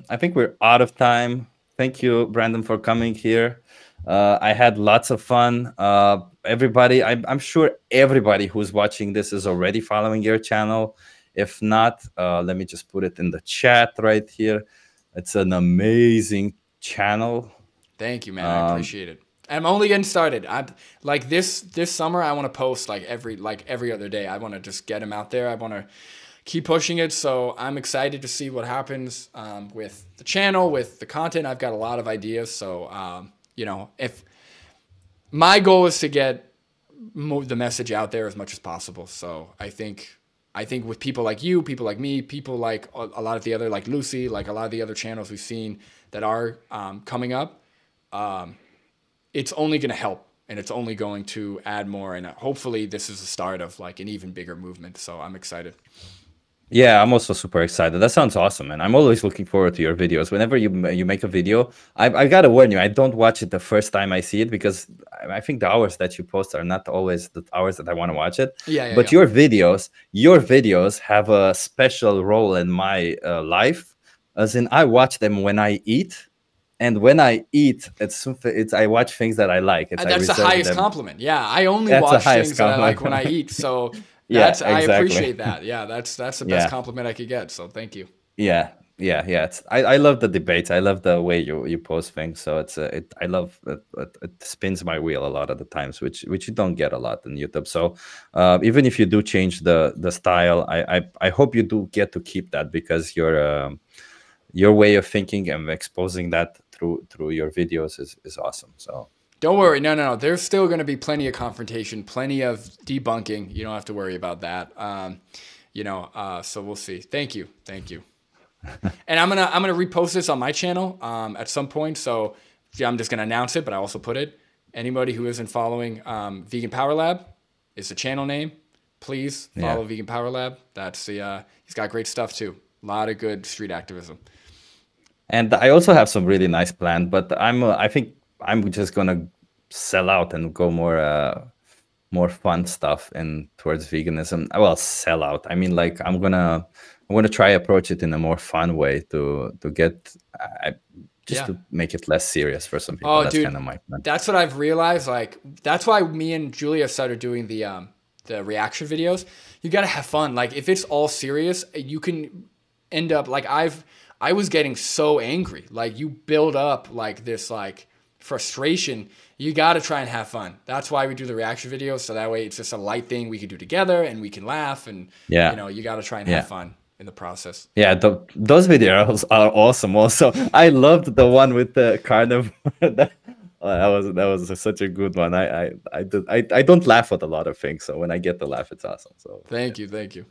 I think we're out of time. Thank you, Brandon, for coming here. I had lots of fun. Everybody, I'm sure everybody who's watching this is already following your channel. If not, let me just put it in the chat right here. It's an amazing channel. Thank you, man. I appreciate it. I'm only getting started. I like this summer. I want to post like every other day. I want to just get them out there. I want to keep pushing it. So I'm excited to see what happens with the channel, with the content. I've got a lot of ideas. So you know, if my goal is to get the message out there as much as possible. So I think with people like you, people like me, people like a lot of the other, like Lucy, like a lot of the other channels we've seen that are coming up, it's only going to help and it's only going to add more. And hopefully this is the start of like an even bigger movement. So I'm excited. Yeah, I'm also super excited. That sounds awesome, and I'm always looking forward to your videos. Whenever you make a video, I gotta warn you, I don't watch it the first time I see it because I think the hours that you post are not always the hours that I want to watch it. Yeah. But your videos have a special role in my life, as in I watch them when I eat. And when I eat, I watch things that I like. That's the highest compliment. Yeah, I only That's the watch highest things that I like when I compliment. eat. So Yeah, I exactly. appreciate that. Yeah, that's the best Yeah. compliment I could get. So thank you. Yeah. I love the debates. I love the way you post things. So I love it spins my wheel a lot of the times, which you don't get a lot on YouTube. So even if you do change the style, I hope you do get to keep that because your way of thinking and exposing that through your videos is awesome. So Don't worry. No. There's still going to be plenty of confrontation, plenty of debunking. You don't have to worry about that. So we'll see. Thank you. And I'm gonna repost this on my channel at some point. So yeah, I'm just gonna announce it, but I also put it. Anybody who isn't following Vegan Power Lab is the channel name. please Yeah. follow Vegan Power Lab. That's the he's got great stuff too. A lot of good street activism. And I also have some really nice plan, but I think I'm just gonna sell out and go more fun stuff and towards veganism. Well, sell out. I mean, like I'm gonna try approach it in a more fun way to get just to make it less serious for some people. Oh, That's dude, kind of my plan. that's what I've realized. Like that's why me and Julia started doing the reaction videos. You gotta have fun. Like if it's all serious, you can end up like I was getting so angry. Like you build up like this like frustration. You got to try and have fun. That's why we do the reaction videos. So that way it's just a light thing we can do together and we can laugh and you know, you got to try and have fun in the process. Yeah, those videos are awesome. Also, I loved the one with the carnivore. that was such a good one. I don't laugh at a lot of things, so when I get the laugh, it's awesome. So thank you. Thank you.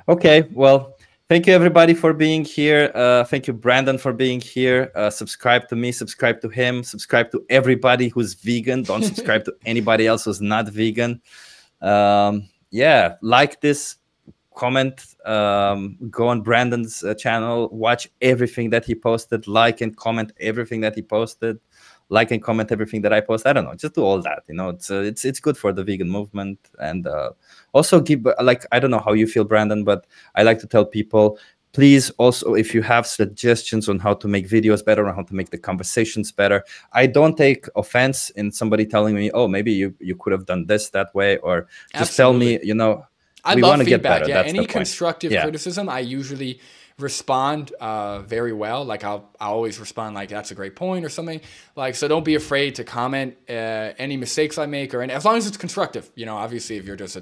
Okay, well, thank you everybody for being here. Thank you, Brandon, for being here. Subscribe to me, subscribe to him, subscribe to everybody who's vegan. Don't subscribe to anybody else who's not vegan. Yeah, like this, comment, go on Brandon's channel, watch everything that he posted, like and comment everything that he posted, like and comment everything that I post. I don't know, just do all that. You know, it's good for the vegan movement. And also give, like, I don't know how you feel, Brandon, but I like to tell people, please also, if you have suggestions on how to make videos better, or how to make the conversations better, I don't take offense in somebody telling me, oh, maybe you could have done this that way, or just tell me, you know, I we love want to get feedback. better. Yeah, That's any constructive criticism, I usually respond very well. Like I'll always respond like that's a great point or something. Like, so don't be afraid to comment any mistakes I make, or any, as long as it's constructive. You know, obviously if you're just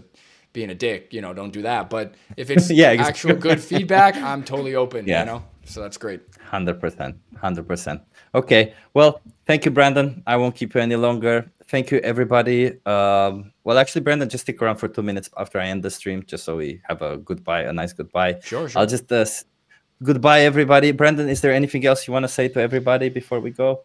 being a dick, you know, don't do that. But if it's actual good feedback, I'm totally open. You know, so that's great. 100%. Okay, well, thank you, Brandon. I won't keep you any longer. Thank you, everybody. Well, actually, Brandon, just stick around for 2 minutes after I end the stream, just so we have a goodbye, a nice goodbye. Sure. I'll just goodbye, everybody. Brandon, is there anything else you want to say to everybody before we go?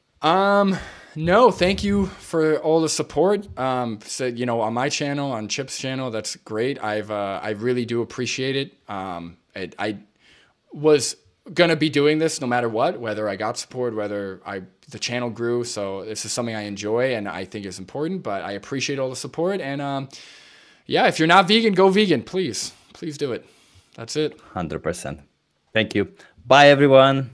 No, thank you for all the support. So, you know, on my channel, on Chip's channel, that's great. I really do appreciate it. I was gonna be doing this no matter what, whether I got support, whether the channel grew. So this is something I enjoy and I think is important, but I appreciate all the support. And yeah, if you're not vegan, go vegan, please do it. That's it. 100%. Thank you. Bye, everyone.